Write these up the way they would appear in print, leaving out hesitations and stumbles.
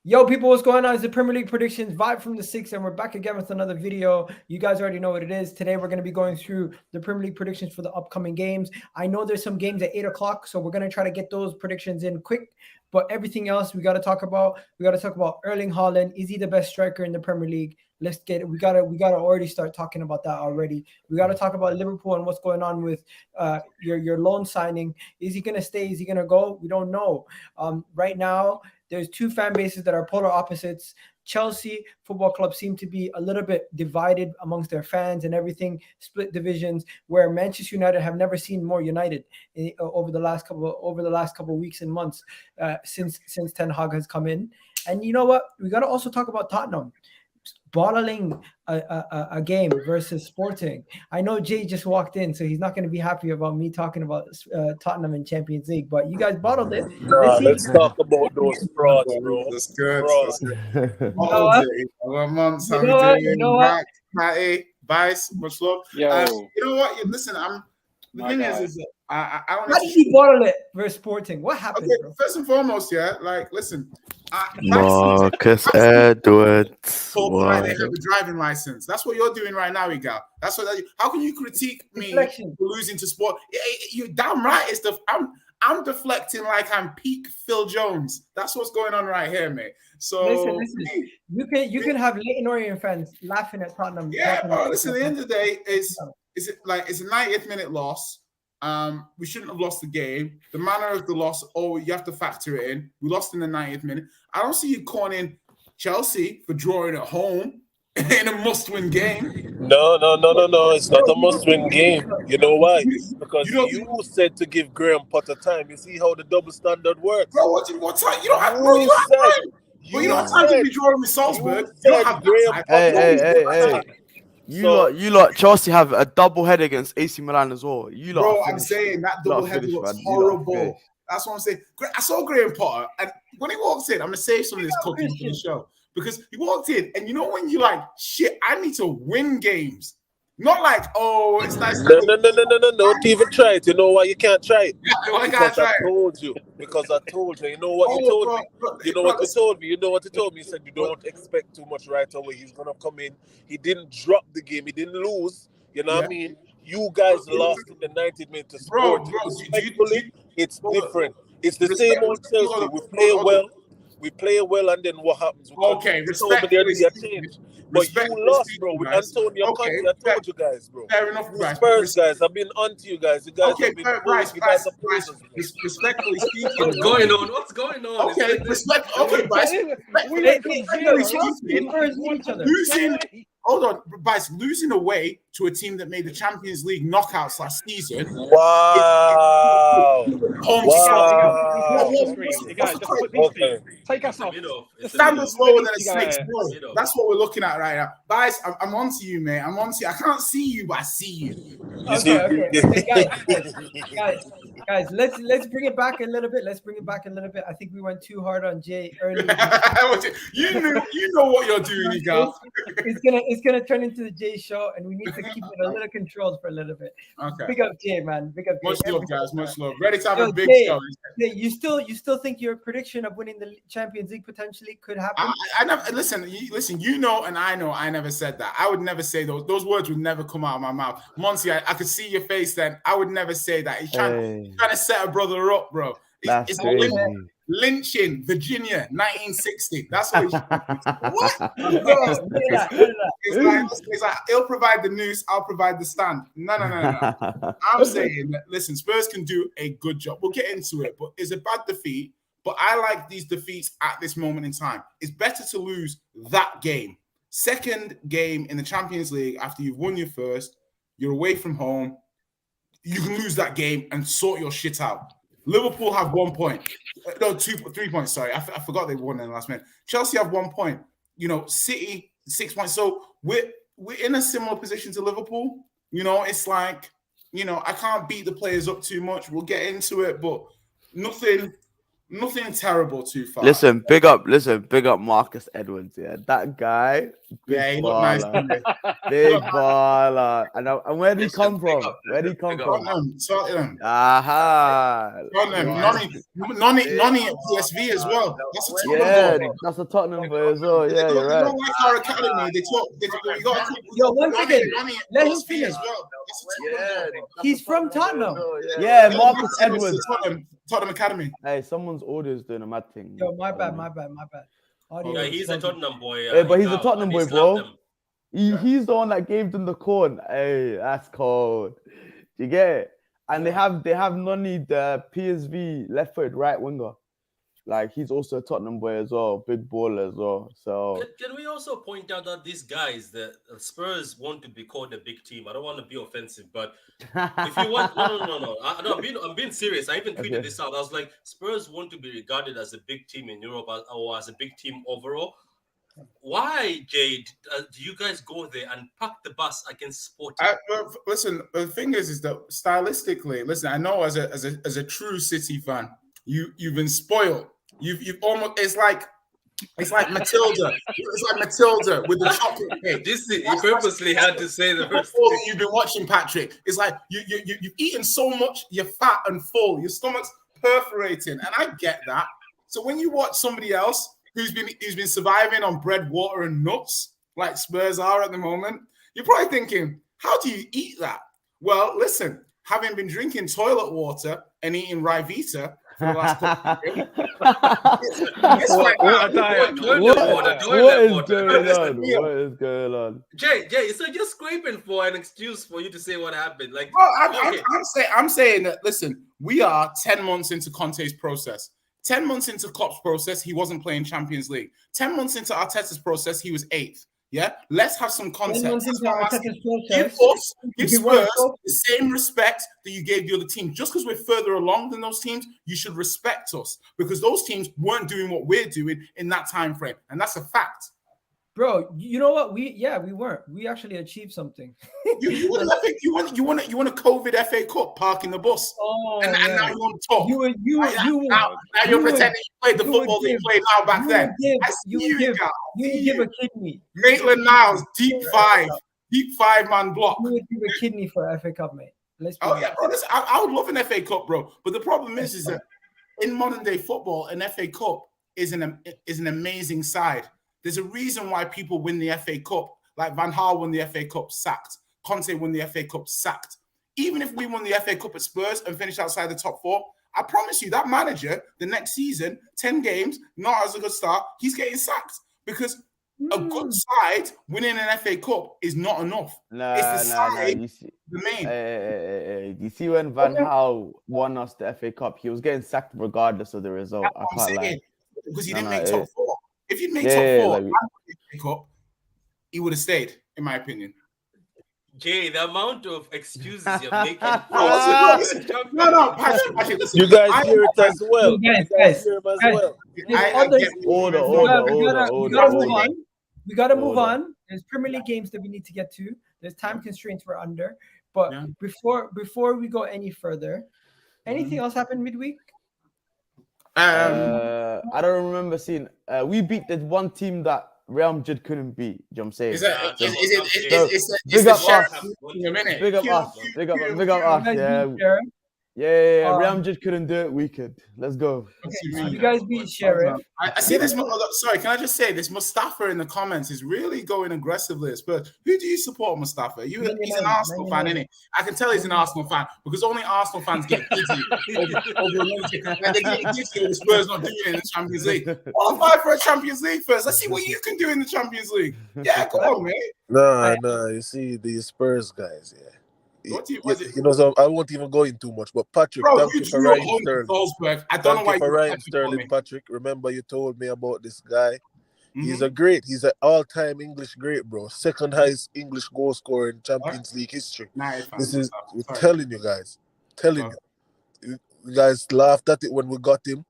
Yo, people, what's going on? It's the Premier League predictions vibe from the six, and we're back again with another video. You guys already know what it is. Today, we're going to be going through the Premier League predictions for the upcoming games. I know there's some games at 8 o'clock, so we're going to try to get those predictions in quick. But everything else we got to talk about. We got to talk about Erling Haaland. Is he the best striker in the Premier League? Let's get it. We gotta already start talking about that already. We got to talk about Liverpool and what's going on with your loan signing. Is he going to stay? Is he going to go? We don't know. Right now, there's two fan bases that are polar opposites. Chelsea Football Club seem to be a little bit divided amongst their fans and everything, split divisions. Where Manchester United have never seen more united over the last couple of weeks and months since Ten Hag has come in. And you know what? We got to also talk about Tottenham bottling a game versus Sporting. I know Jay just walked in, so he's not going to be happy about me talking about Tottenham in Champions League, but you guys bottled it. Let's talk about those frauds, bro. That's good. Frauds. That's good. What months how we doing? Matty, Vice, much love. You know what? Listen, the thing is I don't. How did you bottle it versus Sporting? What happened? Okay, bro? first and foremost, listen. Marcus Edwards. Talking like they have a driving license. That's what you're doing right now, Igal. That's what. How can you critique me for losing to Sport? You're damn right. I'm deflecting like I'm peak Phil Jones. That's what's going on right here, mate. So listen. You can have Leyton Orient fans laughing at Tottenham. Yeah, bro. Listen, at the end of the day, it's a 90th minute loss. We shouldn't have lost the game. The manner of the loss, you have to factor it in. We lost in the 90th minute. I don't see you calling Chelsea for drawing at home in a must-win game. No. It's not a must-win game. You know why? Because you said to give Graham Potter time. You see how the double standard works. Bro, what time? You don't have time. You don't have time to be drawing with Salzburg. You don't have time. Hey. You lot, Chelsea have a double head against AC Milan as well. Bro, I'm saying that double head was horrible. That's what I'm saying. I saw Graham Potter, and when he walked in, I'm gonna save some of this cooking for the show because he walked in, and you know when you're like, shit, I need to win games. Not like, it's nice. No. Don't even try it. You know why you can't try it? Why can't I try it? Because I told you. You know what you told me? You know what you told me? You know what you told me? You said you don't expect too much right away. He's going to come in. He didn't drop the game. He didn't lose. You know what I mean? You guys lost in the 90th minute to Sport. It's different. It's the same old Chelsea. We play well, and then what happens? Respect. But you lost, bro. With Antonio Conte, I told you guys, bro. Fair enough, guys. Spurs, guys. I've been on to you guys. You guys have been respectfully speaking. What's going on? Okay, respect. Okay, Bryce. Hold on, Bryce. Losing away to a team that made the Champions League knockouts last season. Wow. Take us off. The standard's lower than a snake's boy. That's what we're looking at right now. Bryce, I'm on to you, mate. I'm on to you. I can't see you, but I see you. Okay. Guys, let's bring it back a little bit. I think we went too hard on Jay earlier. you know what you're doing, you guys. It's gonna turn into the Jay show, and we need to keep it a little controlled for a little bit. Okay. Big up Jay, man. Big up Jay. Much love, guys. Much love. Ready to have a big show. Jay, you still think your prediction of winning the Champions League potentially could happen? I never listen. You know, and I know. I never said that. I would never say those. Those words would never come out of my mouth. Monty, I could see your face then. I would never say that. He's trying to set a brother up, bro. It's lynching, Virginia, 1960. That's what. What? It's like he'll provide the noose, I'll provide the stand. No. I'm saying that. Listen, Spurs can do a good job. We'll get into it, but it's a bad defeat. But I like these defeats at this moment in time. It's better to lose that game. Second game in the Champions League after you've won your first, you're away from home. You can lose that game and sort your shit out. Liverpool have 1 point. No, 3 points, sorry. I forgot they won in the last minute. Chelsea have 1 point. City, 6 points. So we're in a similar position to Liverpool. It's like, I can't beat the players up too much. We'll get into it, but nothing terrible too far. Listen, big up Marcus Edwards. Yeah, that guy Yeah, he looked nice. Big baller. And where did he come from? Where did he come from? Tottenham. Aha. Tottenham. Nonny at PSV as well. That's a Tottenham boy. That's a Tottenham boy as well. Yeah, you're right. They don't like our academy. We got one second. Let him finish. As well. That's a Tottenham boy. He's from Tottenham. Yeah, Marcus Edwards. Tottenham Academy. Hey, someone's audio is doing a mad thing. Yo, my bad. Yeah, he's a Tottenham boy. Hey, but he's a Tottenham boy, bro. He's the one that gave them the corn. Hey, that's cold. You get it? And they have Nonny, the PSV left-footed right winger. Like, he's also a Tottenham boy as well, big baller as well. So can we also point out that these guys, the Spurs, want to be called a big team? I don't want to be offensive, but if you want, no. I'm being serious. I even tweeted this out. I was like, Spurs want to be regarded as a big team in Europe or as a big team overall. Why, Jade, do you guys go there and park the bus against Sporting? Listen, the thing is that stylistically, listen, I know as a true City fan, you've been spoiled. You've almost it's like Matilda. It's like Matilda with the chocolate cake. You purposely had to say the first thing you've been watching, Patrick. It's like you've eaten so much, you're fat and full, your stomach's perforating, and I get that. So when you watch somebody else who's been surviving on bread, water, and nuts, like Spurs are at the moment, you're probably thinking, how do you eat that? Well, listen, having been drinking toilet water and eating Rivita for the last couple of years, what is going on? Jay, so you're scraping for an excuse for you to say what happened. Like, well, I'm saying that, listen, we are 10 months into Conte's process. 10 months into Klopp's process, he wasn't playing Champions League. 10 months into Arteta's process, he was 8th. Yeah, let's have some context. Give Spurs the same respect that you gave the other team. Just because we're further along than those teams, you should respect us because those teams weren't doing what we're doing in that time frame, and that's a fact. Bro, you know what? We weren't. We actually achieved something. you want a COVID FA Cup, parking the bus. And now you want to talk. Now you're pretending you played the football that you played now back then. You would give a kidney. Maitland-Niles, deep five man block. You would give a kidney for FA Cup, mate. Bro. I would love an FA Cup, bro. But the problem is that in modern day football, an FA Cup is an amazing side. There's a reason why people win the FA Cup. Like Van Gaal won the FA Cup, sacked. Conte won the FA Cup, sacked. Even if we won the FA Cup at Spurs and finished outside the top 4, I promise you that manager, the next season, 10 games, not as a good start, he's getting sacked. Because a good side winning an FA Cup is not enough. The main. You see when Van Gaal won us the FA Cup, he was getting sacked regardless of the result. Because he didn't make top 4. If you'd made top 4, he would have stayed, in my opinion. Jay, the amount of excuses you're making. No, Patrick, listen. You guys hear it as well. We gotta move on. There's Premier League games that we need to get to. There's time constraints we're under. But before we go any further, anything else happened midweek? I don't remember seeing. We beat the one team that Real Madrid couldn't beat. You know what I'm saying? Big up us. Yeah. Real Madrid couldn't do it. We could. Let's go. Okay, you guys beat Sheriff. I see this. Sorry, can I just say this? Mustafa in the comments is really going aggressively at Spurs. Who do you support, Mustafa? He's an Arsenal fan, isn't he? I can tell he's an Arsenal fan because only Arsenal fans get giddy over another team. And they get giddy over Spurs not doing it in the Champions League. I'll fight for a Champions League first. Let's see what you can do in the Champions League. Yeah, come on, mate. No. You see these Spurs guys, so I won't even go in too much. But Patrick, thank you for Raheem Sterling. I don't know why for Raheem Sterling, Patrick. Remember you told me about this guy. He's he's an all-time English great, bro. Second highest English goal scorer in Champions League history. We're telling you guys. You guys laughed at it when we got him.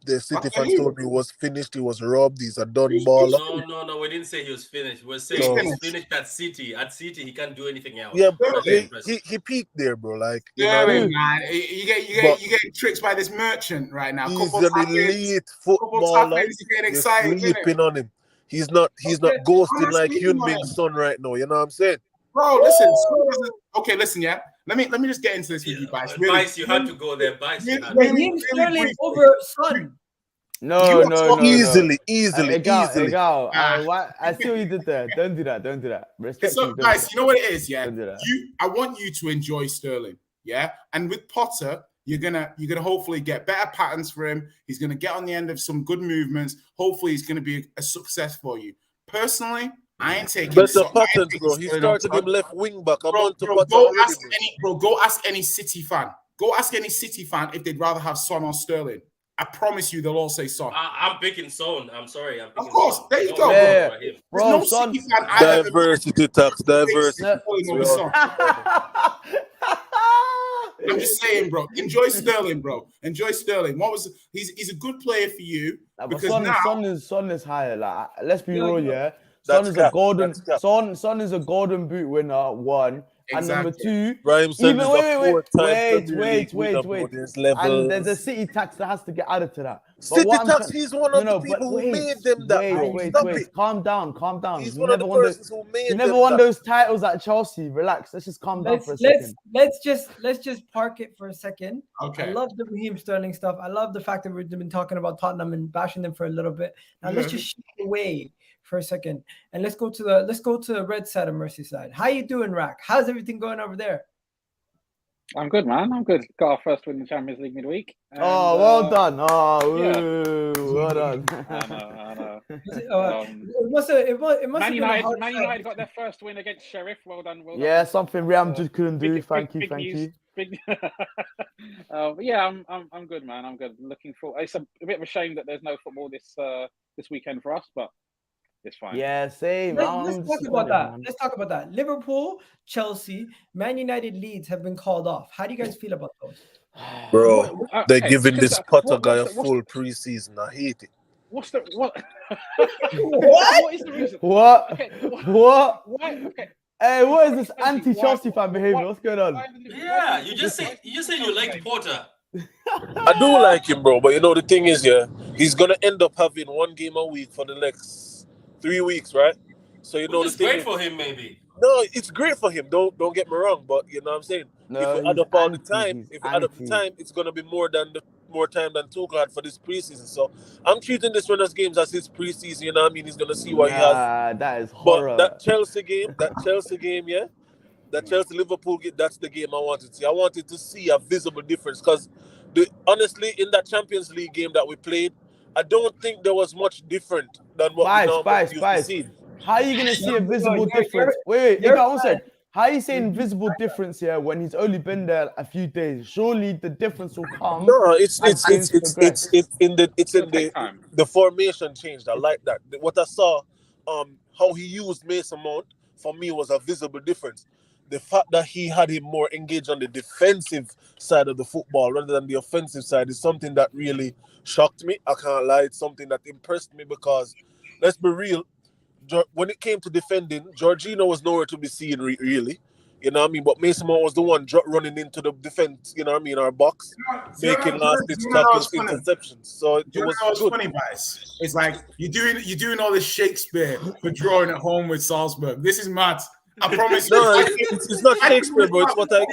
The City fans told me he was finished. He was robbed. He's a done baller. No. We didn't say he was finished. We're saying he was finished at City. At City, he can't do anything else. Yeah, he peaked there, bro. Like, man. You get tricked by this merchant right now. He's an elite footballer. You're sleeping on him. He's not ghosting like Hyun Bin's son right now. You know what I'm saying? Bro, listen. Okay, listen, yeah. Let me just get into this with you, Bice. Really, Bice, you had to go there. Bice, you had to. Raheem Sterling over Son. No. Easily. I see what you did there. Don't do that. Respect So, guys, you know what it is, yeah? Don't do that. I want you to enjoy Sterling, yeah? And with Potter, you're gonna hopefully get better patterns for him. He's gonna get on the end of some good movements. Hopefully, he's gonna be a success for you. Personally, I ain't taking better patterns, bro. He started him left wing back. I'm on to Potter already, go ask any City fan. Go ask any City fan if they'd rather have Son or Sterling. I promise you, they'll all say Son. I'm picking Son. I'm sorry. I'm picking of course, Son. there you go, yeah. bro. Bro, no Son. City fan diversity tax, diversity. I'm just saying, bro. Enjoy Sterling, bro. Enjoy Sterling. He's a good player for you because Son is higher. Like, let's be real, yeah. Son is a golden boot winner. One. And number two, Raheem Sterling wait. And there's a City tax that has to get added to that. City tax, he's one of the people who made them that, bro. Wait. Calm down. He's one of the persons who made them. You never won those titles at Chelsea. Relax. Let's just calm down for a second. Let's just park it for a second. Okay. I love the Raheem Sterling stuff. I love the fact that we've been talking about Tottenham and bashing them for a little bit. Now let's just shift away for a second and let's go to the red side of Merseyside. How you doing, Rack? How's everything going over there? I'm good, man. I'm good. Got our first win in the Champions League midweek. And, well done. Well done. I know. It must Man United got their first win against Sheriff. Well done. Yeah, something Riam just couldn't do. Thank you. Yeah, I'm good, man. I'm good. Looking for. It's a bit of a shame that there's no football this weekend for us, but it's fine. Yeah, same. Let's talk about that. Liverpool, Chelsea, Man United, Leeds have been called off. How do you guys feel about those? Bro, they're giving this Potter guy a full preseason. I hate it. What? What is the reason? What? Okay, what? Why? Okay. Hey, what is this anti-Chelsea fan behavior? What's going on? Yeah, you just said you liked Potter. I do like him, bro. But you know the thing is, yeah, he's gonna end up having one game a week for the next 3 weeks, right? So you know it's great for him, maybe. No, it's great for him. Don't get me wrong, but you know what I'm saying. No, if we add up all the time, it's gonna be more time than Tuchel had for this preseason. So I'm treating this one as games as his preseason. You know what I mean? He's gonna see what he has. That is horror. But that Chelsea game, yeah, that Chelsea Liverpool game, that's the game I wanted to see. I wanted to see a visible difference because honestly, in that Champions League game that we played, I don't think there was much different than what we normally used to see. How are you going to see a visible difference? Wait, one second. How are you saying visible difference here when he's only been there a few days? Surely the difference will come. No, it's in the formation changed. I like that. What I saw, how he used Mason Mount for me was a visible difference. The fact that he had him more engaged on the defensive side of the football rather than the offensive side is something that really shocked me. I can't lie. It's something that impressed me because, let's be real, when it came to defending, Jorginho was nowhere to be seen, really. You know what I mean? But Mason Mount was the one running into the defense, you know what I mean, our box, making last-ditch tackles, interceptions. So it was good. Funny, guys. It's like you're doing all this Shakespeare for drawing at home with Salzburg. This is mad. I promise you. No, it's not Shakespeare, bro. It's what I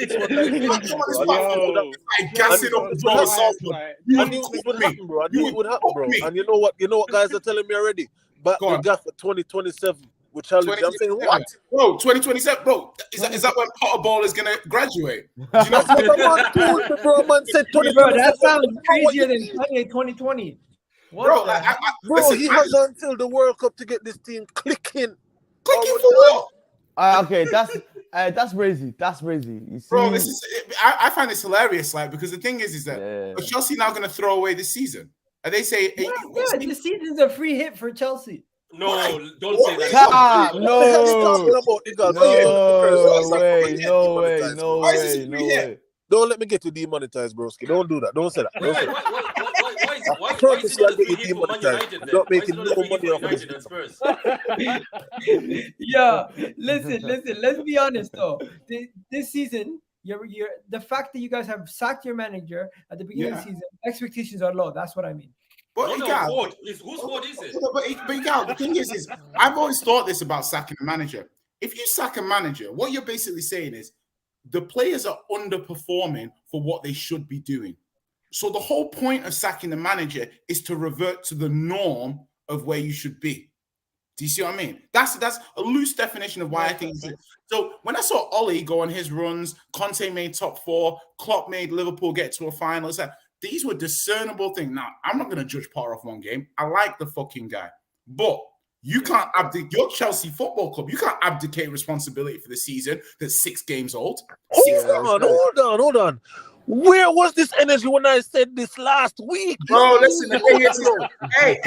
gassing up the draw Salzburg. I knew this would happen, bro. I knew it would happen, bro. And you know what guys are telling me already? Back the gap for 2027 with challenge. I'm saying what? Bro, 2027, bro. Is that when Potter Ball is gonna graduate? Do you know bro, man said 2027. Bro, that sounds crazier than 2020. Bro, listen, he has until the World Cup to get this team clicking. Clicking for what? Okay, that's crazy. That's crazy. You see? Bro, I find this hilarious, like, because the thing is that are Chelsea now going to throw away this season? Are they say? The season's a free hit for Chelsea. No, don't say that. No way. Don't let me get you demonetized, broski. Don't do that. Don't say that. Don't say that. Why is it get you demonetized? Not making no money off this. Yeah, listen. Let's be honest though. This season, the fact that you guys have sacked your manager at the beginning of the season, expectations are low. That's what I mean. But Not our fault. Whose fault is it? But the thing is I've always thought this about sacking a manager. If you sack a manager, what you're basically saying is the players are underperforming for what they should be doing. So the whole point of sacking the manager is to revert to the norm of where you should be. Do you see what I mean? That's a loose definition of why I think. So when I saw Ollie go on his runs, Conte made top 4, Klopp made Liverpool get to a final. It's like, these were discernible things. Now, I'm not going to judge Potter off one game. I like the fucking guy. But you can't abdicate. You're Chelsea Football Club. You can't abdicate responsibility for the season that's 6 games old. Hold on. Where was this energy when I said this last week? Bro, listen, the thing is, hey.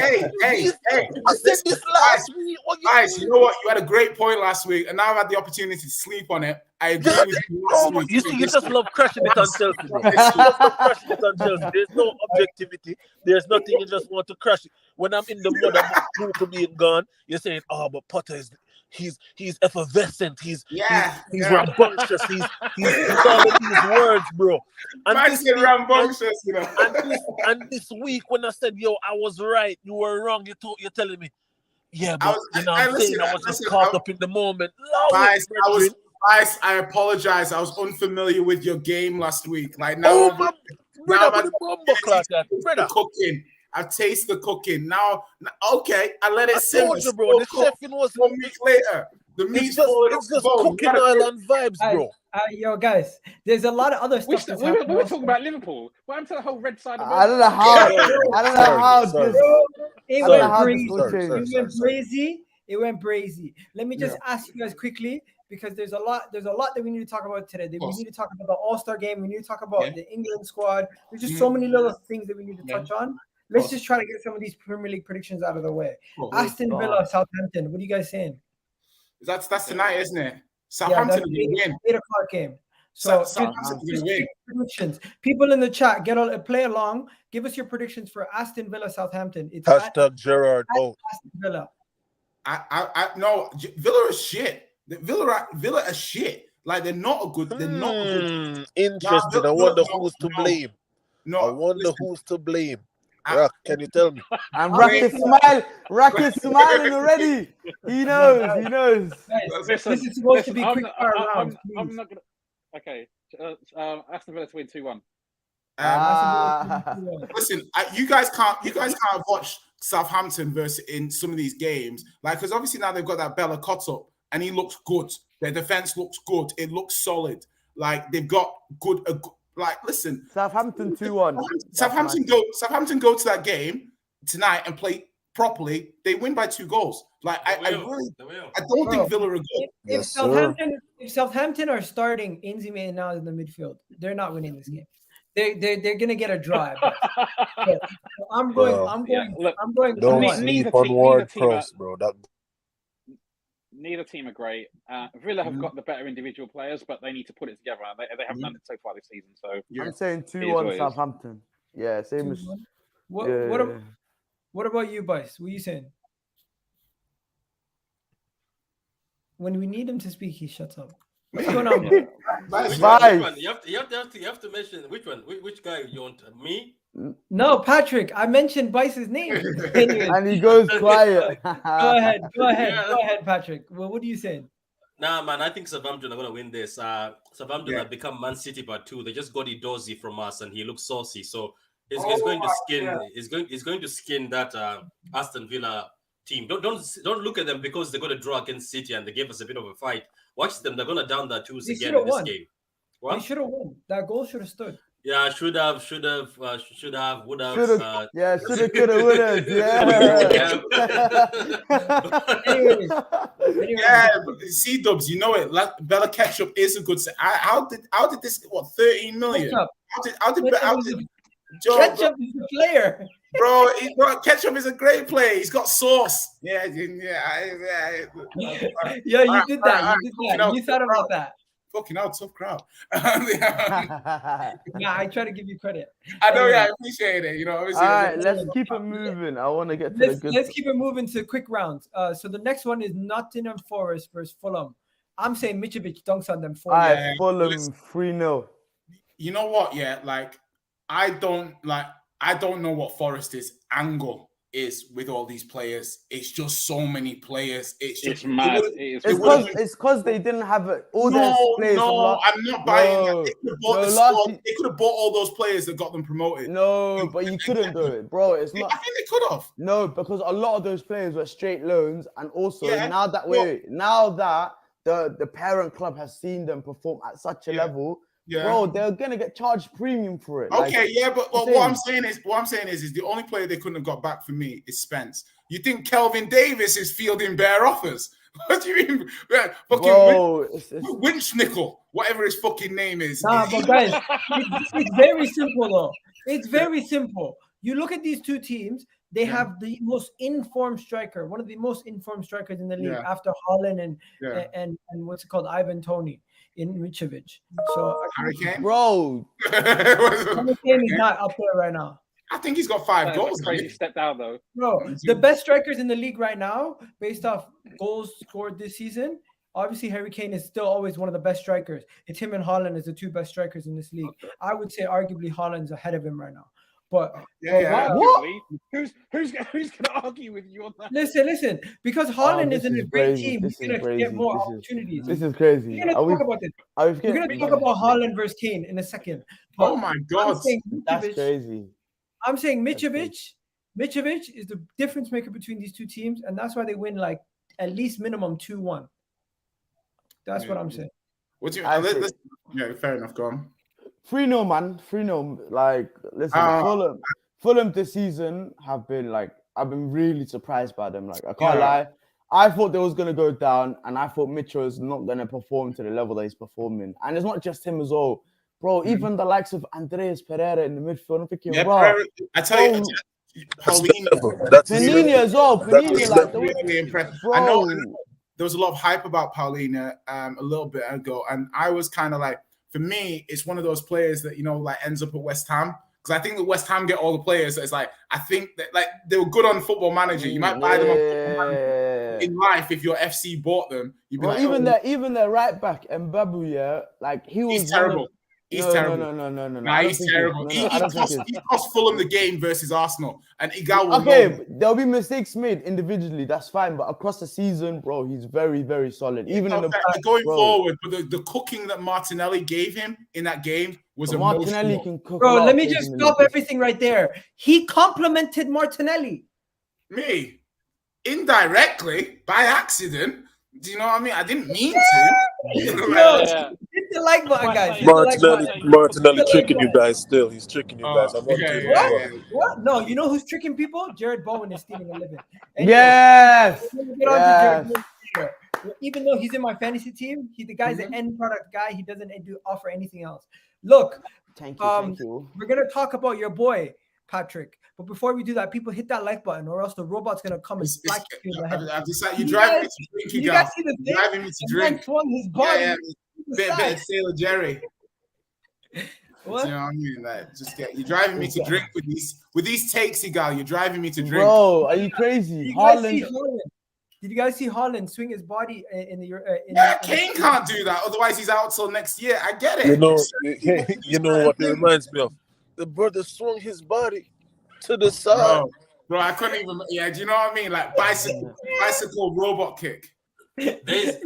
I said this last week. Guys, you know what? You had a great point last week, and now I've had the opportunity to sleep on it. I agree with you last week. You see, you just love crashing it on Chelsea, bro. You just love crashing it on Chelsea. There's no objectivity. There's nothing. You just want to crash it. When I'm in the mud about Cooper being gone, you're saying, "Oh, but Potter is he's effervescent. He's rambunctious. He's all of these words, bro." And rambunctious, you know. And this week when I said, "Yo, I was right, you were wrong," you're telling me, "Yeah, but I was just caught up in the moment." I apologize. I was unfamiliar with your game last week. Like now, cooking. I taste the cooking. Now, okay, I let it simmer. Told you, bro. The chefing was 1 week later. The meat's just cooking island vibes, bro. Yo, guys, there's a lot of other stuff. We were talking about Liverpool. What happened to the whole red side of the I don't know how. It went crazy. Let me just ask you guys quickly, because there's a lot that we need to talk about today. We need to talk about the All-Star game. We need to talk about the England squad. There's just so many little things that we need to touch on. Let's just try to get some of these Premier League predictions out of the way. Aston Villa, Southampton. What are you guys saying? That's tonight, isn't it? Southampton will win. 8 o'clock game. So predictions. People in the chat, play along. Give us your predictions for Aston Villa, Southampton. It's #, Gerrard out. Aston Villa. No, Villa is shit. Villa is shit. Like they're not a good. Interesting. I wonder who's to blame. Who's to blame. Rock, can you tell me? And Rock is smiling already. He knows. Guys, this is supposed to be quick fire rounds. I'm not gonna. Okay, Aston Villa to win 2-1. Listen, you guys can't watch Southampton versus in some of these games, like, because obviously now they've got that Bella cut up, and he looks good. Their defense looks good. It looks solid. Like they've got good. Like, listen, Southampton 2-1. Southampton go to that game tonight and play properly. They win by 2 goals. Like I don't think Villa are good. If Southampton are starting Inzime now in the midfield, they're not winning this game. They're gonna get a drive. So I'm going. Don't sleep on Ward-Prowse, bro. Neither team are great. Villa have got the better individual players, but they need to put it together. They haven't done it so far this season. So I'm saying 2-1 Southampton. Yeah, same as. What about you, boys? What are you saying? When we need him to speak, he shuts up. What's going on? Which one? You have to mention which one. Which guy you want? Me? No, Patrick. I mentioned Bice's name, and he goes quiet. Go ahead, Patrick. Well, what are you saying? Nah, man. I think Southampton are gonna win this. Southampton have become Man City part 2. They just got Edozie from us, and he looks saucy. So he's going to skin. Yeah. He's going to skin that Aston Villa team. Don't look at them because they're going to draw against City and they gave us a bit of a fight. Watch them. They're going to down that twos again in this game. What? They should have won. That goal should have stood. Yeah, should have, would have. Yeah, should have, could have, would have. Yeah. Anyways. Yeah, C-Dubs, you know it. Bella Ketchup is a good. How did this? What, 13 million? Ketchup is a player. Bro, Ketchup is a great player. He's got sauce. Yeah. Yeah, you did that. You thought about that. Fucking hell, tough crowd. Yeah, I try to give you credit. I know, I appreciate it. All right, let's keep it moving. I want to get to let's keep it moving to quick rounds. So the next one is Nottingham Forest versus Fulham. I'm saying Mitrovic dunks on them. Fulham 3-0. You know what? Yeah, like I I don't know what Forest's angle is with all these players. It's just so many players. It's mad. It's because they didn't have all their players. No, I'm not buying that. They could have bought the squad. They could have bought all those players that got them promoted. No, but you couldn't do it, bro. It's not. I think they could have. No, because a lot of those players were straight loans, and also now that the parent club has seen them perform at such a level. Yeah. Bro, they're gonna get charged premium for it. Okay, but what I'm saying is the only player they couldn't have got back for me is Spence. You think Kelvin Davis is fielding bare offers? What do you mean? Fucking Winch Nickel, whatever his fucking name is. Nah, but guys, it's very simple though. It's very simple. You look at these two teams. They have the most informed striker, one of the most informed strikers in the league after Haaland and what's it called, Ivan Toney. In Mitrovic. So Harry Kane? Bro. Harry Kane is not up there right now. I think he's got 5 goals. Crazy step down though. Bro, the best strikers in the league right now, based off goals scored this season, obviously Harry Kane is still always one of the best strikers. It's him and Haaland as the 2 best strikers in this league. I would say arguably Haaland's ahead of him right now. But what? Who's gonna argue with you on that? Listen, because Haaland is in a great team, he's gonna get more opportunities. This is crazy. We're gonna talk about this. We're gonna talk about Haaland versus Kane in a second. But oh my god, that's crazy. I'm saying Mitrovic is the difference maker between these two teams, and that's why they win like at least minimum 2-1. That's what I'm saying. What do you? Yeah, fair enough. Go on. 3-0, man. 3-0. Like, listen, Fulham this season have been like, I've been really surprised by them. Like, I can't lie. I thought they was gonna go down, and I thought Mitchell is not gonna perform to the level that he's performing. And it's not just him as well, bro. Even the likes of Andreas Pereira in the midfield. I'm thinking, bro. I tell you, Panini as well. Panini, like, really impressed. I know there was a lot of hype about Paulina a little bit ago, and I was kind of like, for me, it's one of those players that, like ends up at West Ham. Because I think that West Ham get all the players. So it's like, I think that like they were good on Football Manager. You might buy them on Football Manager. In life, if your FC bought them, you'd be even their right back, Mbabu, like he's terrible. He's terrible. No. He's terrible. He cost Fulham the game versus Arsenal. And there'll be mistakes made individually. That's fine. But across the season, bro, he's very, very solid. Even in going forward, but the cooking that Martinelli gave him in that game was emotional. Martinelli can cook. Bro, let me just stop everything right there. He complimented Martinelli. Me? Indirectly, by accident. Do you know what I mean? I didn't mean to. Hit the like button, guys. Martinelli tricking you guys still. He's tricking you guys. What? No, you know who's tricking people? Jared Bowen is stealing a living. Yes. Even though he's in my fantasy team, the guy's an end product guy. He doesn't offer anything else. Look, thank you. We're going to talk about your boy, Patrick. But before we do that, people hit that like button, or else the robot's gonna come and smack you in the head. I've decided you driving me to drink. You guys see the thing? Driving me to drink. Swung his body. Bit Sailor Jerry. What? You know what I mean? Like, you're driving me to drink with these takes, Igal. You're driving me to drink. Bro, are you crazy? Did you guys see Haaland swing his body in the? Kane can't do that. Otherwise, he's out till next year. I get it. You know what it reminds me of? The brother swung his body to the side. Bro, I couldn't even. Yeah, do you know what I mean? Like bicycle robot kick. There's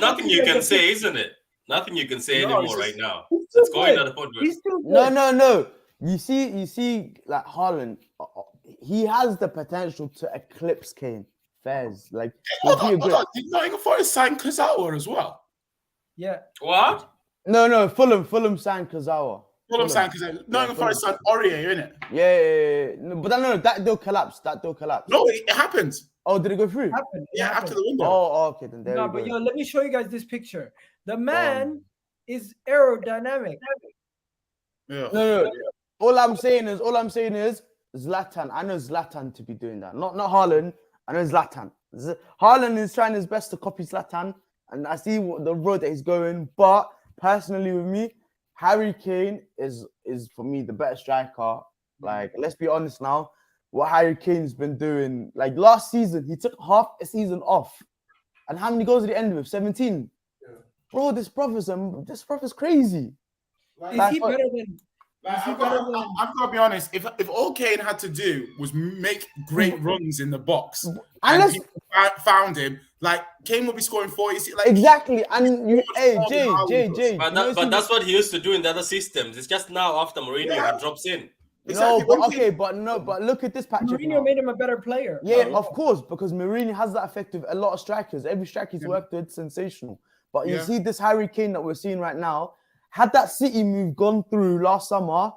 nothing you can say, isn't it? Nothing you can say anymore right now. It's going to the point. No. You see, like Haaland, he has the potential to eclipse Kane. Fairs, like. Did Nottingham Forest sign Kurzawa as well? Yeah. What? No. Fulham signed Kurzawa. Nottingham Forest signed Aurier, innit? Yeah. No, but that deal collapsed. No, it happened. Oh, did it go through? After the window. Oh, okay. Then there we go. But let me show you guys this picture. The man is aerodynamic. Yeah. No. All I'm saying is Zlatan. I know Zlatan to be doing that. Not Haaland. I know Zlatan. Haaland is trying his best to copy Zlatan, and I see the road that he's going. But personally, with me, Harry Kane is for me the better striker. Like, let's be honest now. What Harry Kane's been doing, like last season, he took half a season off, and how many goals did he end with? 17. Yeah. Bro, this brother's crazy. Is he better than? Like, Is he I've better got to be honest. If all Kane had to do was make great runs in the box, and people found him, like Kane would be scoring 40. Like exactly, and you, hey, more than Haaland does. Jay, But that's what he used to do in the other systems. It's just now after Mourinho, he drops in. Exactly. But look at this Patrick Mourinho now. made him a better player. Yeah, of course, because Mourinho has that effect with a lot of strikers. Every striker he's worked with, sensational. But you see this Harry Kane that we're seeing right now, had that City move gone through last summer,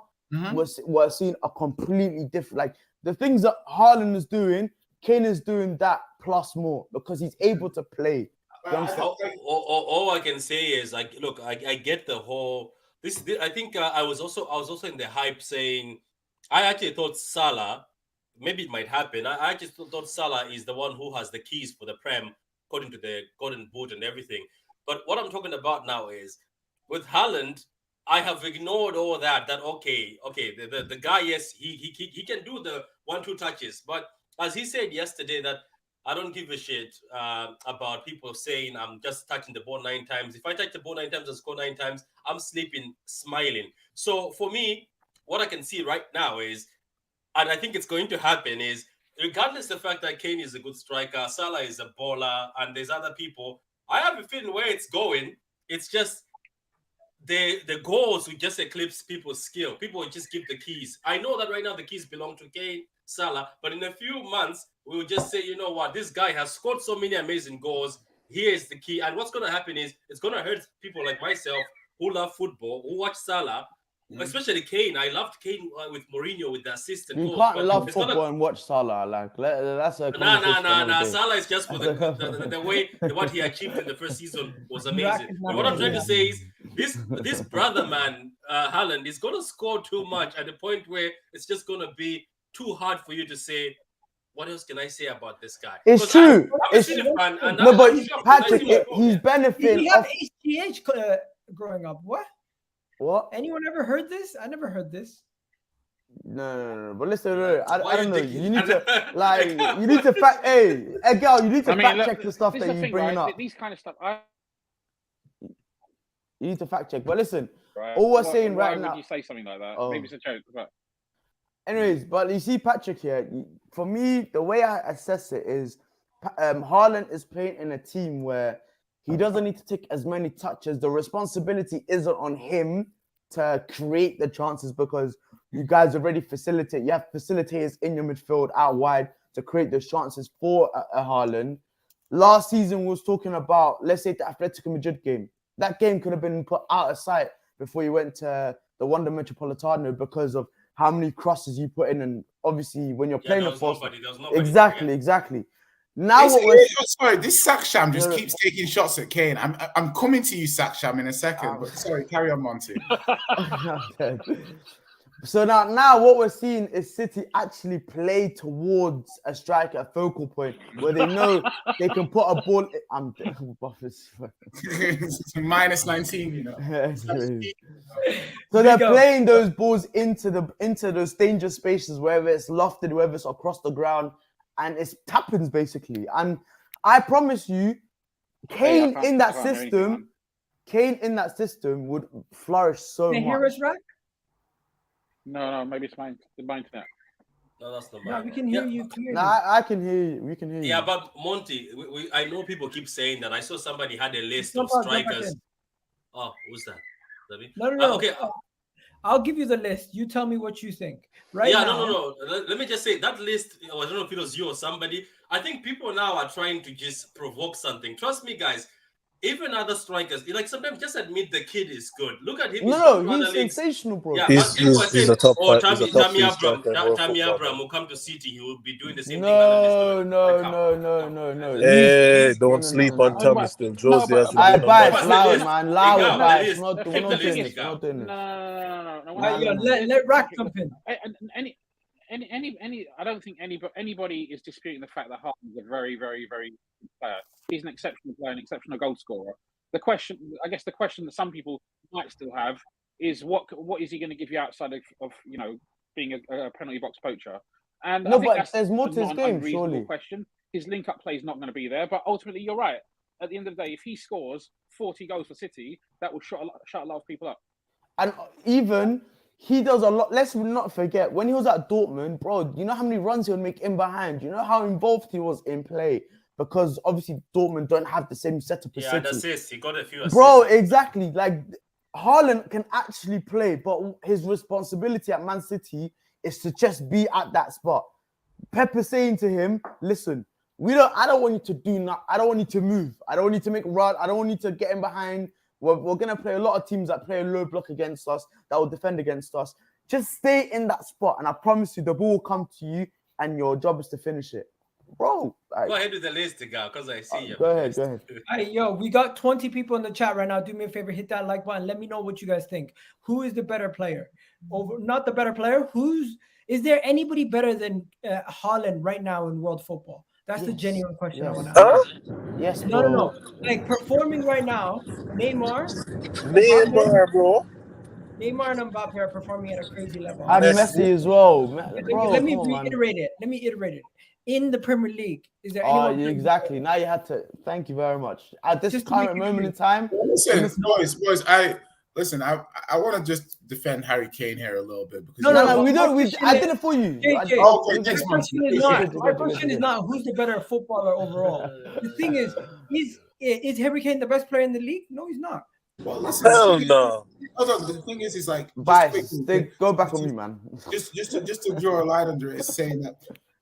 we're seeing a completely different, like the things that Haaland is doing, Kane is doing that plus more because he's able to play. All I can say is, like, look, I get the whole this. I think I was also in the hype saying I actually thought Salah, maybe it might happen. I actually thought Salah is the one who has the keys for the Prem, according to the Golden Boot and everything. But what I'm talking about now is with Haaland, I have ignored all that. Okay, the guy, yes, he can do the 1-2 touches, but as he said yesterday, that I don't give a shit about people saying I'm just touching the ball 9 times. If I touch the ball 9 times and score 9 times, I'm sleeping, smiling. So for me, what I can see right now is, and I think it's going to happen, is regardless of the fact that Kane is a good striker, Salah is a baller, and there's other people, I have a feeling where it's going, it's just the goals will just eclipse people's skill. People will just give the keys. I know that right now the keys belong to Kane, Salah, but in a few months, we'll just say, you know what, this guy has scored so many amazing goals. Here's the key. And what's going to happen is it's going to hurt people like myself who love football, who watch Salah, especially Kane. I loved Kane with Mourinho with the assistant. You can't love football and watch Salah. Like that's a nah. Salah is just for the way what he achieved in the first season was amazing. But what I'm trying to say is this brother man, Haaland, is going to score too much at the point where it's just going to be too hard for you to say, what else can I say about this guy? It's true. Patrick, he's benefiting. He had HGH growing up. What? Anyone ever heard this? I never heard this. No. But listen, I don't know. You need to you need to fact. Hey, girl, you need to fact check the stuff that you're bringing up. These kind of stuff. You need to fact check. But listen, all we're saying right now. Why would you say something like that? Maybe it's a joke. But anyways, but you see Patrick here. For me, the way I assess it is, Haaland is playing in a team where he doesn't need to take as many touches. The responsibility isn't on him to create the chances because you guys already facilitate. You have facilitators in your midfield out wide to create those chances for a Haaland. Last season, we was talking about, let's say, the Atletico Madrid game. That game could have been put out of sight before you went to the Wanda Metropolitano because of how many crosses you put in. And obviously, when you're playing a force... Exactly. Now sorry, this Saksham just keeps taking shots at Kane. I'm coming to you, Saksham, in a second. But sorry, carry on, Monty. So now what we're seeing is City actually play towards a striker, a focal point where they know they can put a ball. I'm minus 19, you know. So they're playing those balls into those dangerous spaces, whether it's lofted, whether it's across the ground. And it's tap-ins basically. And I promise you, Kane in that system would flourish so much. Can you hear us, Rack? No, maybe it's my internet. No, that's not mine. No, we can hear you clearly. I can hear you. We can hear you. Yeah, but Monty, I know people keep saying that. I saw somebody had a list of strikers. Oh, who's that? No. Okay. I'll give you the list. You tell me what you think. No. Let me just say that list. I don't know if it was you or somebody. I think people now are trying to just provoke something. Trust me, guys. Even other strikers, like sometimes just admit the kid is good. Look at him. He's sensational, bro. Yeah, he's a top. Tammy Abraham will come to City. He will be doing the same thing. No. Hey, don't sleep on Tammy still. Josie has I bias loud, man. Loud bias. Not doing it. No. Let Rack jump in. I don't think anybody is disputing the fact that Haaland is a very, very, very good player. He's an exceptional player, an exceptional goal scorer. The question that some people might still have is what is he going to give you outside of being a penalty box poacher? And no, but there's more to his game, surely. Question. His link-up play is not going to be there, but ultimately, you're right. At the end of the day, if he scores 40 goals for City, that will shut a lot of people up. And even he does a lot. Let's not forget, when he was at Dortmund, bro, you know how many runs he would make in behind? You know how involved he was in play? Because obviously Dortmund don't have the same setup as Yeah, City. and assists. He got a few assists. Bro, exactly. Like, Haaland can actually play, but his responsibility at Man City is to just be at that spot. Pep is saying to him, listen, I don't want you to do nothing. I don't want you to move. I don't want you to make run. I don't want you to get in behind. We're going to play a lot of teams that play a low block against us, that will defend against us. Just stay in that spot, and I promise you the ball will come to you, and your job is to finish it. Bro. Like, go ahead with the list, guy, because I see you. Go ahead. Hey, yo, we got 20 people in the chat right now. Do me a favor, hit that like button. Let me know what you guys think. Who is the better player? Not the better player. Is there anybody better than Haaland right now in world football? That's the genuine question I want to ask. Yes, bro. No. Like performing right now, Neymar, bro. Neymar and Mbappe are performing at a crazy level. And Messi as well. Bro, Let me reiterate it. In the Premier League, is there anyone? Exactly. Now you had to. Thank you very much. At this current moment in time. Listen, boys. I want to just defend Harry Kane here a little bit because no, we don't. I did it for you. My question is not who's the better footballer overall. The thing is Harry Kane the best player in the league? No, he's not. Well, listen, hell no. The thing is, he's like, go back on me, man. Just to draw a line under it, it's saying that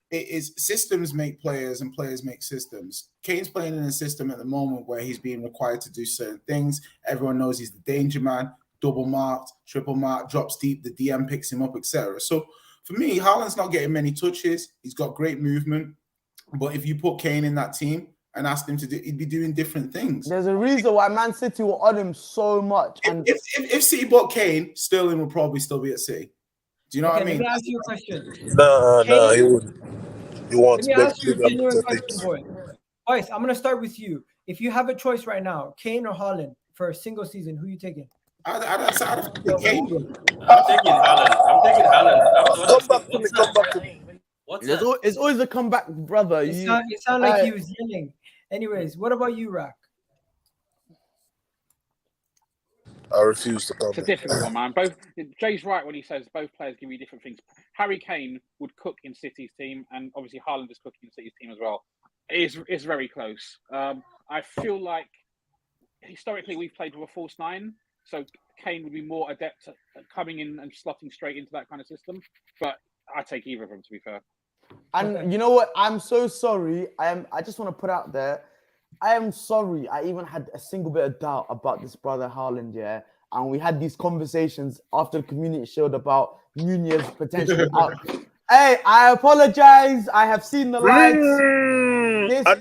it is systems make players and players make systems. Kane's playing in a system at the moment where he's being required to do certain things. Everyone knows he's the danger man, double marked, triple marked, drops deep, the DM picks him up, etc. So for me, Haaland's not getting many touches. He's got great movement. But if you put Kane in that team and asked him to do, he'd be doing different things. There's a reason why Man City will on him so much. And if City bought Kane, Sterling would probably still be at City. Do you know what I mean? Let me ask you a question. No, he wouldn't. You want let me ask you a genuine question, boy. Boys, I'm gonna start with you. If you have a choice right now, Kane or Haaland for a single season, who are you taking? I'd take Kane. I'm taking Haaland. Come back to me. What's that? It's always a comeback, brother. It sounded like he was yelling. Anyways, what about you, Rack? I refuse to come. It's a difficult one, man. Jay's right when he says both players give you different things. Harry Kane would cook in City's team, and obviously Haaland is cooking in City's team as well. It's very close. I feel like historically we've played with a false nine, so Kane would be more adept at coming in and slotting straight into that kind of system. But I take either of them, to be fair. And you know what? I'm so sorry. I just want to put out there, I am sorry. I even had a single bit of doubt about this brother Haaland, yeah. And we had these conversations after the community showed about Nunez potentially out. Hey, I apologize. I have seen the lights.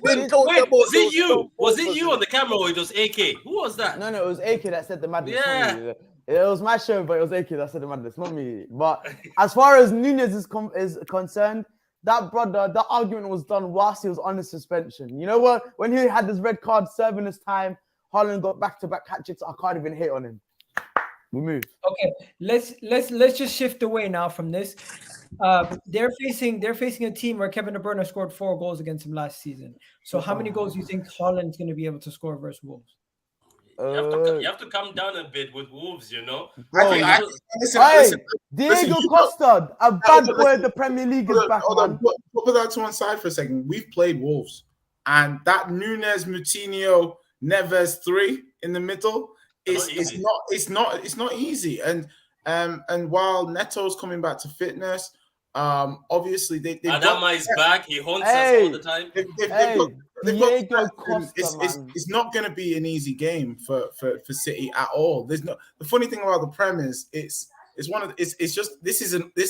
Wait, was it you? Was it you on the camera or it was AK? Who was that? No, it was AK that said the madness. Yeah. It was my show, but it was AK that said the madness, not me. But as far as Nunez is concerned, that brother, that argument was done whilst he was on his suspension. You know what? When he had this red card serving his time, Haaland got back-to-back hat-tricks. I can't even hate on him. We move. Okay, let's just shift away now from this. They're facing a team where Kevin De Bruyne scored 4 goals against him last season. So how many goals do you think Haaland's going to be able to score versus Wolves? You have to come down a bit with Wolves, you know. Listen, Diego Costa, a bad boy of the Premier League, is back. Put that to one side for a second. We've played Wolves, and that Nunez, Moutinho, Neves 3 in the middle it's not easy. And while Neto's coming back to fitness, obviously Adama is back. He haunts us all the time. It's not going to be an easy game for City at all. There's no. The funny thing about the Prem is this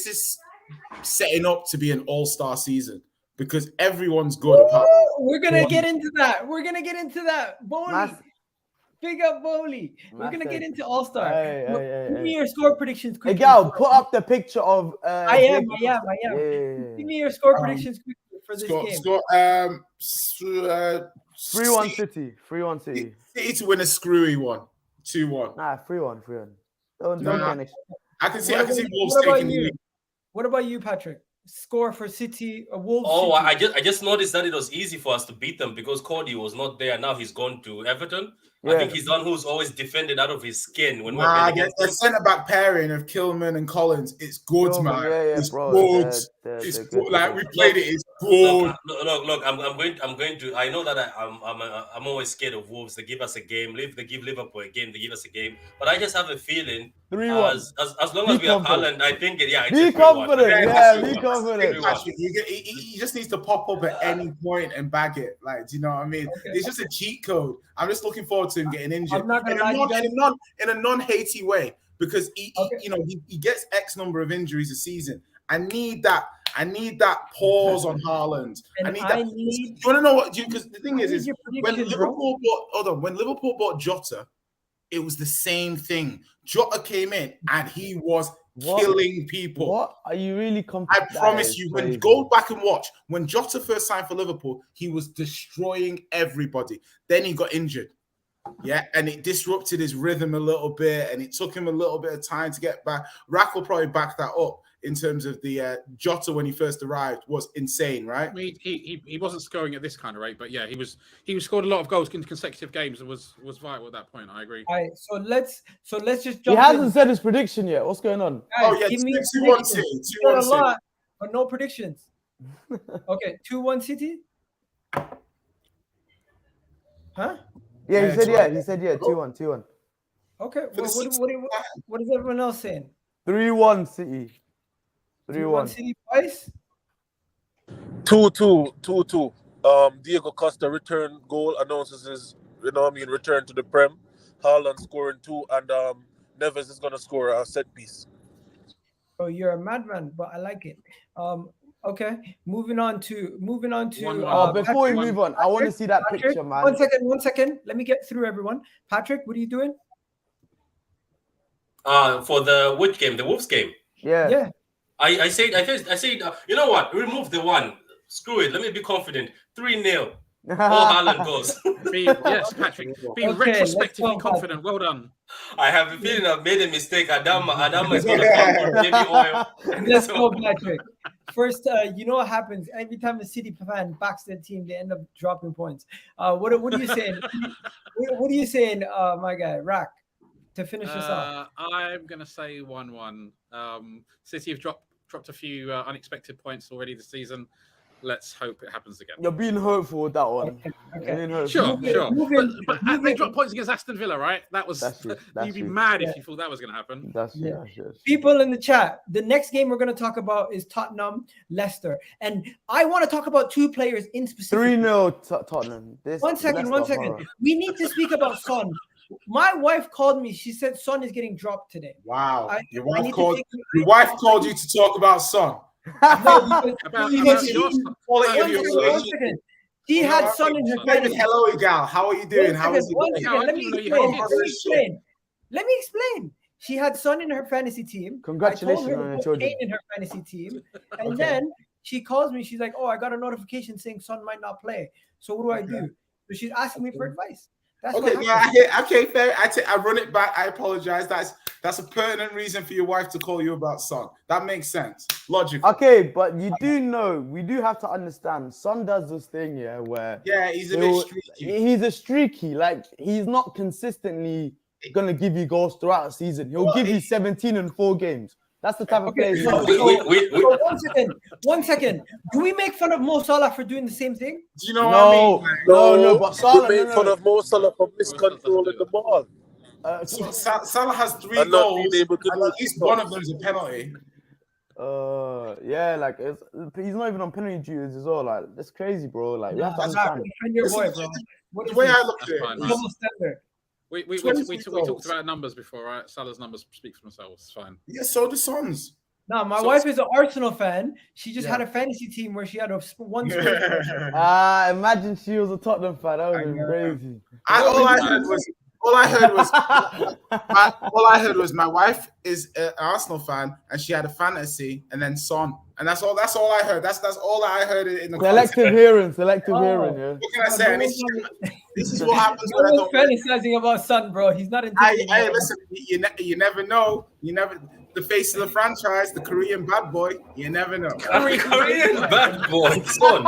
is setting up to be an all-star season because everyone's good. We're gonna get into that. Boehly. Big up Boehly. We're gonna get into All-Star. Give me your score predictions quickly. Hey, Gal, put up the picture of. I am. Give me your score predictions quickly for this game. 3-1 City. 3-1 City. City to win a screwy one. 2-1. Nah, 3-1. Don't get next. I can see Wolves taking the lead. What about you, Patrick? score for City, Wolves. Oh, City. I just noticed that it was easy for us to beat them because Cody was not there. Now he's gone to Everton. Yeah. I think he's the one who's always defended out of his skin when we're Nah, playing against the them. centre-back pairing of Kilman and Collins, it's good, man. It's bro. good. They're It's good, good. Like, we Look, played it, it's good. Look. I'm going to. I know that I'm always scared of Wolves. They give us a game. They give Liverpool a game. They give us a game. But I just have a feeling 3-1. as long as we have Haaland, I think it's Be a 3-1. confident. Yeah, Be confident. Patrick, he just needs to pop up at any point and bag it. Like, do you know what I mean? Okay. It's just a cheat code. I'm just looking forward to him getting injured I'm not gonna lie, in a non-Haiti way, because he gets X number of injuries a season. I need that pause on Haaland. And I need that. need- Do you want to know what? Because the thing is your when prediction, bro. Liverpool bought Jota, it was the same thing. Jota came in and he was killing people. What are you really confident? I promise you, when go back and watch, when Jota first signed for Liverpool, he was destroying everybody. Then he got injured. Yeah, and it disrupted his rhythm a little bit, and it took him a little bit of time to get back. Rack will probably back that up in terms of the Jota when he first arrived was insane, right? I mean, he wasn't scoring at this kind of rate, but yeah, he was scored a lot of goals in consecutive games and was vital at that point. I agree. All right, so let's just He jump hasn't in. said his prediction yet. What's going on? Guys, Oh yeah, give me 2-1 City. predictions. You said 2-1 a City. lot, but no predictions. Okay, 2-1 City. Huh? Yeah, Yeah, he said 2-1. He said 2-1. Okay. For the What is everyone else saying? 3-1 City. 3-1 City twice. 2-2. Diego Costa return goal announces his, return to the Prem. Haaland scoring 2, and Neves is gonna score a set piece. Oh, you're a madman, but I like it. Okay. Moving on to. Before we move on, I want to see that Patrick, picture, man. 1 second. Let me get through everyone. Patrick, what are you doing? For the which game? The Wolves game. Yeah. I said, you know what? Remove the 1. Screw it. Let me be confident. 3-0. All Haaland goals. Yes, Patrick. Be retrospectively confident. Well done. I have a feeling I've made a mistake. Adama is going to come for baby oil. Let's go, Patrick. First, you know what happens? Every time a City fan backs their team, they end up dropping points. What are you saying? What are you saying, my guy, Rack, to finish us off? I'm going to say 1-1. City have dropped a few unexpected points already this season. Let's hope it happens again. You're being hopeful with that one. Okay. Sure. But moving. they dropped points against Aston Villa, right? That's You'd be mad if you thought that was going to happen. That's People in the chat, the next game we're going to talk about is Tottenham, Leicester. And I want to talk about 2 players in specific. 3-0 Tottenham. One second. We need to speak about Son. My wife called me. She said Son is getting dropped today. Wow. Your wife called you to talk about Son. No, she had Son in her fantasy. Hello, Igal. How are you doing? How is it going? Let me explain. She had Son in her fantasy team. Congratulations on your children. Kane in her fantasy team, and then she calls me. She's like, "Oh, I got a notification saying Son might not play. So what do I do?" So she's asking me for advice. That's okay, fair. I run it back. I apologize. That's a pertinent reason for your wife to call you about Son. That makes sense. Logical. Okay, but we do have to understand. Son does this thing, where he's a bit streaky. He's a streaky. Like, he's not consistently gonna give you goals throughout the season. He'll give you 17 in 4 games. That's the type of player. One second. Do we make fun of Mo Salah for doing the same thing? Do you know what I mean? No, but Salah made fun of Mo Salah for miscontrolling the ball. Salah has 3 goals, and at least one of them is a penalty. Like he's not even on penalty duties as well. Like, that's crazy, bro. Like, you have to understand. The way I look at it, we talked about numbers before, right? Salah's numbers speak for themselves. It's fine. Yeah, so do Son's. No, my wife is an Arsenal fan. She just had a fantasy team where she had one. Imagine she was a Tottenham fan. That would be crazy. All I heard was my wife is an Arsenal fan and she had a fantasy and then Son. And that's all I heard. That's all I heard in the selective hearing. Yeah. What can I say? This is what happens when I don't fantasizing about Son, bro. He's not in. Hey, listen, you never know. the face of the franchise, the Korean bad boy. You never know. Korean bad boy, son.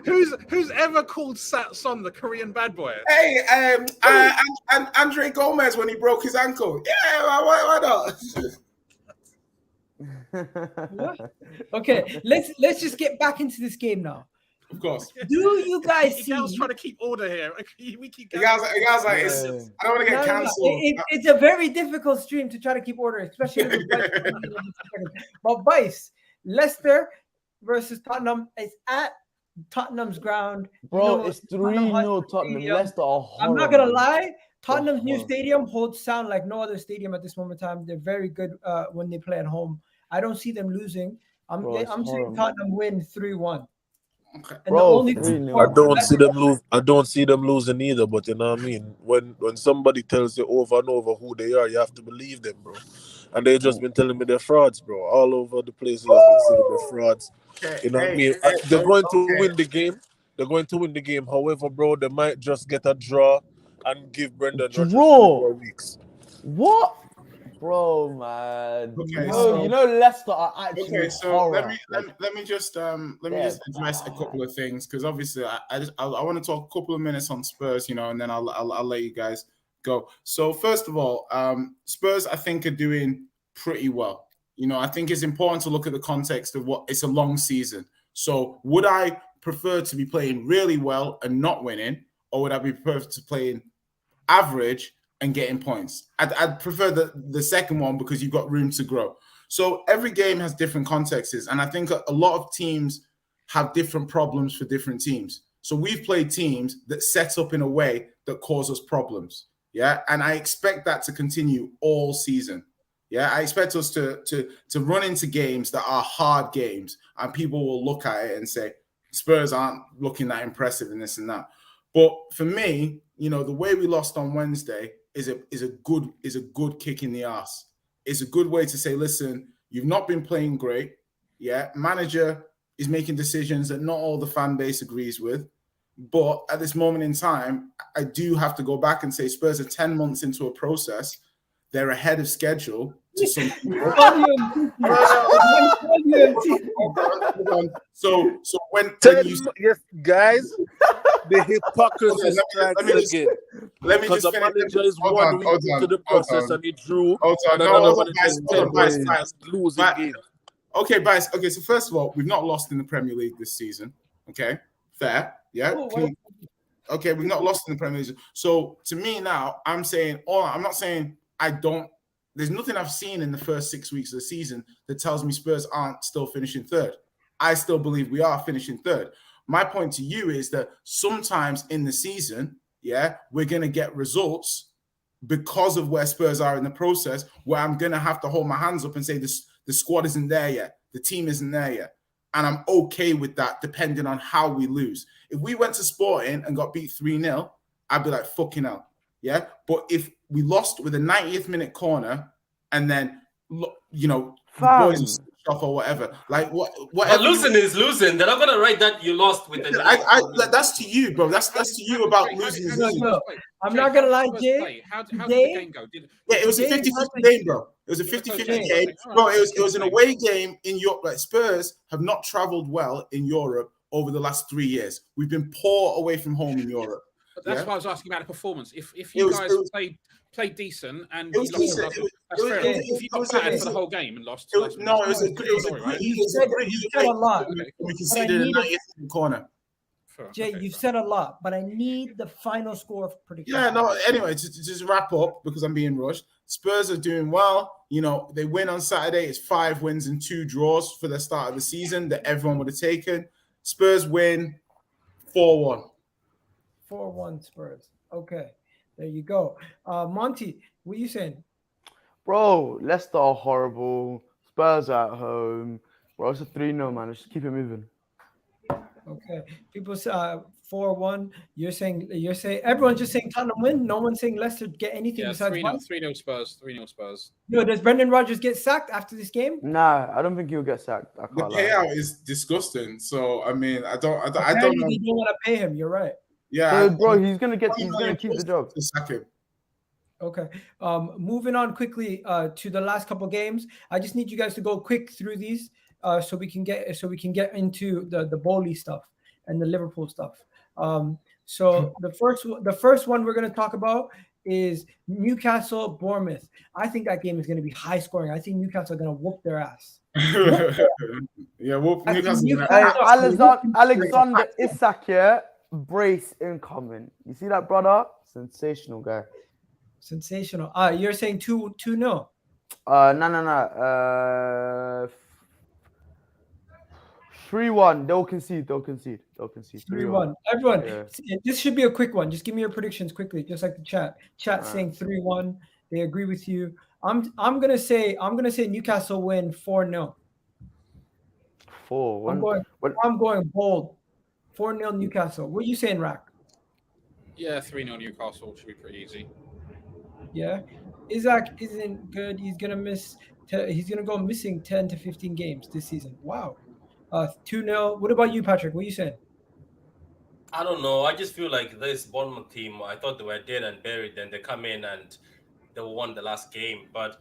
Who's ever called Son the Korean bad boy? Hey, and Andre Gomez when he broke his ankle. Yeah, why not? What? Okay, let's just get back into this game now. Of course. Do you guys see? Miguel's trying to keep order here. We keep The guy's like, I don't want to get cancelled. It's a very difficult stream to try to keep order, especially with but Vice, Leicester versus Tottenham is at Tottenham's ground. Bro, it's 3-0 Tottenham. Leicester are horrible. I'm not gonna lie. Tottenham's new stadium holds sound like no other stadium at this moment in time. They're very good when they play at home. I don't see them losing. I'm saying Tottenham win 3-1. Okay. And Bro, I don't see them lose. I don't see them losing either. But you know what I mean. When somebody tells you over and over who they are, you have to believe them, bro. And they've just been telling me they're frauds, bro. All over the place, they've been saying they're frauds. You know what I mean? They're going to win the game. They're going to win the game. However, bro, they might just get a draw and give Brendan Rodgers 2 more weeks. What? Bro, man. Okay, you know Leicester are actually okay. So horror. let me just address a couple of things because obviously I want to talk a couple of minutes on Spurs, you know, and then I'll let you guys go. So first of all, Spurs I think are doing pretty well. You know, I think it's important to look at the context of what it's a long season. So would I prefer to be playing really well and not winning, or would I be prefer to playing average and getting points? I'd prefer the second one because you've got room to grow. So every game has different contexts, and I think a lot of teams have different problems for different teams. So we've played teams that set up in a way that cause us problems. Yeah, and I expect that to continue all season. Yeah, I expect us to run into games that are hard games, and people will look at it and say Spurs aren't looking that impressive in this and that. But for me, you know, the way we lost on Wednesday is a good kick in the ass. It's a good way to say, listen, you've not been playing great. Yeah, manager is making decisions that not all the fan base agrees with. But at this moment in time, I do have to go back and say Spurs are 10 months into a process. They're ahead of schedule to some people. So when you yes, guys, the hypocrisy strikes again. Let me because just the finish. manager is 1 week into the process and he drew. Losing games. Okay, guys. Okay, so first of all, we've not lost in the Premier League this season. Okay, fair. Yeah. Okay, we've not lost in the Premier League. So to me now, I'm not saying I don't. There's nothing I've seen in the first 6 weeks of the season that tells me Spurs aren't still finishing third. I still believe we are finishing third. My point to you is that sometimes in the season, yeah, we're going to get results because of where Spurs are in the process, where I'm going to have to hold my hands up and say the squad isn't there yet. The team isn't there yet. And I'm okay with that depending on how we lose. If we went to Sporting and got beat 3-0, I'd be like, fucking hell. Yeah. But if we lost with a 90th minute corner and then, you know, boys off or whatever, like whatever. But losing is losing. They're not going to write that you lost with the. That's to you, bro. That's to you about losing. I'm not going to lie, Jay. How did the game go? It was a 50-50 game, bro. It was a 50-50 game. Bro, it was an away game in Europe. Like Spurs have not traveled well in Europe over the last 3 years. We've been poor away from home in Europe. But that's why I was asking about the performance. If you guys played decent and you lost, that's fair enough. If you got battered for the whole game and lost, it was a we conceded a 90th corner. Jay, you've said a lot, but I need the final score prediction. Yeah, no. Anyway, to just wrap up because I'm being rushed. Spurs are doing well. You know, they win on Saturday. It's 5 wins and 2 draws for the start of the season that everyone would have taken. Spurs win 4-1. 4-1 Spurs. Okay, there you go. Monty, what are you saying? Bro, Leicester are horrible. Spurs are at home. Bro, it's a 3-0, man. Just keep it moving. Okay, people say 4-1. You're saying everyone's just saying Tottenham win. No one's saying Leicester get anything besides 3-0 Spurs. 3-0 Spurs. Yo, does Brendan Rodgers get sacked after this game? Nah, I don't think he'll get sacked. The payout is disgusting. So I mean, I don't know. They don't want to pay him. You're right. Yeah, so, bro, he's gonna keep the job. To sack him. Okay. Moving on quickly to the last couple games. I just need you guys to go quick through these so we can get into the Boehly stuff and the Liverpool stuff. So the first one we're going to talk about is Newcastle Bournemouth. I think that game is going to be high scoring. I think Newcastle are going to whoop their ass. Yeah, well, I think Newcastle. Hey, Alexander Isak here. Brace incoming. You see that, brother? Sensational guy. Sensational. You're saying 2-0. No. 3-1. They'll concede. 3-1. Everyone, this should be a quick one. Just give me your predictions quickly, just like the chat. Chat saying 3-1. They agree with you. I'm gonna say Newcastle win 4-0. 4-1. I'm going bold. 4-0 Newcastle. What are you saying, Rack? Yeah, 3-0 Newcastle should be pretty easy. Yeah. Isak isn't good. He's gonna go missing 10 to 15 games this season. Wow. 2-0. What about you, Patrick? What are you saying? I don't know. I just feel like this Bournemouth team, I thought they were dead and buried. Then they come in and they won the last game. But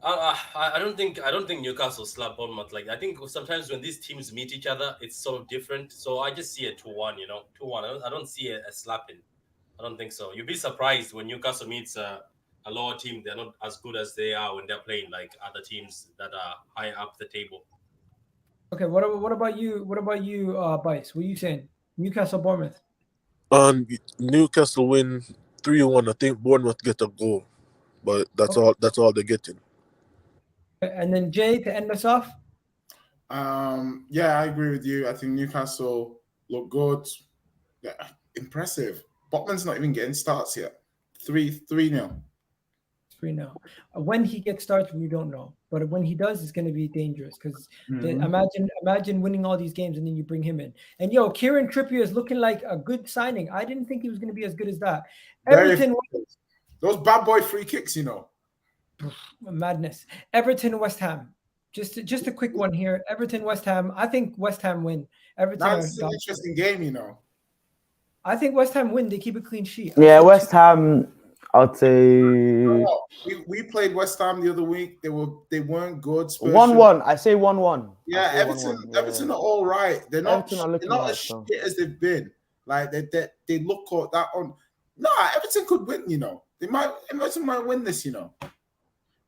I don't think Newcastle slap Bournemouth. Like, I think sometimes when these teams meet each other, it's so different. So I just see a 2-1. 2-1. I don't see a slapping. I don't think so. You'd be surprised when Newcastle meets a lower team. They're not as good as they are when they're playing like other teams that are higher up the table. Okay, what about you? What about you, Bice? What are you saying? Newcastle, Bournemouth. Newcastle win 3-1. I think Bournemouth get a goal, but that's all they're getting. And then Jay, to end us off. Yeah, I agree with you. I think Newcastle look good. Yeah, impressive. Botman's not even getting starts yet. 3-0. 3-0. When he gets starts, we don't know. But when he does, it's going to be dangerous because imagine winning all these games and then you bring him in. And Kieran Trippier is looking like a good signing. I didn't think he was going to be as good as that. Everton, those bad boy free kicks, madness. Everton, West Ham. Just a quick one here. Everton, West Ham. I think West Ham win. Everton. That's an interesting game, I think West Ham win. They keep a clean sheet. Yeah, West Ham. I'd say we played West Ham the other week. They weren't good. 1-1. I say 1-1. Yeah, Everton are all right. They're not as shit as they've been. Like they look at that on. No, Everton could win. Everton might win this.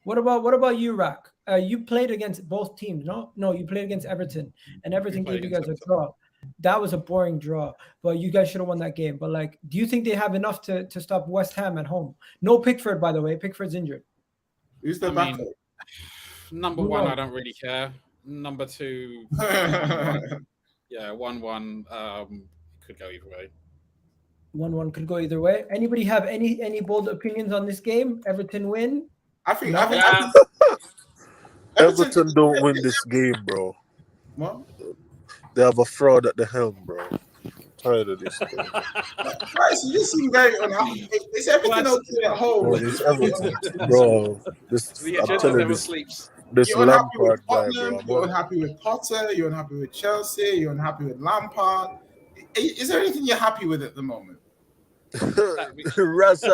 What about you, Rack? You played against both teams, no? No, you played against Everton, and Everton gave you guys a draw. That was a boring draw, but you guys should have won that game. But do you think they have enough to stop West Ham at home? No Pickford, by the way. Pickford's injured. Who's the backup? Number one, I don't really care. Number two, 1-1. Could go either way. 1-1 could go either way. Anybody have any bold opinions on this game? Everton win? I think Everton don't win this game, bro. What? They have a fraud at the helm, bro. I'm tired of this. Right, so you seem very unhappy. Is everything okay at home? Bro, it's everything, bro. I'm telling you, this Lampard guy, bro. You're unhappy with Potter. You're unhappy with Chelsea. You're unhappy with Lampard. Is there anything you're happy with at the moment? Rasa,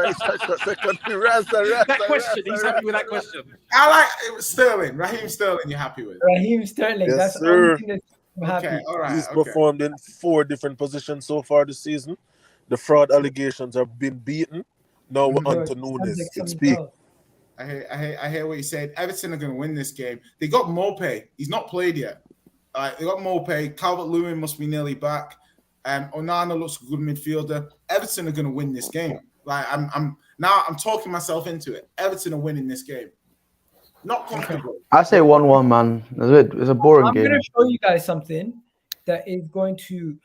that question. He's happy with that question. I like Sterling. Raheem Sterling. You're happy with? Raheem Sterling. Yes, that's sir. the only thing I'm happy. Okay, all right. He's performed in 4 different positions so far this season. The fraud allegations have been beaten. Now we're on to Nunes. Can speak. I hear what you said. Everton are going to win this game. They got Mopé. He's not played yet. They got Mopé. Calvert-Lewin must be nearly back. Onana looks a good midfielder. Everton are going to win this game. I'm talking myself into it. Everton are winning this game. Not comfortable. I say 1-1, man. It's a boring game. I'm going to show you guys something that is going to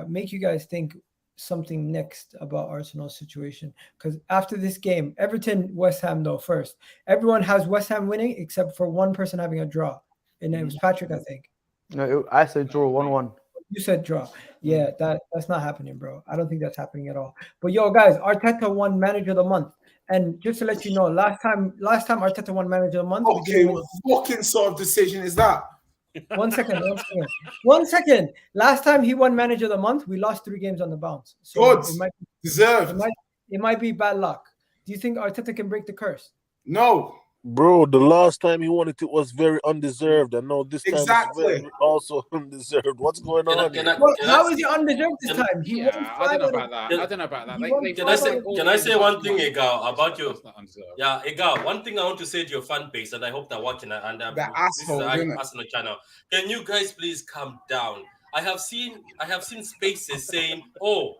make you guys think something next about Arsenal's situation. Because after this game, Everton, West Ham, though, first. Everyone has West Ham winning except for one person having a draw. And it was Patrick, I think. No, I said draw 1-1. You said draw. Yeah, that's not happening, bro. I don't think that's happening at all. But guys, Arteta won Manager of the Month. And just to let you know, last time Arteta won Manager of the Month. Okay, what fucking sort of decision is that? One second. Last time he won Manager of the Month, we lost 3 games on the bounce. So Good. Deserved. It might be bad luck. Do you think Arteta can break the curse? No. Bro, the last time he won it was very undeserved, and now this time Exactly. it's very also undeserved. What's going on here? Well, how is it undeserved this time? He won Yeah, I five don't know out of- about that. Can- I don't know about that. He won Can I say, all can I games say last one thing, month. Egal, about you? That's not undeserved. Yeah, Egal, one thing I want to say to your fan base, and I hope they're watching, and The this is asshole, the innit? Arsenal channel. Can you guys please calm down? I have seen spaces saying, "Oh,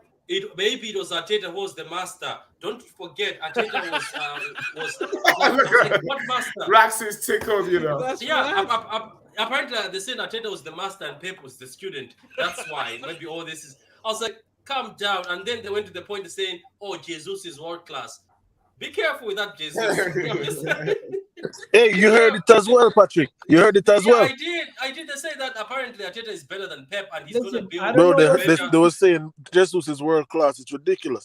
maybe it was Arteta who was the master." Don't forget, Arteta was like, what master? Rax is tickled, you know. That's Apparently they said Arteta was the master and Pep was the student. That's why maybe all this is. I was like, calm down, and then they went to the point of saying, "Oh, Jesus is world class." Be careful with that, Jesus. Hey, you heard it as well, Patrick. You heard it as well. I did. They say that apparently Arteta is better than Pep, and he's Listen, going I to don't Bro, know they were saying Jesus is world class. It's ridiculous.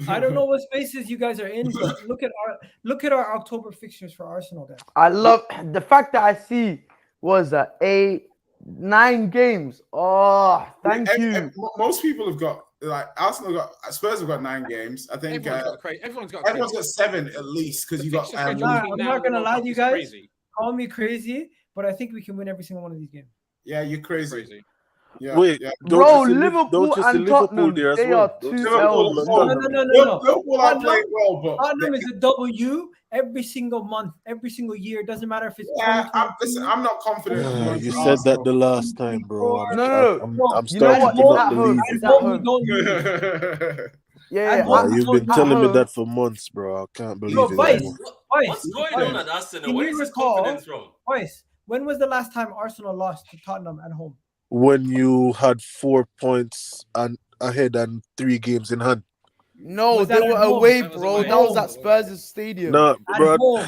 I don't know what spaces you guys are in, but look at our October fixtures for Arsenal, guys. I love the fact that I see was 9 games. Oh, thank you. Most people have got, like, Spurs have got 9 games. I think everyone's got everyone's got 7 at least, because you got. I'm not gonna lie to you guys. Call me crazy, but I think we can win every single one of these games. Yeah, you're crazy. Yeah, Wait, yeah. Bro, Liverpool and Tottenham, there as they well. are 2 Liverpool- L's. No. Liverpool are playing well, but Tottenham is a W every single month, every single year. It doesn't matter if it's. yeah, I'm not confident. You said that the last time, bro. No. I'm You know starting what? to not believe It's it. at home. Yeah, You've been telling me that for months, bro. I can't believe it. Vice, What's going on at Arsenal? Where is this confidence from? Vice, when was the last time Arsenal lost to Tottenham at home? When you had 4 points and ahead and 3 games in hand. No, Was they that were at home? away, That was bro. away. That was at Spurs' stadium. Nah, bro. home.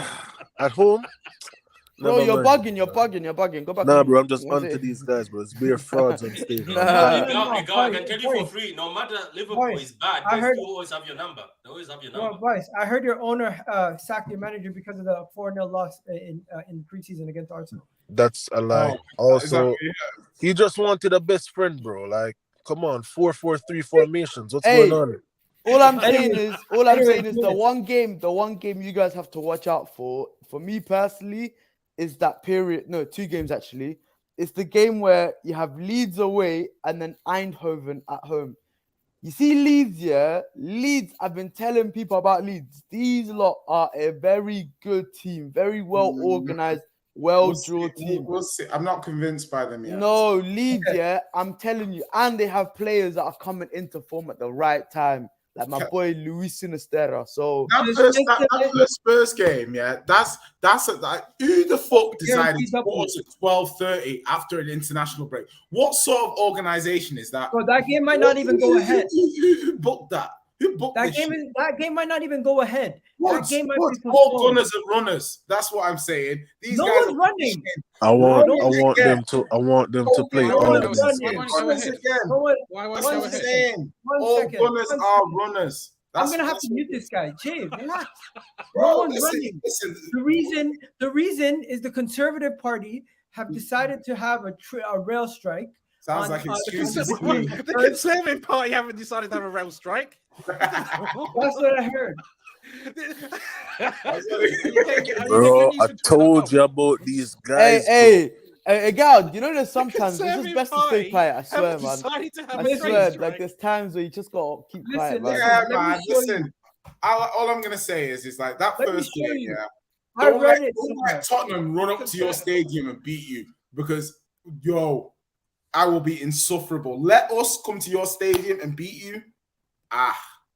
At home? Bro, Never you're mind. bugging. Go back. Nah, to bro, I'm just What's onto it? these guys, bro. It's bare frauds on stage. Nah. I can tell you for free, no matter Liverpool Boys, is bad, I they heard- still always have your number. They always have your Well, number. Vice, I heard your owner sacked your manager because of the 4-0 loss in preseason against Arsenal. That's a lie. Also, he just wanted a best friend, bro. Like, come on, 4-4-3 formations. What's Hey. going on? All I'm saying Anyway, is the one game you guys have to watch out for me personally, is that period. No, 2 games actually. It's the game where you have Leeds away and then Eindhoven at home. You see Leeds, yeah? Leeds, I've been telling people about Leeds. These lot are a very good team, very well organized, well-drilled team. We'll see. I'm not convinced by them yet. No, Leeds, yeah, I'm telling you. And they have players that are coming into form at the right time. Like my boy Luis Sinisterra. So that first Spurs game, yeah, that's who the fuck decided Guaranteed to go to 12:30 after an international break? What sort of organization is that? So that game might not even go ahead. Who booked that? Who booked That this game shit? that game might not even go ahead. That game might be All postponed. gunners and runners. That's what I'm saying. These No guys one's are running. I want Yeah. them to play No all one's of these running. games. Gunners again. No one- Why That's won't what you I'm go ahead? saying. One All second, gunners one are second. runners. I'm gonna have That's to mute this guy. Chill, relax. Bro, No one's listen, running. listen. The reason is the Conservative Party have decided to have a rail strike. Sounds on- like the excuses. Conservative- The Conservative Party haven't decided to have a rail strike. That's what I heard. Bro, I told you about these guys. Hey, God, you know there's sometimes it's just best to stay quiet. I swear, man. I swear, like there's times where you just gotta keep quiet, man. Yeah, Let me man. show you. Listen, all I'm gonna say is like that Let me first show game. you. Yeah, I don't read let it somewhere. Tottenham run up to your stadium and beat you, because I will be insufferable. Let us come to your stadium and beat you.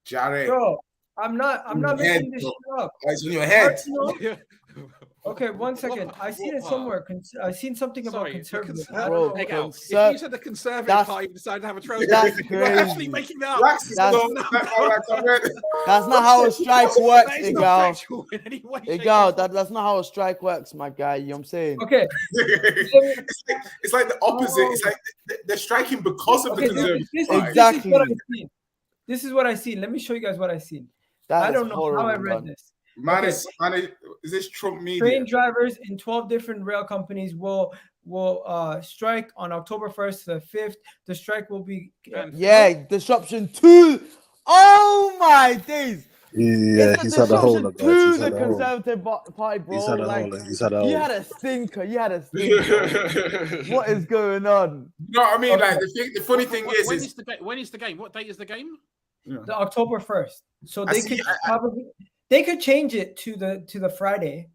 Jared, Bro, I'm not making this shit up. it's in your head. Arsenal- Okay, 1 second. I seen it somewhere. I seen something about conservative. I don't know. Hey, Gal, Conser- if you said the Conservative that's- Party decided to have a trail, that's you're actually crazy. making that up. Rax is That's- still- That's not how a strike works, That is not Egal. factual in any way, shape, Egal, or form. that's not how a strike works, my guy. You know what I'm saying? Okay. it's like the opposite. It's like they're striking because of the Okay, Conservative this Party. Exactly. is what I've seen. This is what I seen. Let me show you guys what I seen. I don't know how I read this. Man, Okay. is this Trump media? Train drivers in 12 different rail companies will strike on October 1st to the 5th. The strike will be Yeah, disruption 2. Oh my days. Yeah, It's he's the had a hole, disruption guys. He's to had the a hole. Conservative Party, bro. He's had a Like, hole. He's had a you hole. had a stinker. You had a stinker. What is going on? You know what I mean? Like the funny thing When is is the game? When is the game? What date is the game? The October 1st. So I they see- could probably they could change it to the Friday,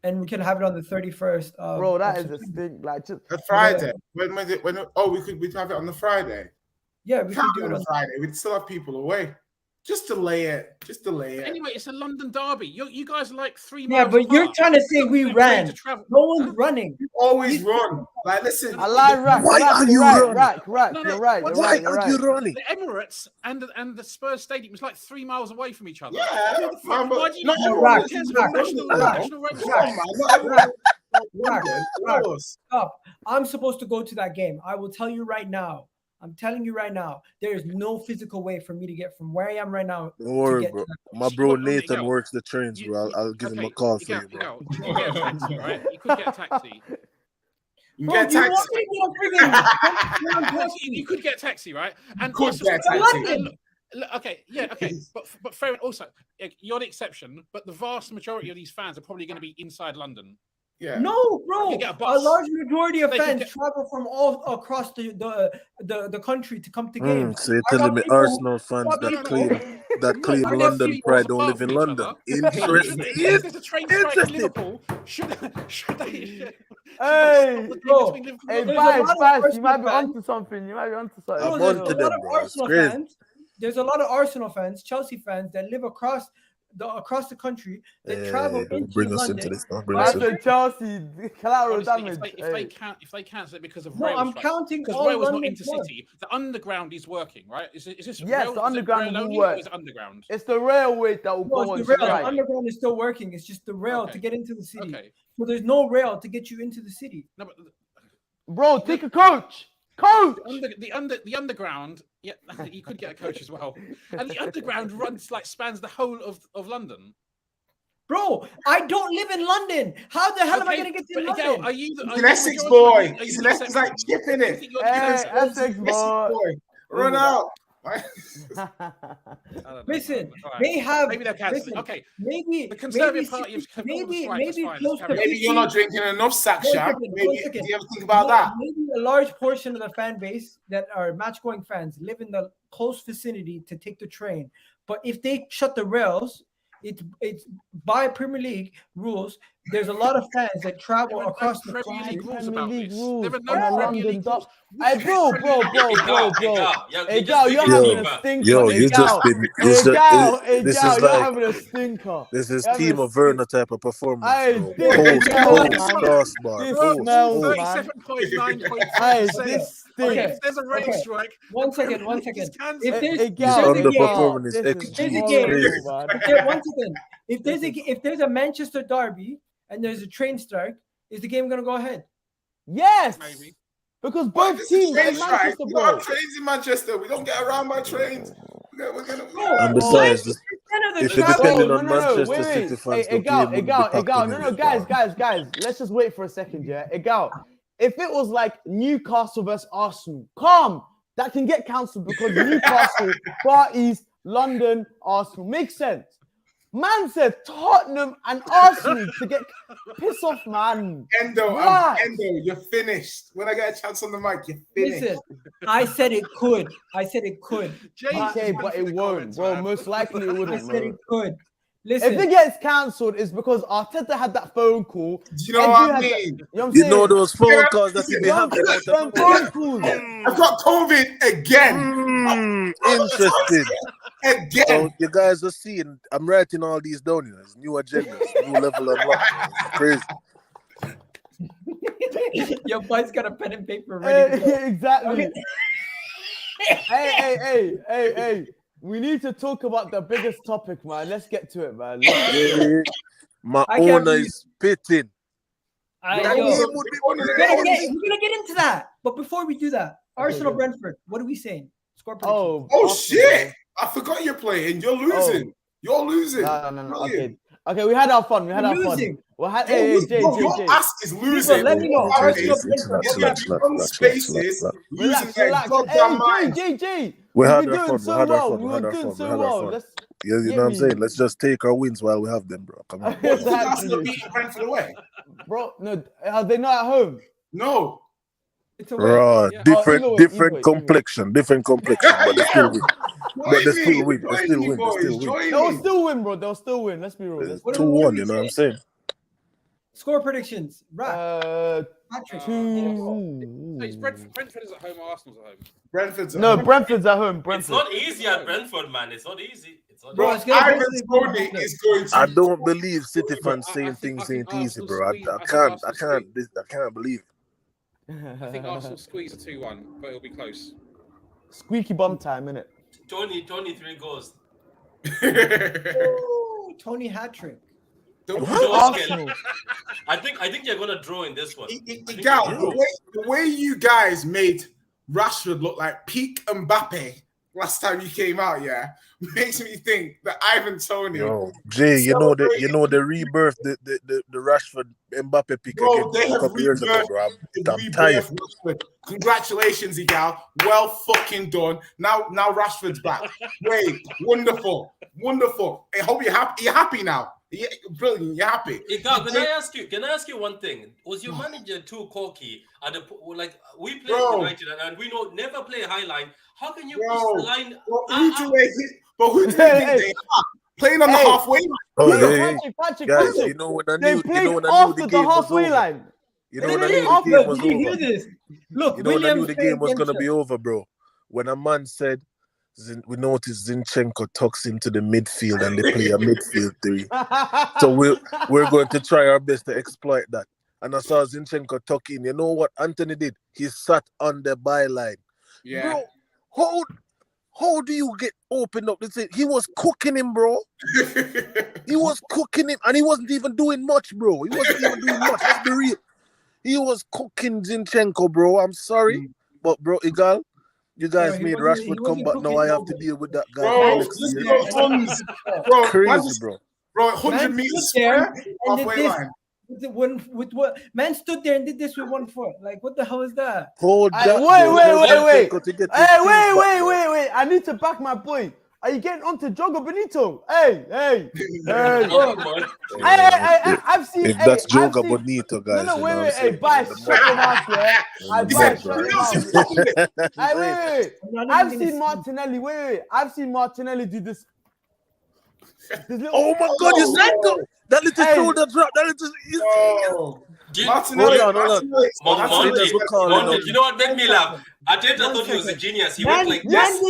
and we can have it on the 31st. Bro, that of is a September. stink. Like, just a Friday. When was it? We'd have it on the Friday. Yeah, we Can't could do do it it on the Friday. We'd still have people away. Just delay it. Just delay it. Anyway, it's a London derby. You guys are like 3 miles. Yeah, but you're apart. trying to say You're we not free ran. to travel. No one's running. You always run. Like, listen. I like Rack. Why Rack, are you're you right. running? Rack. No, no, You're right. You're Why right. You're are you right. running? The Emirates and the Spurs Stadium is like 3 miles away from each other. Yeah, Who the fuck- man, but why do you not not everyone who cares is about running, national road? Come on, man. Not everyone- Rack. Rack. Stop. I'm supposed to go to that game. I will tell you right now. I'm telling you right now, there is no physical way for me to get from where I am right now. Don't worry, get bro. to My bro Look, Nathan Miguel, works the trains, bro. I'll give him a call for you, bro. You could get a taxi, right? You could get a taxi. You Bro, get you taxed. want me to get a friggin' You could get a taxi, right? And Could also, get a taxi. and look, okay, yeah, okay, but fair. Also, you're the exception. But the vast majority of these fans are probably going to be inside London. Yeah. No, bro. You get a A bus. large majority of They can fans get- travel from all across the country to come to games. So you're I telling got me people- Arsenal fans I got that people- claim Are they London 3 pride miles don't apart live in from each London? other? Interesting. If there's a train strike in Liverpool, should they? Hey, bro. Between Liverpool Hey, and There's a lot of Bice, you might be Arsenal fans. onto something. You might be onto something. Bro, I'm there's onto a them, lot of bro. It's Arsenal crazy. fans. There's a lot of Arsenal fans, Chelsea fans that live across the country that travel Don't into bring us London. into this. Don't bring us That's into a Chelsea collateral Honestly, damage. if they cancel it because of No, rail I'm strikes, counting because all rail is not London intercity. The underground is working, right? Is this Yes, rail, the is it underground rail will only, work. or is it underground? It's the railway that will No, go it's on the rail. The strike. underground is still working. It's just the rail Okay. to get into the city. Okay. So there's no rail to get you into the city. No, but Bro, take a coach. Coach. the underground, yeah, you could get a coach as well. And the underground spans the whole of London. Bro, I don't live in London. How the hell am I Okay, going to get to but London? Miguel, are you the He's are an you the Essex majority? boy. Are you He's the an Essex like exception? chip in You it. think you're the Hey, exception? Essex boy. Run out. I don't know. Listen, All right. they have. Maybe they're cancelling. Listen, Okay, maybe the Conservative maybe Party have come maybe on strike. maybe That's fine. close Let's to carry on. Maybe you're not drinking enough sack, One Shaq. second, Maybe one do second. you ever think about that? Maybe a large portion of the fan base that are match-going fans live in the close vicinity to take the train. But if they shut the rails, it's by Premier League rules. There's a lot of fans that travel There are across no the Premier country. League rules Premier about League this. rules There are on no a Premier London League dock. rules. Hey, bro. Hey, gal, you're having a stinker. Yo, Hey, you gal. just been. Hey, gal. Hey, This gal, is you're like having a stinker. this is You're having Team a of Werner type of performance, Hey, bro. this Post, smells, man. crossbar, This post, smells, post. man. 37.9%. Hey, this Okay. stinks. If there's a rail Okay. strike, One the Premier second. One League is second. cancelled. If there's, Hey, if gal, there's He's a game, underperforming his this XG. is There's a It's game. crazy. horrible, man. one second. If there's a Manchester derby and there's a train strike, is the game gonna go ahead? Yes, Maybe. because Boy, both this is teams are train in strike. Manchester, We bro. got trains in Manchester. We don't get around by trains. We're gonna. And besides, if you're depending Bro, on Manchester wait. City fans, Hey, the game wouldn't be packed no, anyway. guys. Let's just wait for a second, yeah. Egal, if it was like Newcastle versus Arsenal, calm, that can get cancelled because Newcastle, Far East, London, Arsenal makes sense. Man said Tottenham and Arsenal to get piss off, man. Endo, Relax. Endo, you're finished. When I get a chance on the mic, you're finished. Listen, I said it could. Okay, but it won't, bro. Most likely it I wouldn't, said bro. it could. Listen, If it gets cancelled, it's because Arteta had that phone call. Do you know Edu what I had that- mean? you know what I'm You saying? know those phone calls that you be Them having out phone of calls. I've got COVID again. Interesting. Again. So you guys are seeing, I'm writing all these down here. It's new agendas, new level unlocked. It's crazy. your boy's got a pen and paper ready. to go. Exactly. Hey. We need to talk about the biggest topic, man. Let's get to it, man. My I can't owner believe- is spitting. That That game game would be one of the We're gonna games. get into that. But before we do that, Arsenal Brentford, what are we saying? Score prediction. Oh Arsenal, shit! I forgot you're playing. You're losing. You're losing. No. Okay, we had our fun. We had our losing. fun. We had Jay. Your ass is losing. let me know. Okay, Arsenal it's Brentford. gonna be on spaces. Losing Relax. like goddamn mind. Hey, Jay. We We've had been our doing fun. We so had our well. fun. We We were had our doing fun. We so had our well. fun. Let's Yeah, you get know what I'm me. saying? Let's just take our wins while we have them, bro. Come on. What, Newcastle Exactly. beating Brentford away? Bro, no, are they not at home? No. It's away. Raw, Yeah. different, either way, different either way. complexion, different complexion, but they still win. But they still win. They Join still me, win. They boys. still win. Join They'll me. still win, bro. They'll still win. Let's be real. Let's be What real. 2-1, do you we know what I'm say? saying? Score predictions. Right. Patrick. It's Brentford is at home, Arsenal's at home. Brentford's at No, home. Brentford's at home. It's Brentford. not easy at Brentford, man. It's not easy. It's not Bro, Bro, it's gonna Ivan basically Toney be- is going I to. don't believe City Bro, fans I saying think things ain't easy, Arsenal bro. squeeze- I I think can't believe it. I think Arsenal squeeze a 2-1, but it'll be close. Squeaky bum time, innit? Tony, 3 goals. Ooh, Tony hat trick. Arsenal. I think you're gonna draw in this one. Gal, the way you guys made Rashford look like peak Mbappe last time you came out, yeah, makes me think that Ivan Toney. Yo, Jay, you know the rebirth, the Rashford Mbappe pick Bro, again they a have couple years ago, bro. I'm tired. Rashford. Congratulations, Igal. Well fucking done. Now Rashford's back. Wait, wonderful. I hope you're happy. You're happy now. Yeah, brilliant. You're happy. Igal, can I ask you one thing? Was your manager too cocky at the like we play United and we know never play high line? How can you push the line? Who do they think they are? Playing on the halfway line. Oh Hey, yeah, Patrick, guys. You know when I they knew played the after the game was halfway over. line. You know when I knew the game was Did you hear over. this? Look, You know when I knew Williams the game was played gonna be over, bro. When a man said, we noticed Zinchenko tucks into the midfield and they play a midfield 3. So we're going to try our best to exploit that. And I saw Zinchenko tuck in. You know what Anthony did? He sat on the byline. Yeah. Bro, how do you get opened up? He was cooking him, bro. He was cooking him, and he wasn't even doing much, bro. He wasn't even doing much. Let's be real. He was cooking Zinchenko, bro. I'm sorry, but bro, Igal, you guys made Rashford come back. Now I have to deal with that guy. Bro, crazy, bro. Bro, 100 meters there halfway line. With what man stood there and did this with one foot? Like, what the hell is that? Wait. I need to back my boy. Are you getting onto Jogo Benito? Hey. I've seen. If that's Jogo Bonito, guys. No, wait. Hey, bye. Shut your mouth, yeah. Wait. I've seen Martinelli. Wait. I've seen Martinelli do this. Oh my God! You said that little shoulder drop. That little. Martinelli. Hold on. You know what made me laugh? Arteta thought he was a genius. He went like this.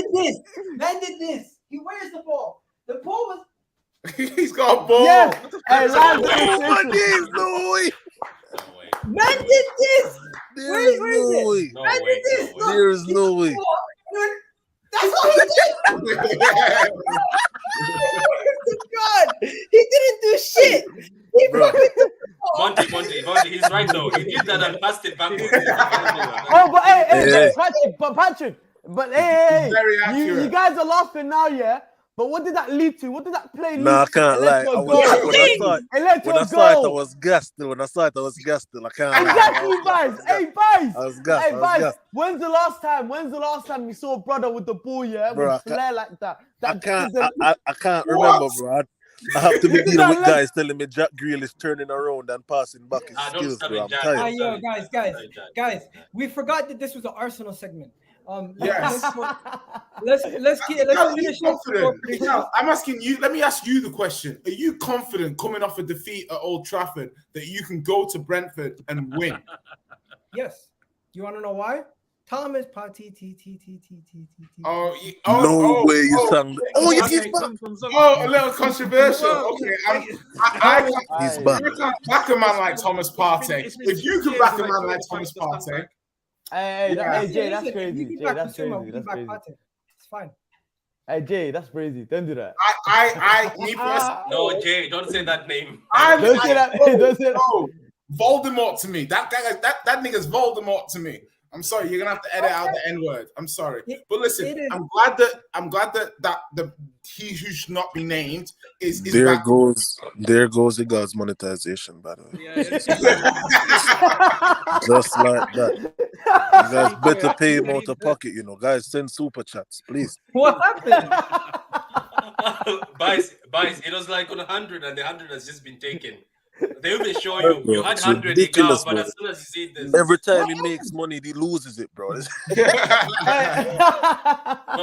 Man did this. He wears the ball. The ball was. He's got a ball. Yes. No way. Man did this. Where is it? Man did this. There's no way. That's all he did. God, he didn't do shit. He Monty, he's right though. He did that and passed it backwards. Patrick, you guys are laughing now, yeah? But what did that lead to? What did that play lead to? I can't lie. When I saw it, I was gassed. I can't lie. Exactly, guys. Hey, guys. I was gassed. When's the last time we saw a brother with the ball, yeah? Bro, with flair like that? I can't remember, bro. I have to be dealing with guys telling me Jack Grealish turning around and passing back his skills, bro. I'm tired. Yo, guys, we forgot that this was an Arsenal segment. Yes. Let's finish up. I'm asking you. Let me ask you the question: are you confident coming off a defeat at Old Trafford that you can go to Brentford and win? Yes. You want to know why? Thomas Party. No way you sang. Oh, he's back. Oh, a little controversial. Okay, he's back. You can't back a man like Thomas Partey. If you can back a man like Thomas Partey. Hey, Jay, that's crazy. It's fine. Hey, Jay, that's crazy. Don't do that. No, Jay, don't say that name. Don't say that. Voldemort to me. That nigga's Voldemort to me. I'm sorry. You're gonna have to edit out the N word. I'm sorry, but listen, it is- I'm glad that the he who should not be named is There back. goes the God's monetization, by the way. Just like that. You guys better pay him out of pocket, you know. Guys, send super chats, please. What happened? Buys, it was like on 100 and the 100 has just been taken. They will show you. Bro, You had it's 100, he ridiculous, got, but bro. as soon as you see this. Every time he makes money, he loses it, bro. No,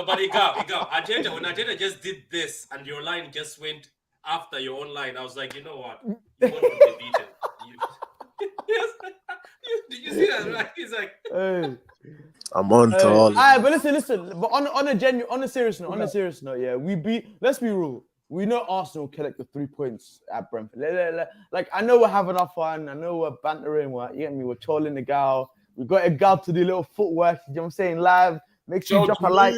but he got. Arteta, when Arteta just did this and your line just went after your own line, I was like, you know what? You want to be beaten. Did you see that? Right? He's like, Hey. I'm on to all. Alright, but listen. But on a serious note, yeah, let's be real. We know Arsenal collect the 3 points at Brentford. Like, I know we're having our fun. I know we're bantering. You get me? We're trolling the gal. We got a gal to do little footwork. You know what I'm saying? Live. Make sure you drop a like.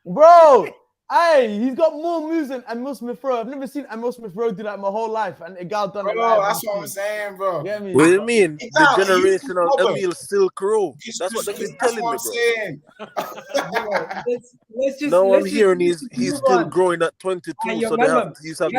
Bro, hey, he's got more moves than Emil Smith Rowe. I've never seen Emil Smith Rowe do that my whole life. And a gal done it. Bro, that's what I'm saying, bro. Get me? What do you mean? The generational Emil Silk Rowe. That's what they've been telling me, bro. Now I'm hearing he's still growing at 22, so they have to use a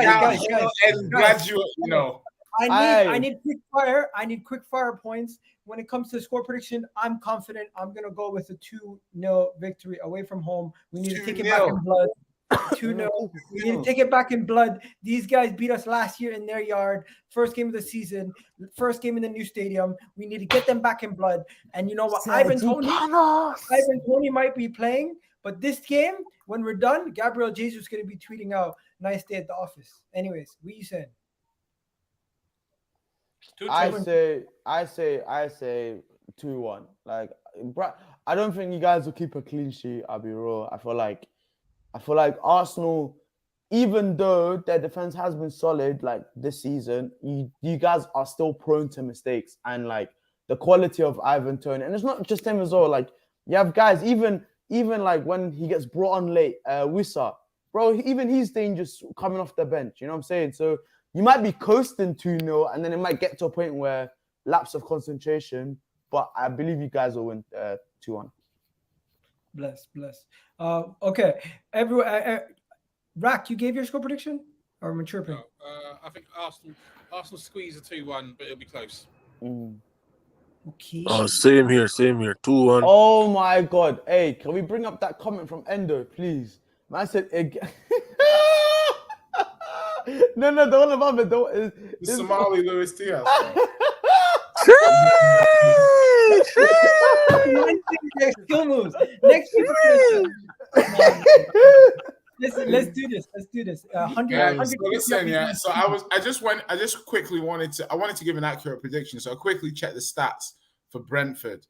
graduate, you know. I need quick fire. I need quick fire points. When it comes to score prediction, I'm confident. I'm gonna go with a 2-0 victory away from home. We need to take it back in blood. 2-0. We need to take it back in blood. These guys beat us last year in their yard. First game of the season. First game in the new stadium. We need to get them back in blood. And you know what? Ivan Toney might be playing, but this game, when we're done, Gabriel Jesus is gonna be tweeting out, "Nice day at the office." Anyways, what you said? I say 2-1. Like, I don't think you guys will keep a clean sheet. I'll be real. I feel like Arsenal, even though their defense has been solid like this season, you guys are still prone to mistakes. And like the quality of Ivan Toney, and it's not just him as well. Like, you have guys, even like when he gets brought on late, Wissa, bro, even he's dangerous coming off the bench. You know what I'm saying? So you might be coasting 2-0, and then it might get to a point where lapse of concentration. But I believe you guys will win 2-1. Bless. Okay. Everyone, Rack, you gave your score prediction? Or mature pick? I think Arsenal squeeze a 2-1, but it'll be close. Okay. Oh, same here. 2-1. Oh my God. Hey, can we bring up that comment from Endo, please? Man said again. No, the one above it. The Somali Luis Diaz. Skill moves. Next let's do this. 100. So listen, yeah. So I just quickly wanted to give an accurate prediction. So I quickly checked the stats for Brentford.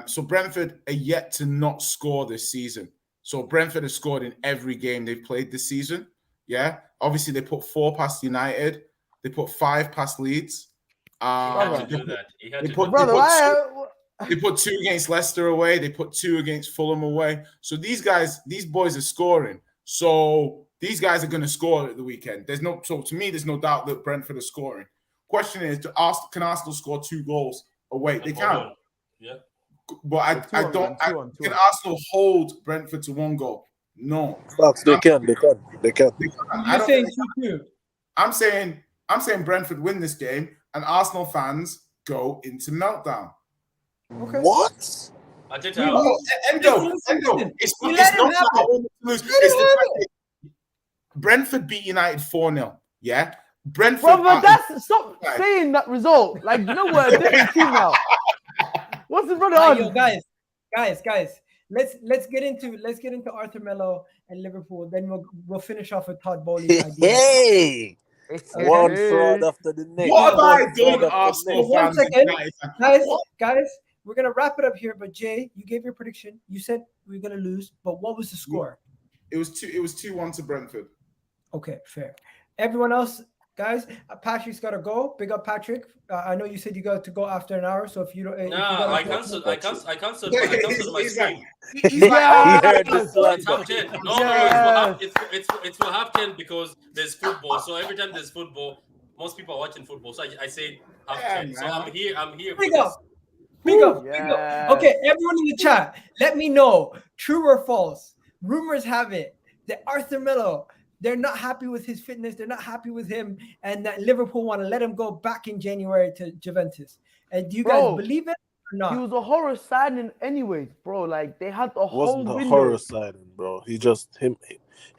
So Brentford are yet to not score this season. So Brentford has scored in every game they've played this season. Yeah. Obviously, they put 4 past United. They put 5 past Leeds. They put 2 against Leicester away. They put 2 against Fulham away. So these boys are scoring. So these guys are going to score at the weekend. To me, there's no doubt that Brentford are scoring. Question is, can Arsenal score 2 goals away? They can. Yeah. But can Arsenal hold Brentford to 1 goal? No. Fox, they can. You're saying 2-2. I'm saying Brentford win this game and Arsenal fans go into meltdown. Okay. What? Endo. It's Brentford beat United 4-0. Yeah. Brentford. Bro, but stop saying that result. Like, you know what? A different team now. What's the brother on? Yo, guys. Let's get into Arthur Melo and Liverpool. Then we'll finish off with Todd Boehly. Hey. One fraud after the next. What have I done, Arsenal fans? 1 second. Guys, we're going to wrap it up here. But Jay, you gave your prediction. You said we were going to lose. But what was the score? It was 2-1 to Brentford. Okay, fair. Everyone else, guys, Patrick's got to go. Big up, Patrick. I know you said you got to go after an hour. So if you don't... I cancelled my stream. He heard this It's half 10. No, it's for half 10 because there's football. So every time there's football, most people are watching football. So I say half 10. So I'm here. Big up. Big up. Yes. Okay, everyone in the chat, let me know, true or false. Rumors have it that Arthur Melo, they're not happy with his fitness, they're not happy with him, and that Liverpool want to let him go back in January to Juventus. And do you guys believe it or not? He was a horror signing anyways, bro. Like, they had the whole Wasn't a window. horror signing, bro. He just him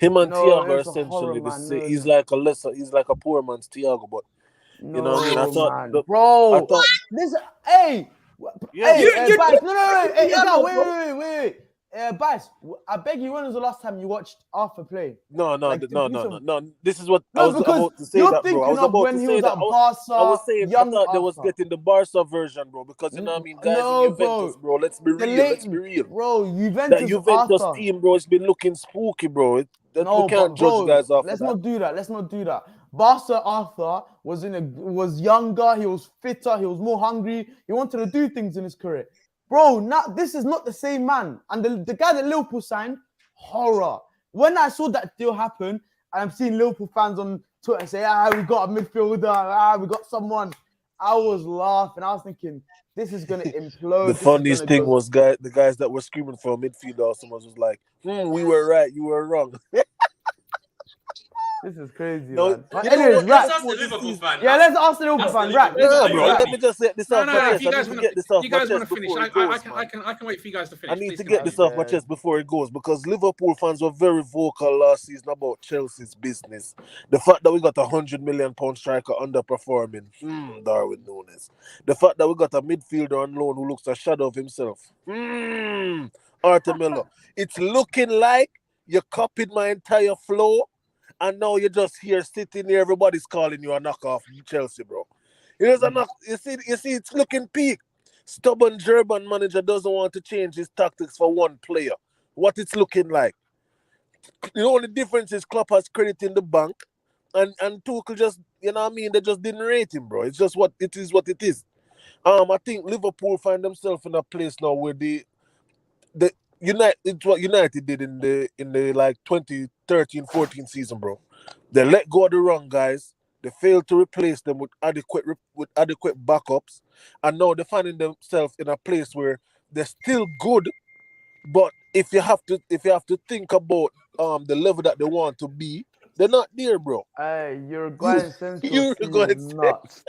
and Thiago are essentially the same. He's like a poor man's Thiago, but you know what I mean? I thought, bro. This, hey, Bice, no, wait. Bice, I beg you, when was the last time you watched Arthur play? No. This is what I was about to say. You're that, bro. I was thinking of about when to he say was that. at Barca. I was saying I thought they was Arthur. getting the Barca version, bro. Because you know what I mean, guys in Juventus, bro. Let's be real. Bro, That Juventus team, bro, it's been looking spooky, bro. We can't judge guys off. Let's not do that. Barca Arthur was younger, he was fitter, he was more hungry, he wanted to do things in his career. Bro, now this is not the same man. And the guy that Liverpool signed, horror. When I saw that deal happen, and I'm seeing Liverpool fans on Twitter say, we got a midfielder, we got someone. I was laughing. I was thinking, this is going to implode. The funniest thing was the guys that were screaming for a midfielder, someone was like, we were right, you were wrong. This is crazy, no, man. Anyways, let's ask the Liverpool fan. Yeah, let's ask the Liverpool fan. Right. Yeah, bro. Let me just get this off my chest. If you guys want to finish, I can wait for you guys to finish. I need to get this off my chest before it goes, because Liverpool fans were very vocal last season about Chelsea's business. The fact that we got a £100 million striker underperforming, Darwin Núñez. The fact that we got a midfielder on loan who looks a shadow of himself, Arthur Melo. It's looking like you copied my entire flow. And now you're just here sitting here. Everybody's calling you a knockoff Chelsea, bro. Here's a knock. You see, it's looking peak. Stubborn German manager doesn't want to change his tactics for one player. What it's looking like. The only difference is Klopp has credit in the bank, and Tuchel just, you know what I mean, they just didn't rate him, bro. It's just what it is. I think Liverpool find themselves in a place now where it's what United did in the like 2013-14 season, bro. They let go of the wrong guys. They failed to replace them with adequate backups, and now they're finding themselves in a place where they're still good, but if you have to think about the level that they want to be, they're not there, bro. Uruguayan Central C is nuts.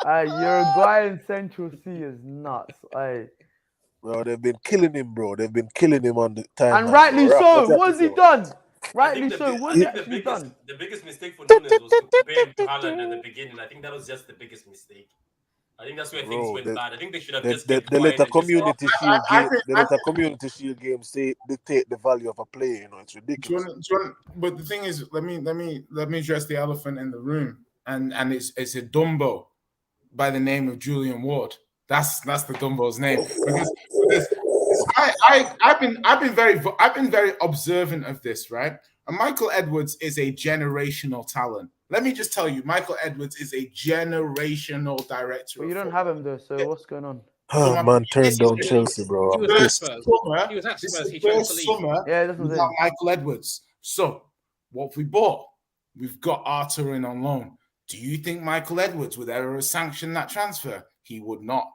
Uruguayan Central C is nuts. Bro, they've been killing him, bro. They've been killing him on the time. And rightly so. What's he done? Rightly so. What's he actually done? The biggest mistake for Núñez was to compare him to Haaland at the beginning. I think that was just the biggest mistake. I think that's where things went bad. I think they should have just they let a community shield game. They let a community shield game dictate the value of a player. You know, it's ridiculous. But the thing is, let me address the elephant in the room, and it's a Dumbo by the name of Julian Ward. That's the Dumbo's name. Because I've been very observant of this, right? And Michael Edwards is a generational talent. Let me just tell you, Michael Edwards is a generational director. Well, you don't have him though, so what's going on? Oh, man, turned down Chelsea, bro. He was at Spurs. He chose to leave. Yeah, that's what Michael Edwards. So, what have we bought? We've got Arthur in on loan. Do you think Michael Edwards would ever sanction that transfer? He would not.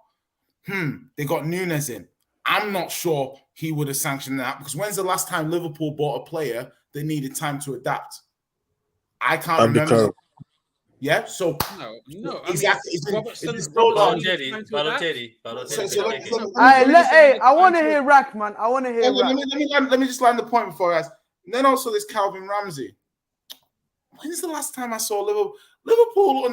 They got Núñez in. I'm not sure he would have sanctioned that, because when's the last time Liverpool bought a player that needed time to adapt? I can't remember. Yeah, so no, exactly. Balotelli. I want to hear Rack, man. I want to hear Rack. Let me just land the point before I ask. And then also this Calvin Ramsey. When's the last time I saw Liverpool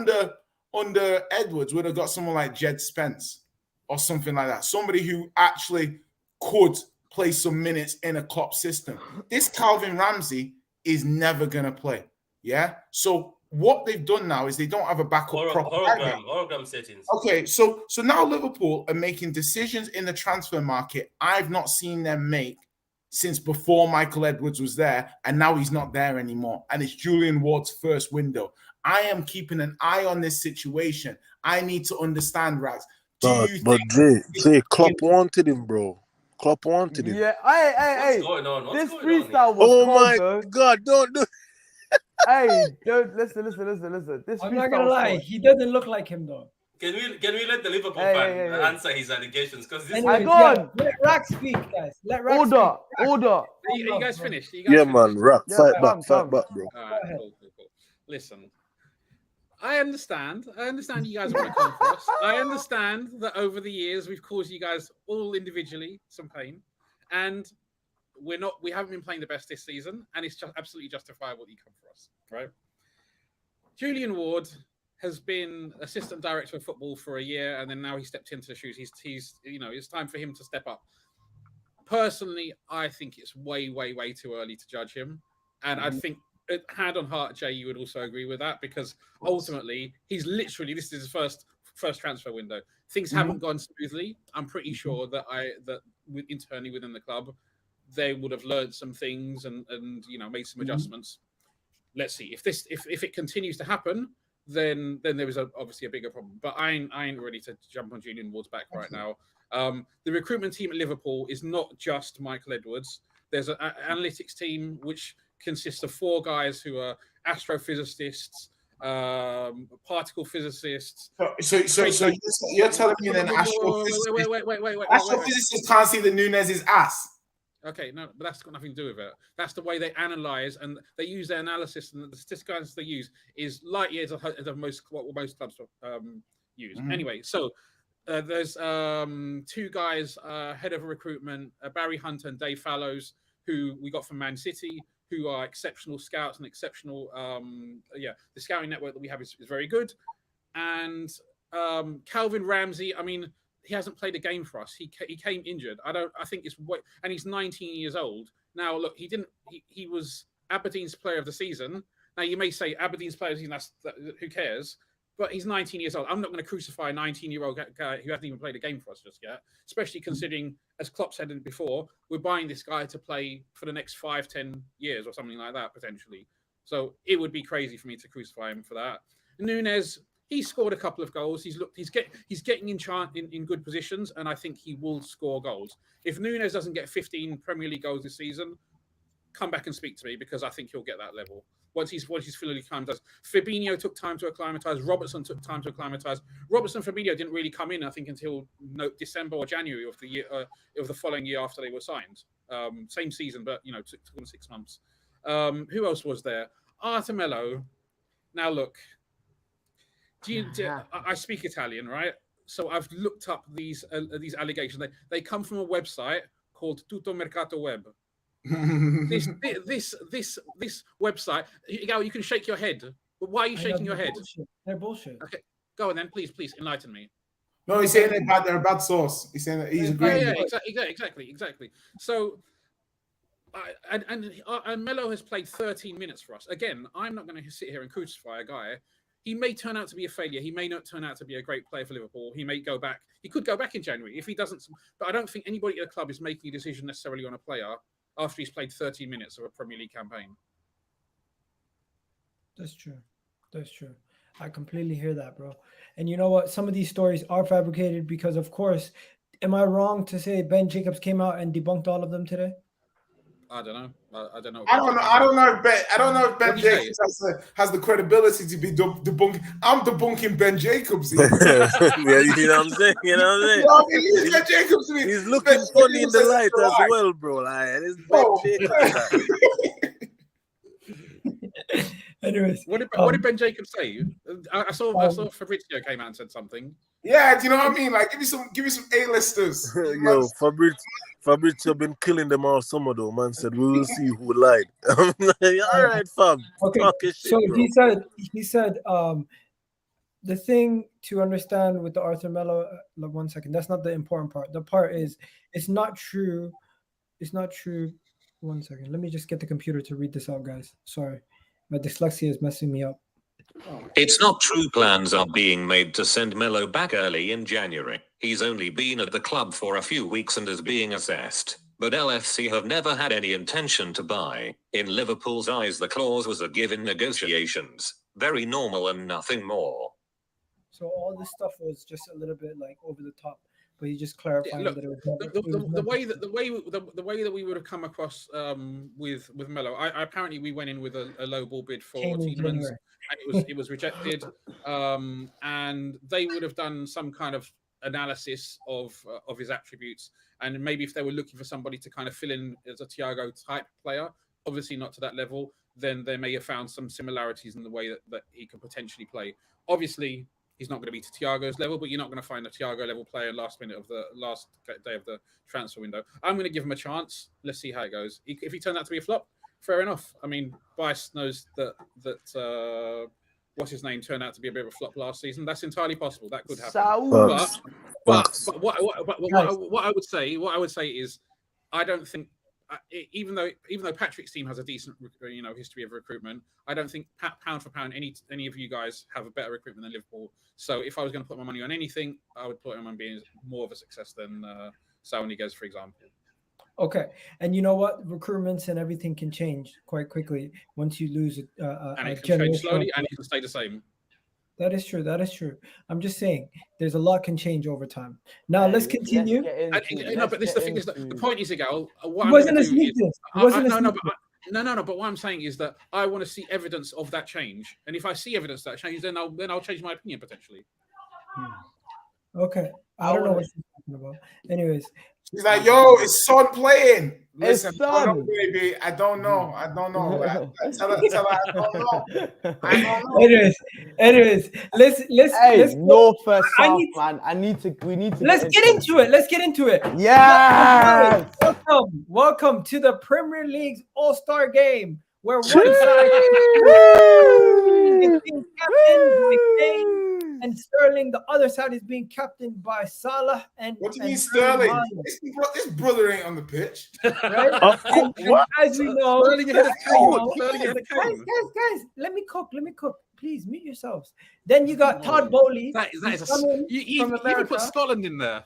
under Edwards would have got someone like Jed Spence or something like that? Somebody who actually could play some minutes in a Klopp system. This Calvin Ramsey is never going to play. Yeah? So what they've done now is they don't have a backup hologram settings. Okay, so now Liverpool are making decisions in the transfer market I've not seen them make since before Michael Edwards was there, and now he's not there anymore. And it's Julian Ward's first window. I am keeping an eye on this situation. I need to understand, Rags. But Jay, Klopp wanted him, bro. Klopp wanted him. Yeah, hey. What's going on? This freestyle was my God, don't do. Hey, listen. I'm not gonna lie, he doesn't look like him though. Can we let the Liverpool fan answer his allegations? Because this. Anyways, on. Let Rack speak, guys. Let Rack Order. speak. Are you guys finished? Yeah, man. Rock. Yeah, Fight come, back, bro. All right, cool. Listen, I understand you guys want to come for us. I understand that over the years we've caused you guys all individually some pain, and we haven't been playing the best this season, and it's just absolutely justifiable that you come for us, right? Julian Ward has been assistant director of football for a year, and then now he stepped into the shoes. He's it's time for him to step up. Personally, I think it's way too early to judge him, and I think hand on heart, Jay, you would also agree with that, because ultimately he's literally, this is his first transfer window. Things haven't gone smoothly. I'm pretty sure that internally within the club, they would have learned some things and made some adjustments. Let's see if it continues to happen, then there is obviously a bigger problem. But I ain't ready to jump on Julian Ward's back right now. The recruitment team at Liverpool is not just Michael Edwards. There's an analytics team which consists of 4 guys who are astrophysicists, particle physicists. So you're telling me then astrophysicists can't see the Nunez's ass? Okay, no, but that's got nothing to do with it. That's the way they analyze, and they use their analysis, and the statistical they use is light years of what most clubs use. Anyway, so there's 2 guys, head of recruitment, Barry Hunter and Dave Fallows, who we got from Man City, who are exceptional scouts and exceptional. The scouting network that we have is very good. And Calvin Ramsey, I mean, he hasn't played a game for us. He came injured. I think it's and he's 19 years old now. Look, he was Aberdeen's player of the season. Now you may say Aberdeen's player of the season. Who cares? But he's 19 years old. I'm not going to crucify a 19-year-old guy who hasn't even played a game for us just yet, especially considering, as Klopp said before, we're buying this guy to play for the next 5-10 years or something like that, potentially. So it would be crazy for me to crucify him for that. Nunez, he scored a couple of goals. He's getting in good positions, and I think he will score goals. If Nunez doesn't get 15 Premier League goals this season, come back and speak to me, because I think he'll get that level. Once he's fully acclimatized. Fabinho took time to acclimatize. Robertson took time to acclimatize. Robertson and Fabinho didn't really come in, I think, until December or January of the year of the following year after they were signed. Same season, but took them 6 months. Who else was there? Arthur Melo. Now look, I speak Italian, right? So I've looked up these allegations. They come from a website called Tutto Mercato Web. This website, you can shake your head, but why are you shaking your head? They're bullshit. Okay, go on then, please enlighten me. No, he's saying they're a bad source. He's saying that he's agreeing. Yeah, exactly. So, and Melo has played 13 minutes for us. Again, I'm not going to sit here and crucify a guy. He may turn out to be a failure. He may not turn out to be a great player for Liverpool. He may go back. He could go back in January if he doesn't. But I don't think anybody at the club is making a decision necessarily on a player after he's played 13 minutes of a Premier League campaign. That's true. I completely hear that, bro. And you know what? Some of these stories are fabricated because, of course, am I wrong to say Ben Jacobs came out and debunked all of them today? I don't know. I don't know. I don't know if Ben Jacobs has the credibility to be debunking. I'm debunking Ben Jacobs. Yeah, you know what I'm saying? He's Ben Jacobs to me. He's looking funny in the light as well, bro. Like, it's Ben Jacobs. Anyways, what did Ben Jacobs say? I saw Fabrizio came out and said something. Yeah, do you know what I mean? Like, give me some A-listers. Yo, Fabrizio been killing them all summer though. Man said we will see who lied. I'm like, all right, fam. Okay, so he said the thing to understand with the Arthur Melo. 1 second, that's not the important part. The part is it's not true. 1 second. Let me just get the computer to read this out, guys. Sorry, my dyslexia is messing me up. It's not true plans are being made to send Melo back early in January. He's only been at the club for a few weeks and is being assessed. But LFC have never had any intention to buy. In Liverpool's eyes, the clause was a give in negotiations. Very normal and nothing more. So all this stuff was just a little bit like over the top. but he's just clarifying Look, that it was the way that we would have come across with Melo, apparently we went in with a low ball bid for Tielemans, and it was rejected, and they would have done some kind of analysis of his attributes, and maybe if they were looking for somebody to kind of fill in as a Thiago type player, obviously not to that level, then they may have found some similarities in the way that he could potentially play. Obviously, he's not going to be to Thiago's level, but you're not going to find a Thiago level player last day of the transfer window. I'm going to give him a chance. Let's see how it goes. If he turns out to be a flop, fair enough. I mean, Bice knows that what's his name turned out to be a bit of a flop last season. That's entirely possible. That could happen. But what I would say is, I don't think, even though Patrick's team has a decent history of recruitment, I don't think pound for pound any of you guys have a better recruitment than Liverpool. So if I was going to put my money on anything, I would put him on being more of a success than Saúl Ñíguez, for example. Okay, and you know what? Recruitments and everything can change quite quickly once you lose and it can change slowly, and it can stay the same. That is true. That is true. I'm just saying, there's a lot can change over time. Now let's continue. But this the thing is that the point is, Igal, what wasn't I'm a sneak this. No, but what I'm saying is that I want to see evidence of that change, and if I see evidence of that change, then I'll change my opinion potentially. Okay, I don't know what she's talking about. Anyways, she's like, "Yo, is Son playing?" Listen, it's Son. Baby, I don't know. Tell her, I don't know. Anyways, let's North versus South, man. We need to. Let's get into it. Let's get into it. Yeah. Welcome to the Premier League's All-Star Game, where one side is being captained by Kane and Sterling. The other side is being captained by Salah and. What do you mean Sterling? This brother ain't on the pitch. Right? and as we know, guys, let me cook. Please mute yourselves. Then you got Todd Boehly. You even put Scotland in there,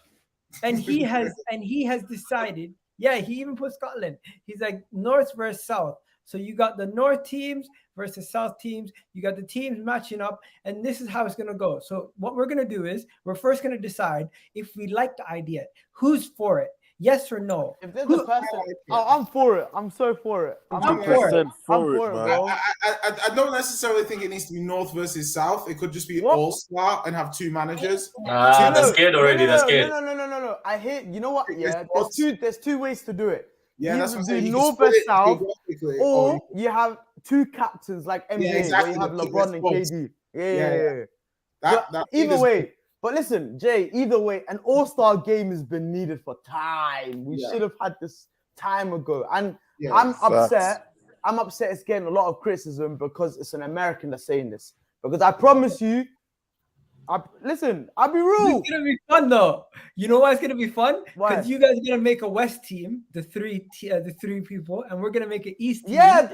and he has decided. Yeah, he even put Scotland. He's like North versus South. So you got the North teams versus South teams. You got the teams matching up, and this is how it's going to go. So what we're going to do is we're first going to decide if we like the idea. Who's for it? Yes or no? If there's a person, I'm for it. I'm so for it. I'm for it, bro. I don't necessarily think it needs to be North versus South. It could just be All-Star and have two managers. That's scared already. That's scared. No. I hate. You know what? Yeah, there's two ways to do it. Yeah, that's what I'm saying. North versus South, or you have two captains like NBA, exactly. where you have LeBron and KD. Yeah. Either way. But listen, Jay, either way, an all-star game has been needed for time. We should have had this time ago. And I'm upset. I'm upset it's getting a lot of criticism because it's an American that's saying this. Because I promise you, I'll be real. It's going to be fun, though. You know why it's going to be fun? Because you guys are going to make a West team, the three people, and we're going to make an East team. Yeah.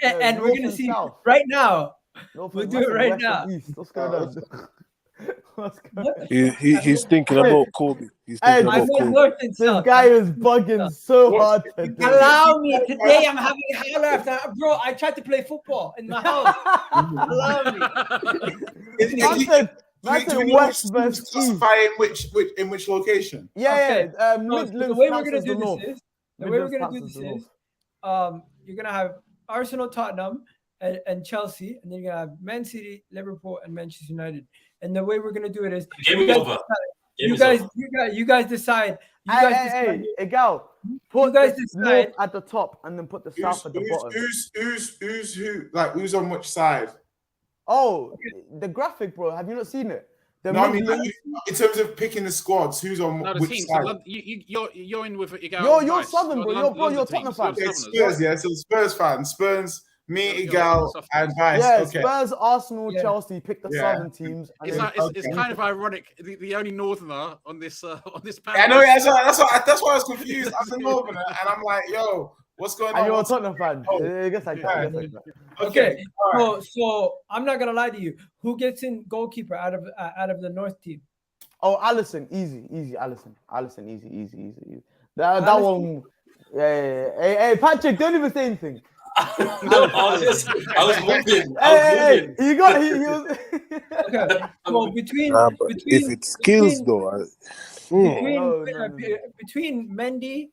And we're going to see right now. We'll do it right now. What's going on? He's thinking about Kobe. He's thinking about Kobe. This guy is bugging so hard today. Allow me. Today I'm having a howler after. Bro, I tried to play football in my house. Allow me. That's in West versus East. In which location? Midlands. The way we're gonna do this is, you're gonna have Arsenal, Tottenham, and Chelsea, and then you're gonna have Man City, Liverpool, and Manchester United. And the way we're gonna do it is, you guys decide. Hey, Egal, put the North at the top and then put the South at the bottom. Who's who? Like who's on which side? Oh, the graphic, bro. Have you not seen it? I mean, in terms of picking the squads, who's on which side? So you're in with Egal. You're Southern, bro. You're Tottenham fan. Spurs, yeah. So Spurs fan. Spurs. Me, Egal, and Vice. Yeah, Spurs, Arsenal, Chelsea pick the Southern teams. It's kind of ironic. The only Northerner on this panel. I know. Yeah, that's why I was confused. I'm a Northerner, and I'm like, yo, what's going on? And you're a Tottenham fan. I guess like that. Okay. So I'm not gonna lie to you. Who gets in goalkeeper out of the North team? Oh, Alisson, easy. Alisson, easy. That one. Yeah. Hey, Patrick, don't even say anything. No, I was moving. Hey, he was. Okay. So between if it's skills though, Between Mendy.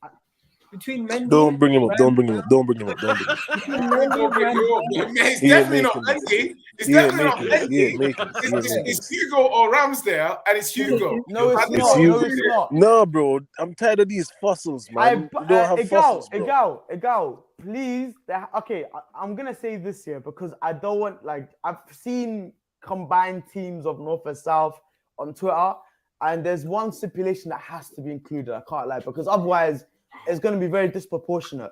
Don't bring him up. Don't bring him up. Don't bring him up. Don't bring him up. It's definitely not Mendy. It's definitely not Mendy. It's Hugo or Ramsdale, and it's Hugo. No, it's not. No, it's not. No, bro. I'm tired of these fossils, man. You don't have fossils, bro. Egal, please. Okay, I'm gonna say this here because I don't want I've seen combined teams of North and South on Twitter, and there's one stipulation that has to be included. I can't lie because otherwise it's going to be very disproportionate.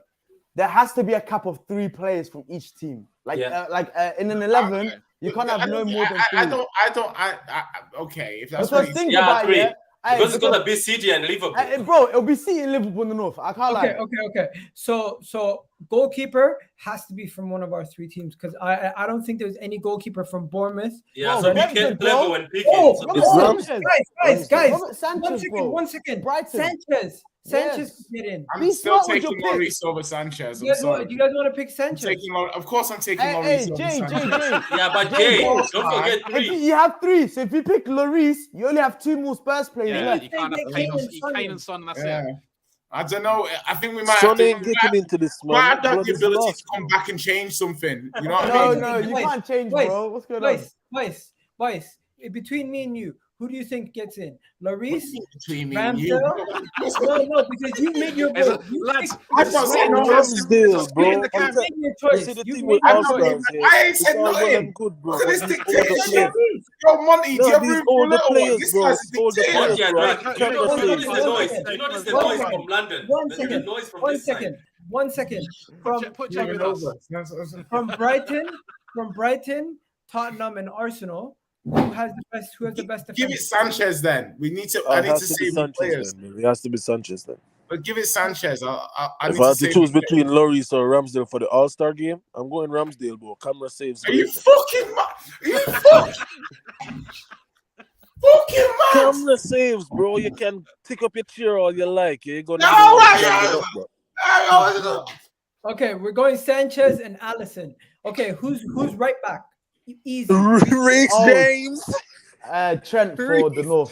There has to be a cap of 3 players from each team. In an 11, you can't have no more than 3. Okay, if that's because think about it. Because it's gonna be City and Liverpool, bro. It'll be City and Liverpool in the North. I can't lie. Okay. So goalkeeper has to be from one of our 3 teams because I don't think there's any goalkeeper from Bournemouth. Yeah, so we can't play when picking. Guys, one second. Brighton. Sanchez can get in. I'm still taking Lloris over Sanchez. I'm sorry. Do you guys want to pick Sanchez? Of course, I'm taking Lloris over Sanchez. Yeah, but Jay, don't forget 3. You have 3, so if you pick Lloris, you only have 2 more Spurs players left. You can't have Kane and Son. That's it. I don't know. I think we might have to get him into this, man. Might have the ability to come back and change something. You know what I mean? No, you can't change, bro. What's going on? Vice, between me and you, who do you think gets in? Lloris? Between me and you. No, because you made your vote. Lads, I'm not saying no Ramsdale, bro. You made your choice. I ain't said nothing. Good, bro. Look at this dictatorship. Yo, Monty, do you have room for little one? This guy's a dictator. You notice the noise from London. One second. From Brighton, Tottenham, and Arsenal. Who has the best? Give it Sanchez then. I need to see the players. It has to be Sanchez then. But give it Sanchez. If I had to choose between Lloris or Ramsdale for the All-Star game, I'm going Ramsdale, bro. Camera saves. Are you fucking mad? Are you fucking mad? Camera saves, bro. You can pick up your chair all you like. You're gonna Okay, we're going Sanchez and Alisson. Okay, who's right back? Easy. Reece James. Trent for the North.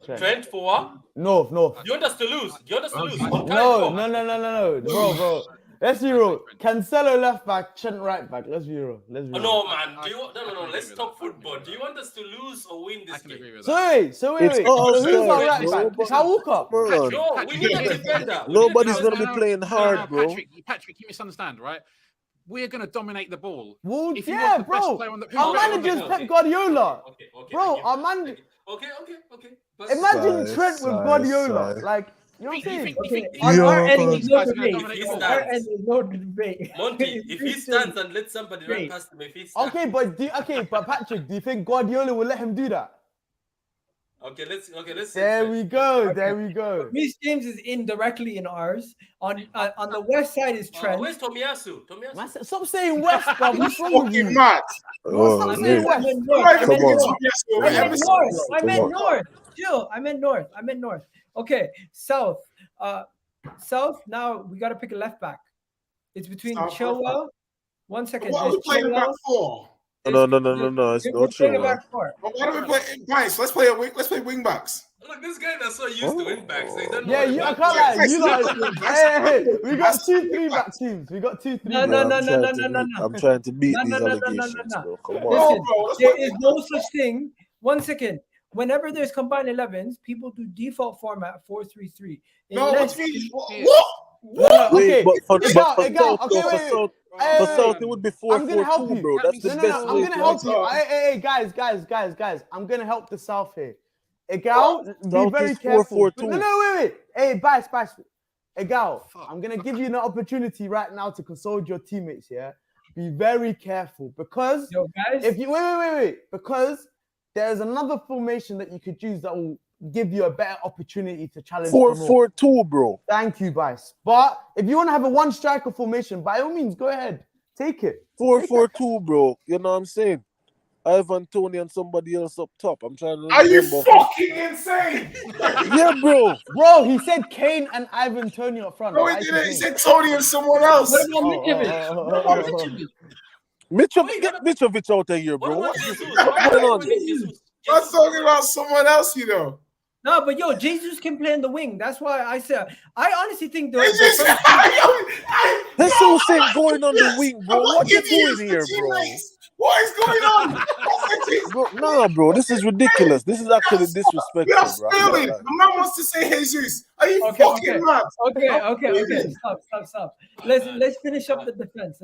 Trent for what? North. You want us to lose? No, bro. Let's be real. Cancelo left back, Trent right back. Let's be real. No, man. No. Let's talk football. Do you want us to lose or win this game? So wait. Who's our right back? Kyle Walker. No, we need a defender. Nobody's gonna be playing hard, bro. Patrick, you misunderstand, right? We're going to dominate the ball. Well, bro. Our manager's Pep Guardiola. Bro, our manager. Okay. Imagine Trent with Guardiola. You know what I'm saying? Our end is no debate. Monty, if he stands and let somebody run past him, if he stands. But Patrick, do you think Guardiola will let him do that? Okay, let's. There we go. Reece James is indirectly in ours. On the west side is Trent. Where's Tomiyasu? Stop saying west, bro. What's wrong with you? Stop saying west. I meant north. Chill. I meant north. Okay, south. South. Now we got to pick a left back. It's between Chilwell. 1 second. What are we playing back for? No. It's not true. Why don't we play? Guys, let's play wing backs. Look, this guy that's so used to wing backs. I can't lie. We got 2-3 back teams. No. I'm trying to beat these allegations, bro. Come on. Listen, there is no such thing. 1 second. Whenever there's combined 11s, people do default format 4-3-3. What? Okay. For South, it would be 4-4-2, bro. That's the best. I'm gonna help you. Hey, guys. I'm gonna help the South here. Egal, be very careful. No, wait. Hey, Bice. Egal, I'm gonna give you an opportunity right now to console your teammates. Yeah, be very careful because if you wait, because there's another formation that you could use that will give you a better opportunity to challenge. 4-4-2, bro. Thank you, Bice. But if you want to have a one striker formation, by all means, go ahead, take it. 4-4-2, bro. You know what I'm saying? Ivan Toney and somebody else up top. I'm trying to. Are you fucking insane? Yeah, bro. Bro, he said Kane and Ivan Toney up front. No, he didn't. He said Toney and someone else. What about Mitrovic? Get Mitrovic out of here, bro. What's going on? I'm talking about someone else, you know. No, but yo, Jesus can play in the wing. That's why I said I honestly think Jesus ain't going on the wing, bro. What you doing here, bro? What is going on? Bro, nah, bro, this is ridiculous. This is actually disrespectful, We have bro. Sterling. The man wants to say Jesus. Are you fucking mad? Okay. Stop. Let's finish up the defense.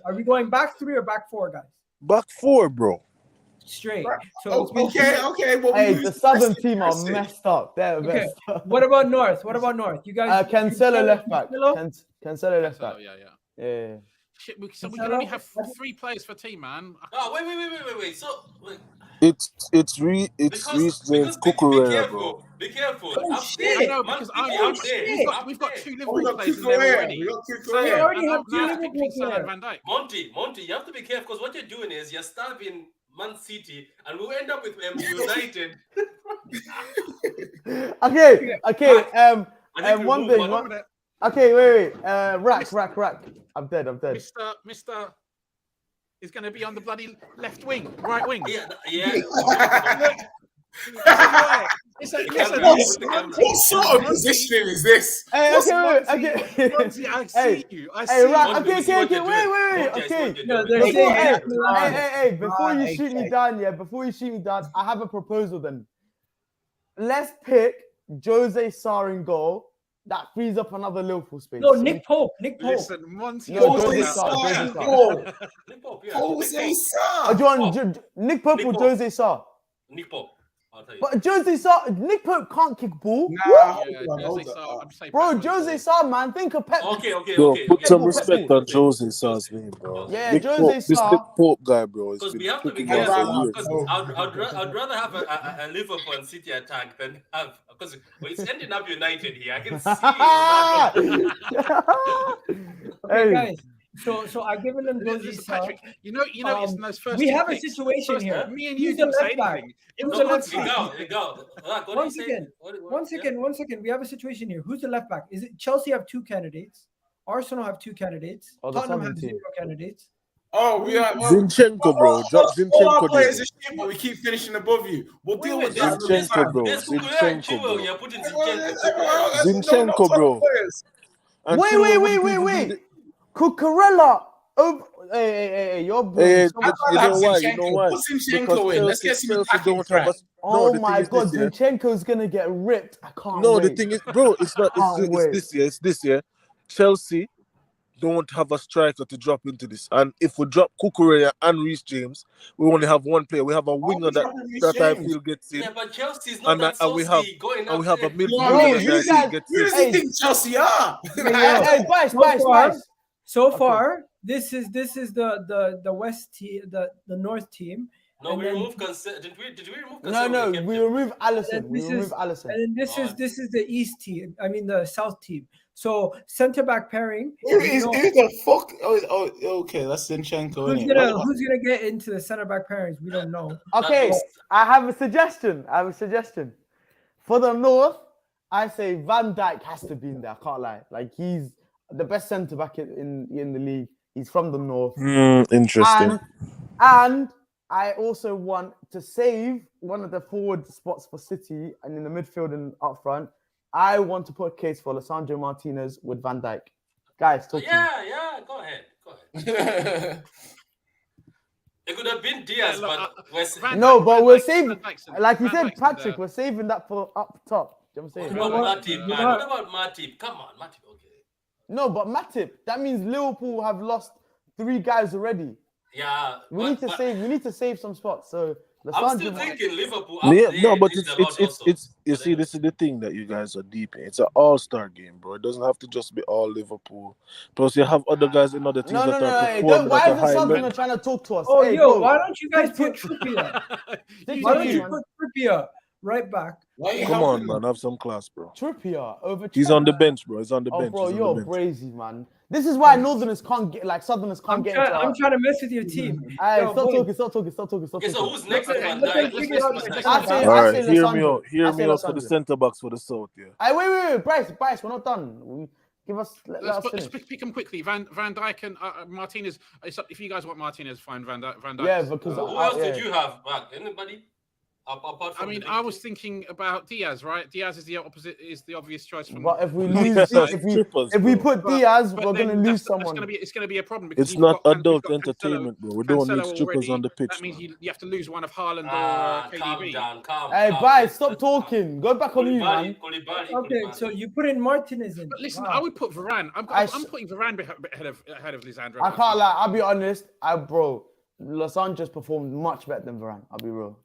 Are we going back 3 or back 4, guys? Back 4, bro. Straight. So Okay. Well, hey, the Southern team are messed up. They're messed up. What about North? You guys? Cancelo left back. Cancelo left back. Yeah. Shit, so we can only have 3 players per team, man. Oh, wait. So, wait. It's Reece James, Cucurella, bro. Be careful. Oh, shit. I know, because we've got 2 Liverpool players in there already. We already have 2 Liverpool players. Van Dijk. Monty, you have to be careful because what you're doing is you're starving Man City, and we'll end up with United. Okay. One thing. Okay, wait. Rack. I'm dead. Mister is going to be on the bloody left wing, right wing. Yeah. Listen, what sort of positioning is this? Hey, I see you. Hey, Rack. Okay. Wait. Hey. Before you shoot me down, I have a proposal then. Let's pick Jose Sarr in goal. That frees up another Liverpool space. No, Nick Pope. Listen, Monty. Jose Sarr. Jose Sarr. Do you want Nick Pope or Jose Sarr? Nick Pope. I'll tell you. But Jose Sarr, Nick Pope can't kick ball. Bro, Jose Sarr, man. Think of Pep. Okay. Put some respect on Jose Sarr's name, bro. Yeah, Nick Jose Pope, Sarr. this Nick Pope guy, bro. Because we have to be careful. Because I'd rather have a Liverpool and City attack than have, because it's ending up United here. I can see. Okay, guys. So I've given them Jose Sarr. Patrick, you know, it's in those first. We 2 have a picks. situation here. Me and you didn't say anything. One second. We have a situation here. Who's the left back? Is it Chelsea have 2 candidates? Arsenal have 2 candidates. Tottenham have 0 candidates. Oh, we are Zinchenko, bro. Drop Zinchenko. All our players are shit, but we keep finishing above you. We'll deal with that. Zinchenko, bro. Zinchenko, bro. Wait. Cucurella. Hey, you're you know why? Put Zinchenko in. Let's get some attacking threat. Oh my God, Zinchenko's gonna get ripped. I can't. No, the thing is, bro, it's not. It's this year. Chelsea don't have a striker to drop into this, and if we drop Cucurella and Reece James, we only have 1 player. We have a winger that I feel gets in. Yeah, but Chelsea's not that saucy. And we have a midfielder that gets in. Who does he think Chelsea are? Hey, Bice. So far, this is the West team, the North team. No, we removed Cancelo. Did we remove No, Cancelo? we remove Alisson. And this is the East team. I mean the South team. So center back pairing. Who the fuck? Oh, okay, that's Zinchenko. Who's gonna get into the center back pairings? We don't know. Okay, I have a suggestion. For the North, I say Van Dijk has to be in there. I can't lie. Like, he's the best centre back in the league. He's from the North. Interesting. And I also want to save one of the forward spots for City and in the midfield and up front. I want to put a case for Lisandro Martinez with Van Dijk. Guys, talk to me. Yeah, go ahead. It could have been Diaz, but we're saving, like you said, Patrick, we're saving that for up top. You know what I'm saying? What about Matip, man? What about Matip? Come on, Matip, okay. No, but Matip, that means Liverpool have lost 3 guys already. Yeah. We need to save some spots. So I'm still thinking Liverpool. But it's you see, this is the thing that you guys are deep in. It's an all-star game, bro. It doesn't have to just be all Liverpool. Plus, you have other guys in other teams that are performing why at a is high Southern level. trying to talk to us? Oh, hey, why don't you guys put Trippier? Why don't you put Trippier right back? Come on, man. Have some class, bro. Trippier over. He's on the bench, bro. He's on the bench. Bro, you're crazy, man. This is why Northerners can't get, like Southerners can't get. I'm trying to mess with your team. Stop talking. Okay, so who's next? All right, hear me out for the centre backs for the South, yeah. Wait, Bryce, we're not done. Give us. Let's pick them quickly. Van Dijk and Martinez. If you guys want Martinez, fine. Van Dijk. Yeah, because who else did you have back? Anybody? Apart I from mean, the I big was two. thinking about Diaz, right? Diaz is the opposite, is the obvious choice from. But if we from lose, the side. if we put But- Diaz, but we're gonna then lose that's someone. it's gonna be a problem because It's you've not got adult Cancelo- entertainment, bro. We don't need Cancelo strippers already. on the pitch. That means Man. you have to lose one of Haaland or Calm KDB. down, calm. Hey, calm. guys, Let's- stop let's calm. talking. Go back on you, man. Okay, so you put in Martinez in. But listen, Wow. I would put Varane. I'm putting Varane ahead of Lisandro. I can't lie. I'll be honest. Bro, Los Angeles performed much better than Varane. I'll be real.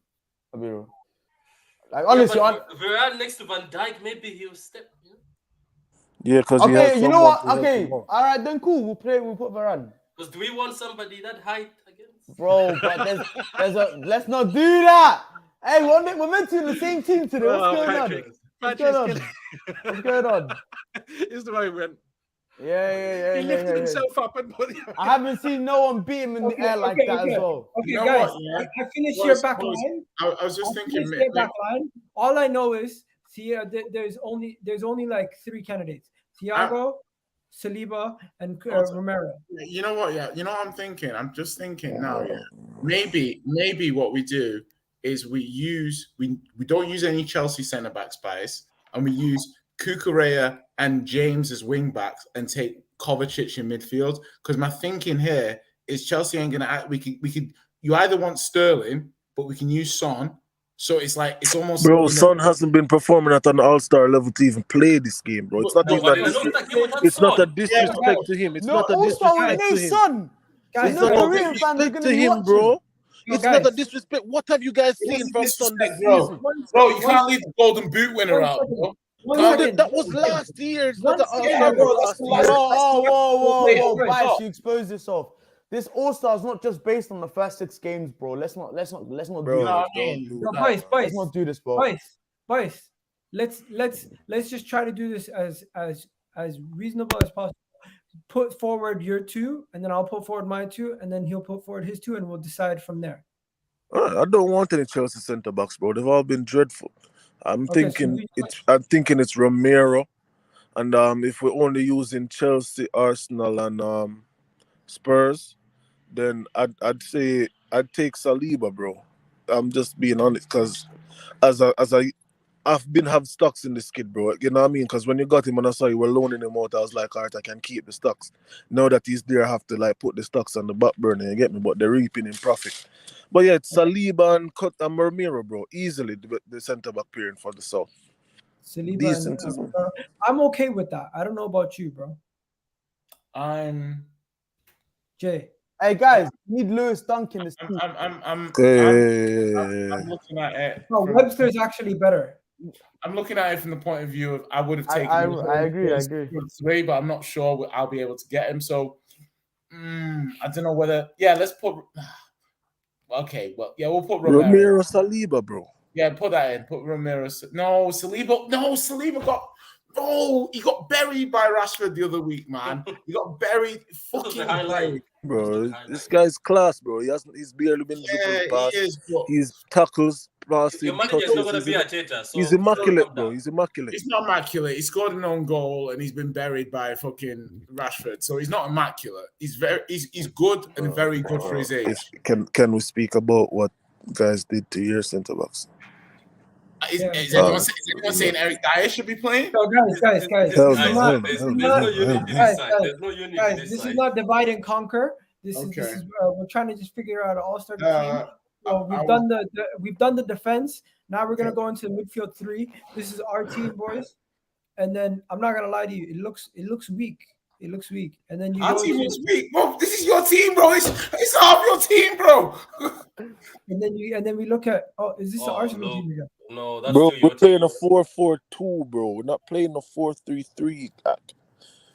Like honestly, Yeah, but Varane next to Van Dijk, maybe he'll step. Yeah, because he has okay, you know someone what? to help Okay, him out. all right, then cool. We'll put Varane. Because do we want somebody that height against? Bro, but there's a let's not do that. Hey, we're meant to be in the same team today. What's going on? What's going on? It's the moment. Yeah. He lifted himself up and put. I haven't seen no one beat him in the air like that as well. Okay, You know guys, what, yeah? I finished Boys, your back boys, line. I was just thinking, Their back line. All I know is there's only like 3 candidates: Thiago, Saliba, and Romero. you know what? Yeah, you know what I'm thinking. I'm just thinking now. Yeah, maybe what we do is we don't use any Chelsea centre backs, guys, and we use Cucurella and James as wing backs and take Kovacic in midfield. Because my thinking here is Chelsea ain't gonna. We could. You either want Sterling, but we can use Son. So it's like it's almost. Bro, Son hasn't been performing at an all-star level to even play this game, bro. It's not even it's not a disrespect to him. It's not a disrespect to him. Son. Guys, It's not a disrespect to him, bro. It's not a disrespect. What have you guys seen from Son this season? Bro, you can't leave the Golden Boot winner out, bro. That was last year. It's not the all-star last year. Whoa, Bice, you exposed yourself. This All-Star is not just based on the first 6 games, bro. Let's not do this. Let's not do this, bro. Boys, let's just try to do this as reasonable as possible. Put forward your 2, and then I'll put forward my 2, and then he'll put forward his 2, and we'll decide from there. I don't want any Chelsea centre backs, bro. They've all been dreadful. I'm thinking it's Romero, and if we're only using Chelsea, Arsenal, and Spurs, then I'd say I'd take Saliba, bro. I'm just being honest, because I've have stocks in this kid, bro. You know what I mean? Because when you got him and I saw you were loaning him out, I was like, all right, I can keep the stocks. Now that he's there, I have to like put the stocks on the back burner. You get me? But they're reaping in profit. But yeah, it's Saliba and Romero, bro. Easily the centre back pairing for the South. Saliba I'm okay with that. I don't know about you, bro. Jay. Hey guys, need Lewis Dunk in this team. I'm looking at it. No, Webster's actually better. I'm looking at it from the point of view of I would have taken. I agree. But I'm not sure I'll be able to get him. So I don't know whether. Yeah, let's put. Okay, well, yeah, we'll put Romero Saliba, bro. Yeah, put that in. Put Romero. No, Saliba. No, Saliba got. Oh, he got buried by Rashford the other week, man. He got buried. Fucking buried. Bro, this guy's class, bro. He's barely been dribbling past. He's tackles, passing. Your manager's not gonna be Arteta, so he's immaculate, bro. He's immaculate. He's not immaculate. He scored an own goal and he's been buried by fucking Rashford. So he's not immaculate. He's good and very good for his age. Can we speak about what guys did to your centre backs? Is anyone saying Eric Dyer should be playing? So guys. There's no unity this side. There's no unity guys, this is not divide and conquer. This is we're trying to just figure out an all-star team. So we've done the defense. Now we're gonna go into the midfield 3. This is our team, boys. And then I'm not gonna lie to you, it looks weak. It looks weak. And then our team looks weak, bro. This is your team, bro. It's half your team, bro. and then we look at is this the Arsenal team again? No, that's bro. We're playing a 4-4-2, bro. We're not playing a 4-3-3.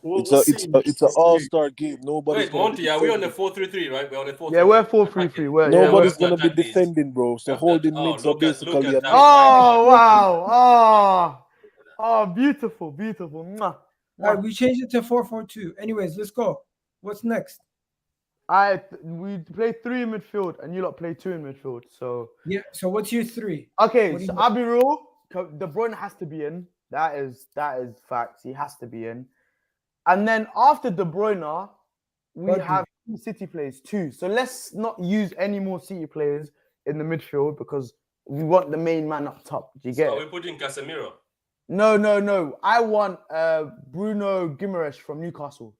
It's an all-star game. Nobody's. Wait, Monty, are we on the 4-3-3, right? We're on the 4-3-3. Yeah, we're 4-3-3. Nobody's gonna be defending, bro. So holding mids are basically. Oh wow! Oh, beautiful. Mwah. All right, we changed it to 4-4-2. Anyways, let's go. What's next? We play 3 in midfield, and you lot play 2 in midfield. So yeah. So what's your 3? Okay, so I'll be real. De Bruyne has to be in. That is facts. He has to be in. And then after De Bruyne, we have City players too. So let's not use any more City players in the midfield because We want the main man up top. Do you get So it? we put in Casemiro. No. I want Bruno Guimaraes from Newcastle.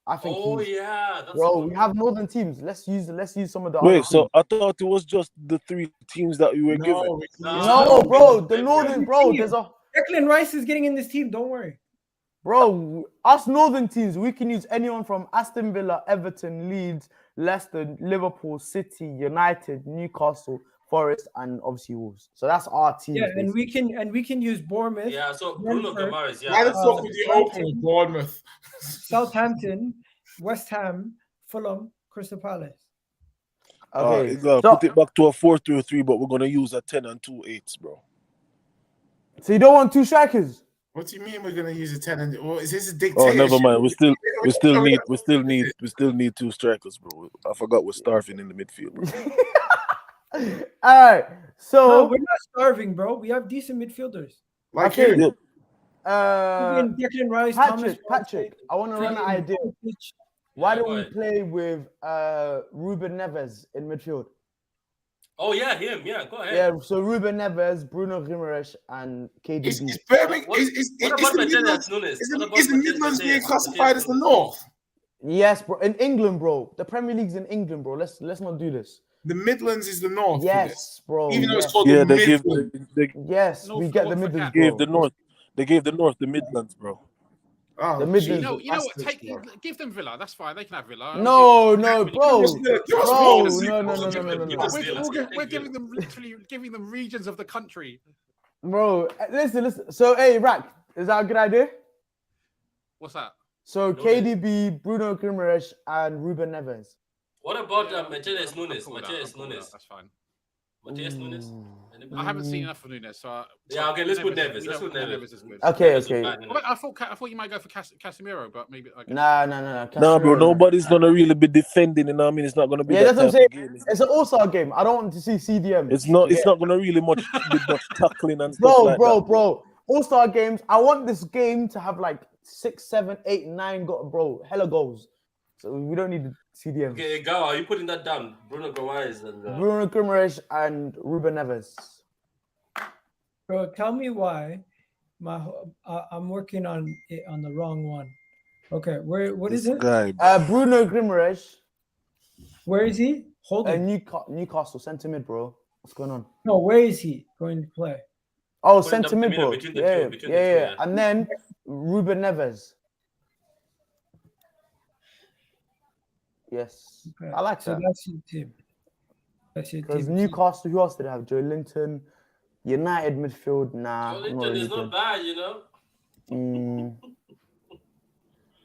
I think Oh yeah, that's bro. We have northern teams. Let's use some of the other Wait, so teams. I thought it was just the 3 teams that you were given. No, bro. The northern, bro. There's a Declan Rice is getting in this team. Don't worry. bro. Us northern teams, we can use anyone from Aston Villa, Everton, Leeds, Leicester, Liverpool, City, United, Newcastle, Forest, and obviously Wolves. So that's our team. Yeah, and we can use Bournemouth. Yeah, so Bruno Brentford, Guimaraes. Yeah, Why the that's fuck would you open with Bournemouth? Southampton, West Ham, Fulham, Crystal Palace. Okay, Put it back to a 4-3-3, but we're gonna use a 10 and 2 8s, bro. so you don't want 2 strikers? What do you mean we're gonna use a 10 and well, is this a Oh, dictatorship? never mind. We still need 2 strikers, bro. I forgot we're starving in the midfield, bro. All right. So No, we're not starving, bro. We have decent midfielders. Like okay. who? Declan Rice, Thomas Patrick, I want to run an idea. Why don't we play with Ruben Neves in midfield? Oh yeah, him. Yeah, go ahead. Yeah, so Ruben Neves, Bruno Guimaraes, and KDB. Is Birmingham is the Midlands being classified as the North? Yes, bro. In England, bro. The Premier League's in England, bro. Let's not do this. The Midlands is the North. Yes, bro. Even though it's yes. called the Midlands. Yes, North we get the Norfolk, Midlands, They bro. gave the North. They gave the North the Midlands, bro. Oh, The Midlands. You know what? Give them Villa. That's fine. They can have Villa. No, bro. Give us more. No. We're giving them literally giving them regions of the country. Bro, listen. So, hey, Rack, is that a good idea? What's that? So, KDB, Bruno Guimaraes, and Ruben Neves. What about Mateus Nunes? Cool, Mateus cool, Nunes. That's fine. Mateus Nunes. I haven't seen enough of Nunes, so Yeah, okay. Let's put Neves. Let's put Neves. Neves is good. Okay. I thought you might go for Casemiro, but maybe. I guess. Nah. Nah, bro. Nobody's gonna really be defending. You know what I mean? It's not gonna be. Yeah, that's what I'm saying. Game. It's an all-star game. I don't want to see CDM. It's not gonna really be much tackling and stuff like that. Bro. All-star games. I want this game to have like 6, 7, 8, 9 hella goals. So we don't need CDM. Okay, Gawa, are you putting that down? Bruno Guimaraes and Bruno Guimaraes and Ruben Neves. Bro, tell me why I'm working on it on the wrong one. Okay, what is it? Guy, Bruno Guimaraes. Where is he? Hold on. Newcastle centre mid, bro. What's going on? No, where is he going to play? Oh, Put centre mid, bro. between the two, Yeah. And then Ruben Neves. Yes, Okay. I like So that. that's your team. That's your Because team. Newcastle, who else did they have? Joe Linton, United midfield. Nah, Joe I'm Linton not really is not bad, you know.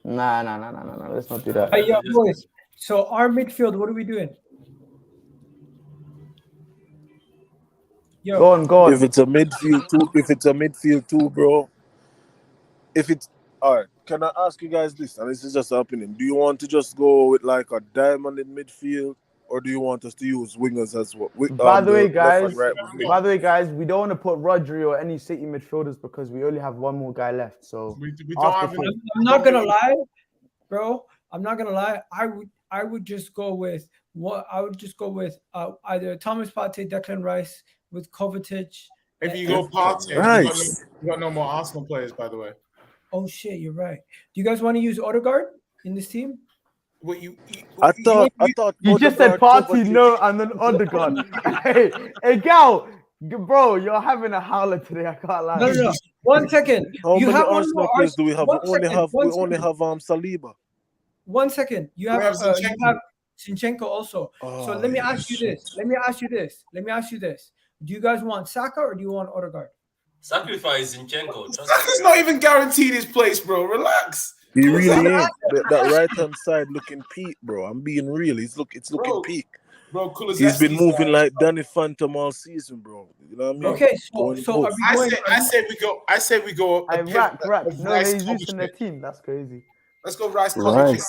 Nah. Let's not do that. Hey, yo, boys. So our midfield, what are we doing? Yo, Go on. If it's a midfield too, bro. If it's all right, can I ask you guys this? And this is just an opinion. Do you want to just go with like a diamond in midfield, or do you want us to use wingers as well? By the way, guys, we don't want to put Rodri or any City midfielders because we only have one more guy left. So We don't have I'm not gonna lie, bro. I'm not gonna lie. I would just go with either Thomas Partey, Declan Rice with Kovacic. If you go Partey, Nice. you got no more Arsenal players, by the way. Oh shit, you're right. Do you guys want to use Odegaard in this team? What I thought you just said Odegaard, Partey, Kovacic- no, and then Odegaard. hey, Gal, bro, you're having a howler today. I can't lie. No. 1 second. How You many have one Arsenal more players do we have? We One only second, have one Saliba. 1 second. You have Zinchenko. you have Zinchenko also. Oh, So let me yeah, ask you this. Let me ask you this. Do you guys want Saka or do you want Odegaard? Sacrifice Zinchenko. Saka's not even guaranteed his place, bro. Relax. He really ain't. That right hand side looking peak, bro. I'm being real. It's looking Bro, peak. Bro, He's been moving like Danny Phantom all season, bro. You know what I mean? Okay, Going so are both. we going? I say we go. Hey, a pivot Rack. of No, Rice, he's using their Kovacic. team. That's crazy. Let's go Rice Right. Kovacic.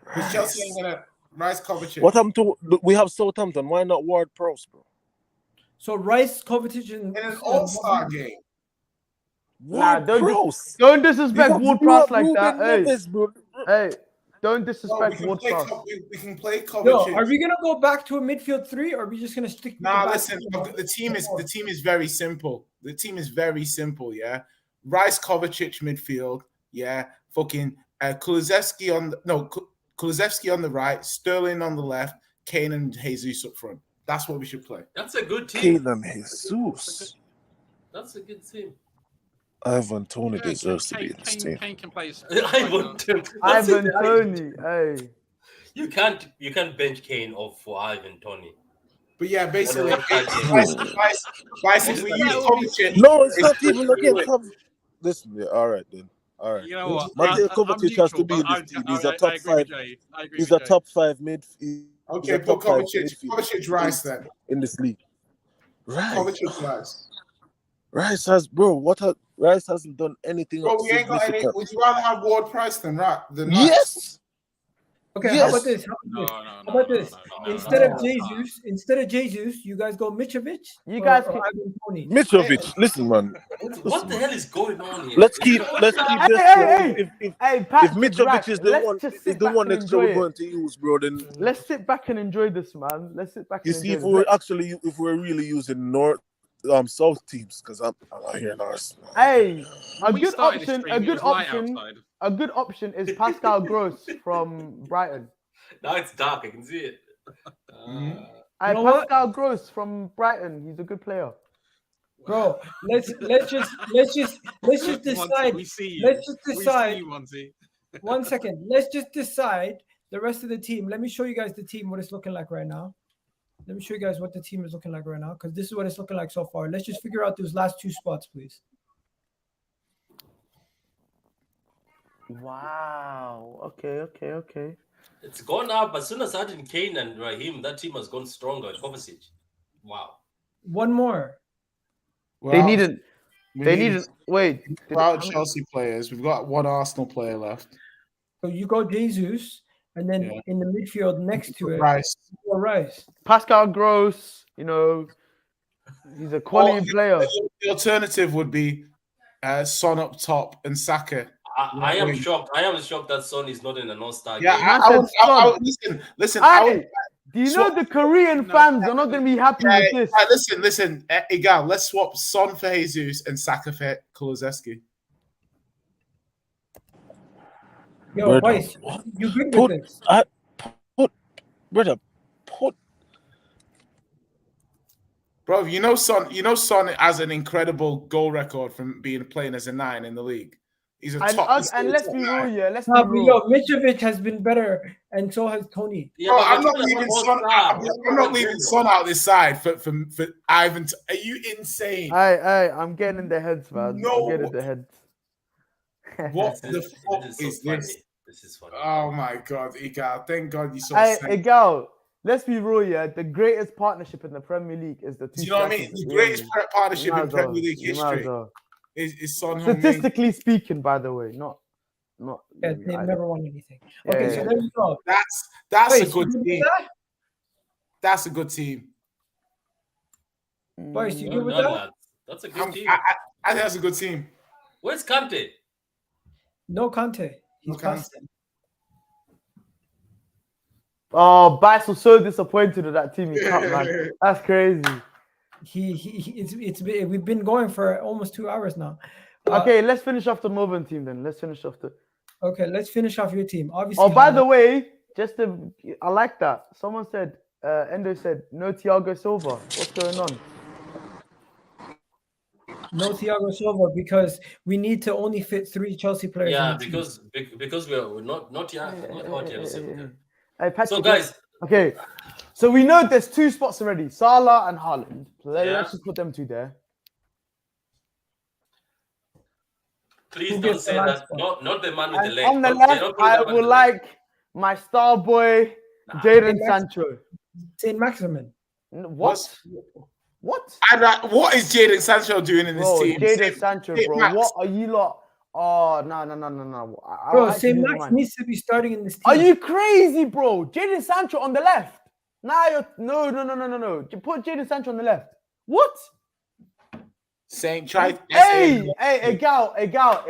Because Chelsea ain't gonna Rice Kovacic. What happened to? We have Southampton. Why not Ward-Prowse, bro? So Rice, Kovacic, and In an all-star game. Nah, Ward-Prowse. don't disrespect Ward-Prowse like that. Ruben Neves, bro. Hey, don't No, disrespect Ward-Prowse. we can play Kovacic. Yo, are we gonna go back to a midfield 3, or are we just gonna stick? With Nah, the back listen. three? The team is very simple. The team is very simple. Yeah, Rice, Kovacic midfield. Yeah, fucking Kulusevski on the right, Sterling on the left, Kane and Jesus up front. That's what we should play. That's a good team. Kane and Jesus. That's a good team. Ivan Toney deserves to be in this team. Kane can play. Ivan Toney, hey. You can't bench Kane off for Ivan Toney. But yeah, basically, Vice, if we use Kovacic. No, it's not even again. Listen, yeah, all right then. All right. You know what? Mateo Kovacic has to be in this team. He's a top 5. He's a top 5 mid. Okay, put Kovacic Rice then in this league. Rice. Kovacic Rice. Rice has, bro. Rice hasn't done anything. Bro, we ain't got any. Would you rather have Ward-Prowse than Rice? Yes. Okay, yes. How about this? How about this? Instead of Jesus, you guys go Mitrovic. You guys or Ivan Toney. Mitrovic, listen, man. What the hell is going on here? Let's keep this. If Mitrovic is the one next we're going to use, bro, then let's sit back and enjoy this, man. Let's sit back. You see, if we're really using South teams, because I'm here in Arsenal. Hey, a good option is Pascal Gross from Brighton. Now it's dark. I can see it. Pascal Gross from Brighton. He's a good player. Bro, let's just decide. Let's just decide. 1 second. Let's just decide the rest of the team. Let me show you guys the team, what it's looking like right now. Let me show you guys what the team is looking like right now, because this is what it's looking like so far. Let's just figure out those last 2 spots, please. Wow. Okay. It's gone up. As soon as I added Kane and Raheem, that team has gone stronger. Kovacic. Wow. One more. Well, they needed. Wait. Chelsea players. We've got 1 Arsenal player left. So you go Jesus, and then in the midfield next to it, Rice. Pascal Gross. You know, he's a quality player. The alternative would be Son up top and Saka. I am shocked. I am shocked that Son is not in a non-star game. I listen. Do you know the Korean fans are not going to be happy with this? Listen. Egal, let's swap Son for Jesus and Saka for Kulusevski. Yo, Vice, you good with this? Bro, you know Son has an incredible goal record from playing as a 9 in the league. He's a top. And let's be real here. Mitrovic has been better, and so has Toney. Yeah, bro, I'm not leaving Son out this side for Ivan. Are you insane? I'm getting in their heads, man. No. I'm getting in their heads. What the fuck is this? This is funny. Oh my God, Igal. Thank God you saw Igal, let's be real here. The greatest partnership in the Premier League is the 2. Do you know what I mean? The greatest partnership in Premier League history is Son. Statistically speaking, by the way, not. Yeah, they never won anything. Okay, so there you go. That's a good team. That's a good team. Boys, you good with that? That's a good team. I think that's a good team. Where's Kante? No Kante. He's constant. Oh, Bice was so disappointed with that team. Man. That's crazy. We've been going for almost 2 hours now. Okay, let's finish off the Northern team then. Okay, let's finish off your team. Obviously. Oh, by the way, I like that. Someone said, Endo said, no Thiago Silva. What's going on? No Thiago Silva because we need to only fit 3 Chelsea players. Yeah, because we're not Thiago Silva. Hey, Patrick, so guys, okay. So we know there's 2 spots already, Salah and Haaland. Let's just put them 2 there. Please don't say that. Not the man with the leg. On the left, I would like my star boy, Jadon Sancho. Saint Maximin. What? What is Jadon Sancho doing in this team? Jadon Sancho, bro. What are you lot? Oh, no. Bro, Saint Max needs to be starting in this team. Are you crazy, bro? Jadon Sancho on the left. Now you're no. You put Jadon Sancho on the left. What? Saint try. Hey, Egal. Stop I just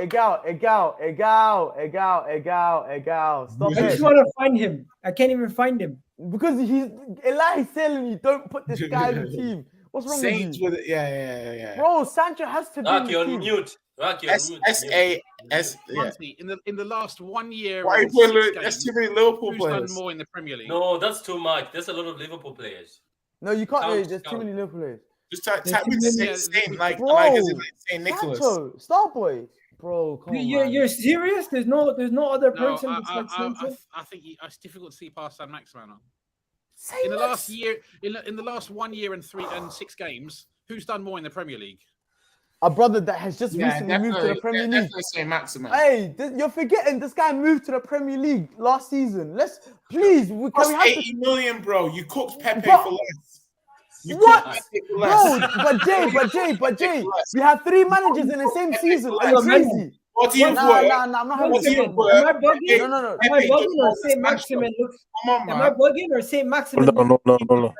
it. want to find him. I can't even find him. Because Eli is telling you, don't put this guy in the team. What's wrong Saints with you? with it. Yeah. Bro, Sancho has to be in Rocky the on team. mute. Rocky on mute. S-A-S. Yeah. Monty, in the last 1 year, Why and you put 6 that's games, too many Liverpool who's done players. more in the Premier League? No, that's too much. There's a lot of Liverpool players. No, you can't. Count, There's too count. many Liverpool players. Just type There's with too many- Saint like Bro, as in like Saint Nicholas. Sancho, Starboy. Bro, come on, man. You're serious? There's no other No, person besides Sancho? I think it's difficult to see past San Maximin. Say In the what? last year, in the last 1 year and 6 games, who's done more in the Premier League? A brother that has just recently moved to the Premier League. Definitely Saint Maximin. Hey, you're forgetting this guy moved to the Premier League last season. Let's please. Can we Cost have 80 million, bro. You cooked Pepe But- for less. You What? cooked Pepe for less. Bro, but Jay, we have 3 managers in the same season. Are you Less. crazy? What do you Nah, put? I'm not having What do this. you Am put? I bugging? No. Am I Pepe bugging does or more Saint than Maximin Sancho. looks? Come on, Am I man. bugging or Saint Maximin? No.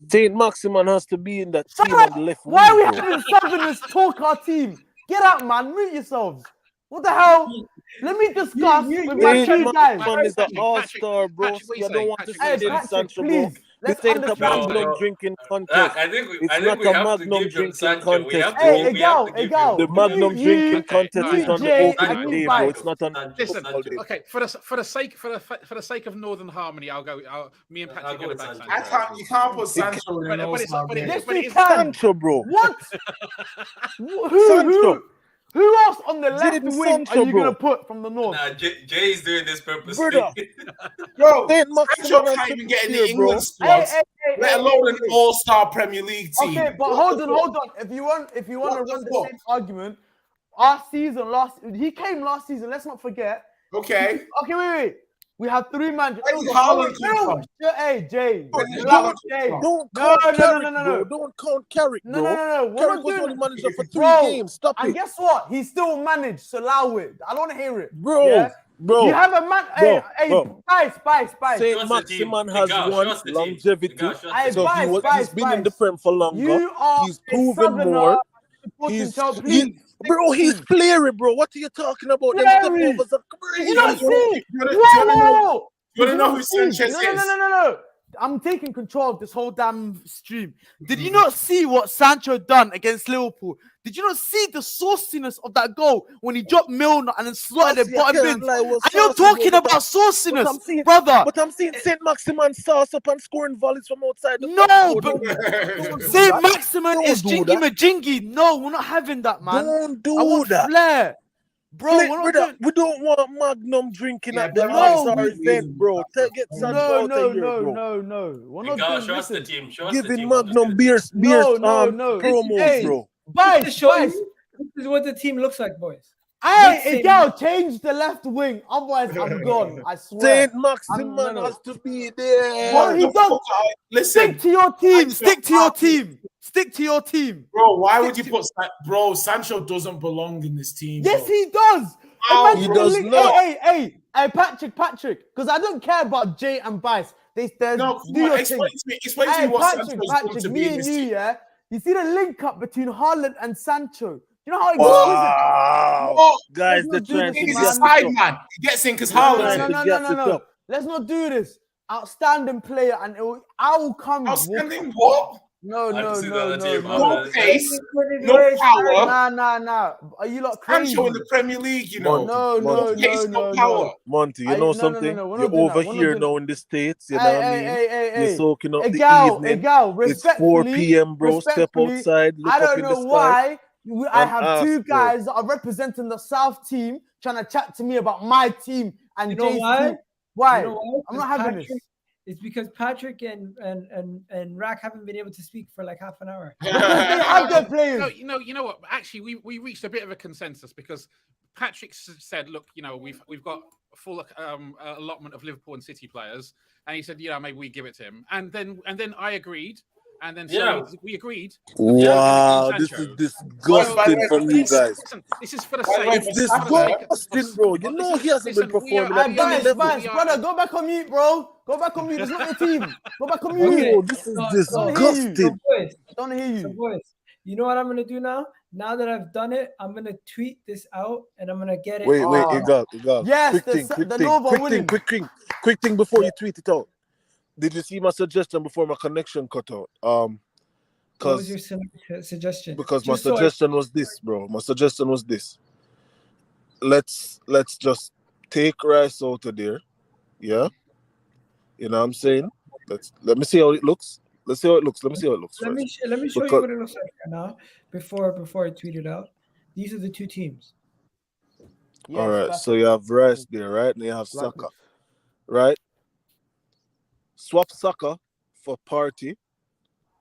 Saint Maximin has to be in that Shut team up. on the left Why are we wing, bro. having Southerners talk our team? Get out, man. Mute yourselves. What the hell? Let me discuss with my Saint two guys. Maximin is an Patrick, all-star, bro. Patrick, what You you don't say? want to Patrick, say Hey, this Patrick, Sancho, bro. please. This Let's ain't a understand. Magnum drinking Rock, contest. I think we It's have not a to Magnum give you drinking Sancho. We contest, have to, bro. Hey, we have to give Egal. The Magnum You- drinking contest okay, is on the Jay, opening and day, you bro. fight. It's not on Listen, football day. okay, for the sake of Northern Harmony, me and I'll Patrick go go with back Sancho. You can't put Sancho in an But it's all-star not- but it- game. Yes, but you it's can. Sancho, bro. What? Sancho. Who else on the left Jadon wing Sancho, are you bro. gonna put from the north? Nah, Jay is doing this purposely. Brother. Bro, Saint Sancho Maximin has can't to even be get in the here, bro. England squad, let alone an hey. all-star Premier League team. Okay, but What hold the on. fuck? If you want to What run the the fuck? same argument, he came last season. Let's not forget. Okay. Okay, wait. We have 3 man. Where did Haaland come from? Hey, Jay. Where did No, Haaland Jay. come from? Don't No, count no, Carrick, no, no, bro. no. Don't count Carrick, bro. No. We're Carrick not was doing only manager for 3 Bro, games. Stop and it. guess what? He still managed, so allow it. I don't want to hear it. Bro, Yeah? bro. You have a man. Bro, Hey, bro. Spice. Saint Trust the team. Maximin The has guy, won trust the team. longevity. The guy, trust Hey, the So team. he's been in the Prem for longer. You are He's a proven Southerner more. supporting Chelsea. Please. Bro, he's Fleary, bro. What are you talking about? Them Fleary. step overs are Did crazy. you not see? You wanna know who Sanchez is? No. I'm taking control of this whole damn stream. Did you not see what Sancho done against Liverpool? Did you not see the sauciness of that goal when he dropped Milner and then slotted the bottom bin? And you're talking about sauciness, brother. But I'm seeing Saint Maximin sauce up and scoring volleys from outside the No, box, bro. but Don't do Saint that. Maximin Don't is do jingy that. majingy. No, we're not having that, man. Don't I do want that. flair. Bro, we're not Brother, doing... we don't want Magnum drinking Yeah, at the no, all-star we- event, bro. Get Sancho out of here, bro. No. We're The not guy, doing trust the listen. team. Trust the Giving team. Magnum beers, No. promos, Hey, bro. To show Spice. you, this is what the team looks like, boys. Hey, girl, change the left wing. Otherwise, I'm gone. I swear. Saint Maximin has to be there. What he done? Listen, Stick to your team. Stick to your team. Stick to your team. bro. Why would you put bro? Sancho doesn't belong in this team. Yes, bro. he does. How? He does not. Hey, Patrick, because I don't care about Jay and Bice. They're No, do your explain thing. to me. Explain to Hey, me what Sancho's done Patrick, to be me in and this you, team. yeah. You see the link up between Haaland and Sancho. You know how Wow. Oh, Guys, Let's they're not do trying this, to he's man. a side man. He gets in because No, Haaland's no. Let's not do this. Outstanding player, and I will come. outstanding. What? No. No pace, no power. Nah. Are you lot crazy? Sancho in the Premier League, you know. No. Pace, no power. Monty, you know something? No, we're You're not doing over that. We're not here doing now in the States, you know what I mean? Hey. You're soaking up the evening. Egal, It's 4 p.m., bro. Step respectfully, outside, look I up don't in know the sky. why I and have ask, 2 bro. guys that are representing the South team trying to chat to me about my team and You know Jay's why? team. Why? You know why? I'm not having this. It's because Patrick and Rack haven't been able to speak for like half an hour. Because they have their players. No, you know what? Actually, we reached a bit of a consensus because Patrick said, "Look, we've got a full allotment of Liverpool and City players," and he said, maybe we give it to him." And then I agreed, and then we agreed. Wow, this is disgusting from you guys. Listen, this is for the sake. It's disgusting, bro. You know he hasn't been performing at any level. Brother, go back on mute, bro. Go back on mute. It's not your team. Go back on mute. Bro, this is disgusting. So boys, I don't hear you. so boys, You know what I'm gonna do now? Now that I've done it, I'm gonna tweet this out and I'm gonna get it. Wait, Igal. Yes, Quick thing before you tweet it out. Did you see my suggestion before my connection cut out? What was your suggestion? Because my suggestion was this, bro. My suggestion was this. Let's just take Rice out of there. Yeah. You know what I'm saying? Let me see how it looks. Let me show you what it looks like right now before I tweet it out. These are the two teams. Yes, all right, so you have Rice there, right? And you have Saka, right? Swap Saka for Partey.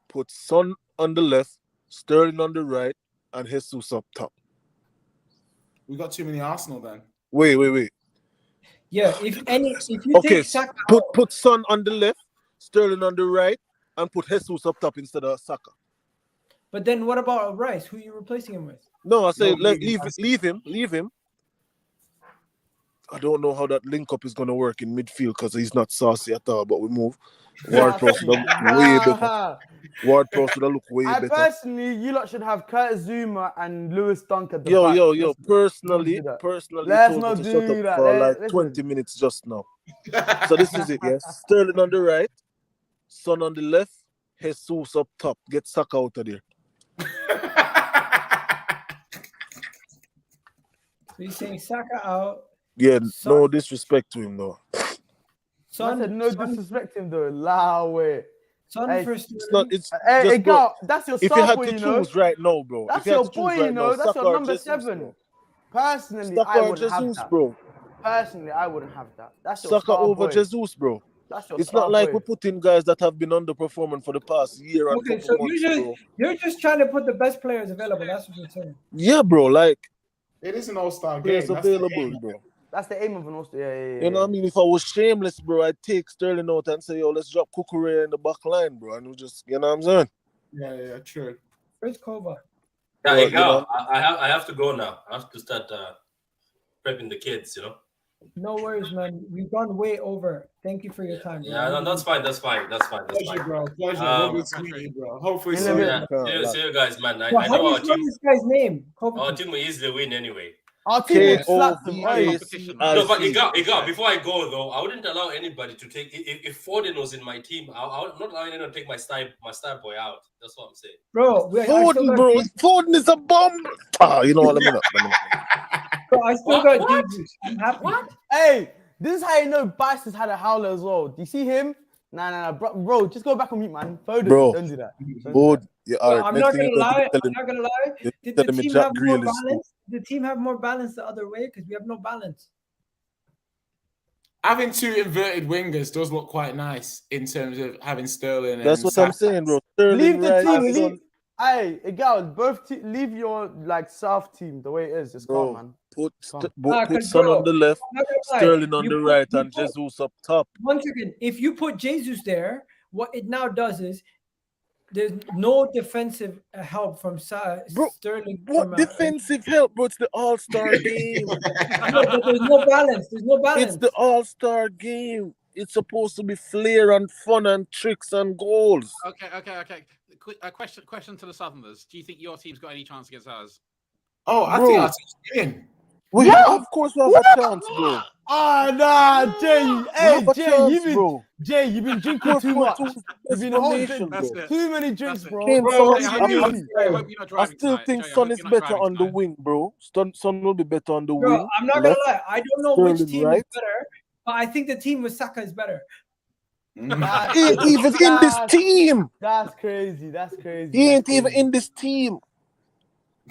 Put Son on the left, Sterling on the right, and Jesus up top. We got too many Arsenal then. Wait. Yeah, if you take Saka put Son on the left, Sterling on the right, and put Jesus up top instead of Saka. But then what about Rice? Who are you replacing him with? No, I say leave him. I don't know how that link up is gonna work in midfield because he's not saucy at all. But we move. Ward-Prowse would look way better. Ward-Prowse would look way better. Personally, you lot should have Curtis Zuma and Lewis Dunk at the back. Yo. Personally, let's not do that. For like 20 minutes just now. So this is it, yes. Sterling on the right, Son on the left, Jesus up top. Get Saka out of there. So you're saying Saka out? Yeah, no disrespect to him though. Disrespect him though. Allow it. First. That's your star boy, if you had to choose right now, bro. That's your boy, you know. That's your number 7. Personally, I wouldn't have that. Bro. Personally, I wouldn't have that. That's your Saka over Jesus, bro. It's not like we're putting guys that have been underperforming for the past year and couple months, you're just trying to put the best players available. That's what you're saying. Yeah, bro. Like it is an all-star game. It's available, bro. That's the aim of an all-star. Yeah. You know what I mean? If I was shameless, bro, I'd take Sterling out and say, yo, let's drop Kukurea in the back line, bro. And we just, you know what I'm saying? Yeah, true. Where's Kova? Yeah, I have to go now. I have to start prepping the kids, you know? No worries, man. We've gone way over. Thank you for your time, bro. Yeah, no, that's fine. Pleasure, bro. Pleasure. Bro. Hopefully see you guys, man. I know how do you know this guy's name? Our team will easily win anyway. Our team will slap them. No, but Iga, before I go though, I wouldn't allow anybody to take. If Foden was in my team, I would not allow anyone to take my star boy out. That's what I'm saying. Bro, Foden is a bomb. You know what I mean? Bro, I still got Jesus. I'm happy. What? Hey, this is how you know Bice has had a howler as well. Do you see him? Nah, bro, just go back on mute, man. Foden, don't do that. Yeah, all right. I'm not gonna lie. Did the team have more balance? Did the team have more balance the other way? Because we have no balance. Having two inverted wingers does look quite nice in terms of having Sterling. That's what I'm saying, bro. Leave the team. Hey, guys, leave your South team the way it is. Just go, man. Put Son on the left, Sterling on the right, and Jesus up top. Once again, if you put Jesus there, what it now does is there's no defensive help from Sterling. What defensive help, bro? It's the All-Star game. No, but there's no balance. It's the All-Star game. It's supposed to be flair and fun and tricks and goals. Okay. Question to the Southerners. Do you think your team's got any chance against ours? Oh, I think our team's in. Of course we have a chance, bro. Nah, Jay. Hey, Jay, you've been drinking too much. You've been too many drinks, bro. I still think Son is better on the wing, bro. Son will be better on the wing. I'm not gonna lie. I don't know which team is better, but I think the team with Saka is better. He ain't even in this team. That's crazy. He ain't even in this team.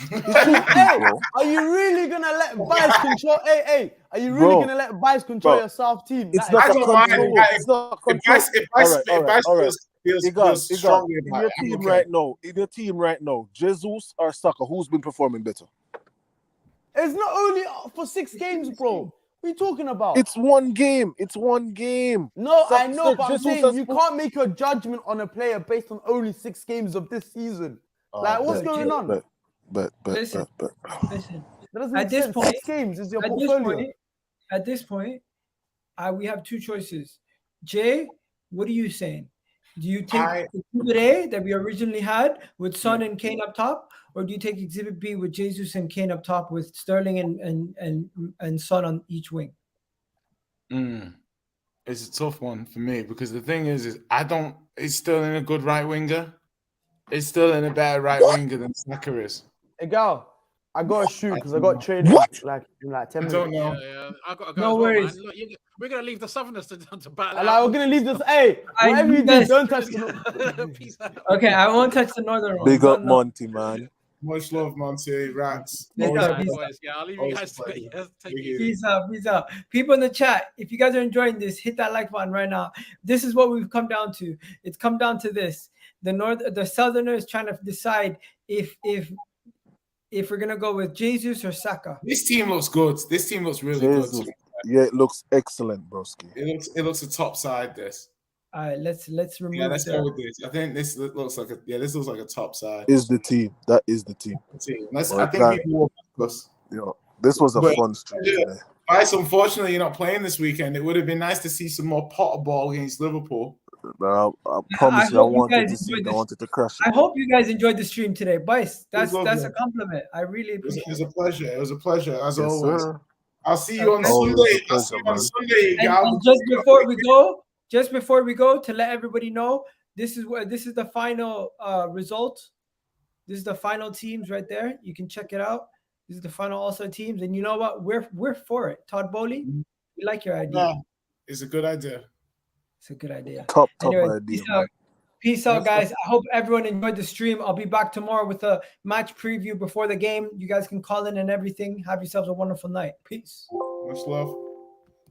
Hey, are you really gonna let Bice control? Hey, are you really gonna let Bice control your South team? It's not control. It's not control. In your team right now, Jesus or Saka, who's been performing better? It's not only for 6 games, bro. What are you talking about? It's one game. No, I know, but I'm saying you can't make a judgment on a player based on only 6 games of this season. What's going on? But listen. At this point, 6 games is your portfolio. At this point, we have 2 choices. Jay, what are you saying? Do you take Exhibit A that we originally had with Son and Kane up top, or do you take Exhibit B with Jesus and Kane up top with Sterling and Son on each wing? It's a tough one for me because the thing is I don't. It's Sterling a good right winger? It's Sterling a better right winger than Saka is. Hey, girl. I got to shoot because I got training like in like 10 minutes. I don't know. Yeah, I got to go No as well, worries. man. Look, we're gonna leave the Southerners to battle. And we're gonna leave this. Hey, whatever you do, don't touch the. Peace out. Okay, I won't touch the northern one. Big up Monty, man. Much love, Monty. Rats. Peace Always out, a peace pleasure. Yeah, I'll leave you guys to it. Yes, take it easy. Peace out, peace out. People in the chat, if you guys are enjoying this, hit that like button right now. This is what we've come down to. It's come down to this. The Southerners trying to decide if we're gonna go with Jesus or Saka. This team looks good. This team looks really good. Yeah, it looks excellent, broski. It looks a top side. This. All right, let's remove. Yeah, let's go with this. I think this looks like a top side. Is the team. That is the team. I think people will plus. This was a fun stream today. Guys, unfortunately, you're not playing this weekend. It would have been nice to see some more Potter ball against Liverpool. I promise you, I wanted to see. I wanted to crush it. I hope you guys enjoyed the stream today, Bice. That's a compliment. I really appreciate it. It was a pleasure. It was a pleasure as always. Sir. I'll see you on Sunday. I'll see you on Sunday. And just before we go, to let everybody know, this is the final result. This is the final teams right there. You can check it out. This is the final All-Star teams, and you know what? We're for it. Todd Boehly, we like your idea. Yeah, it's a good idea. It's a good idea. Top Anyway, idea. Peace out, guys. I hope everyone enjoyed the stream. I'll be back tomorrow with a match preview before the game. You guys can call in and everything. Have yourselves a wonderful night. Peace. Much love.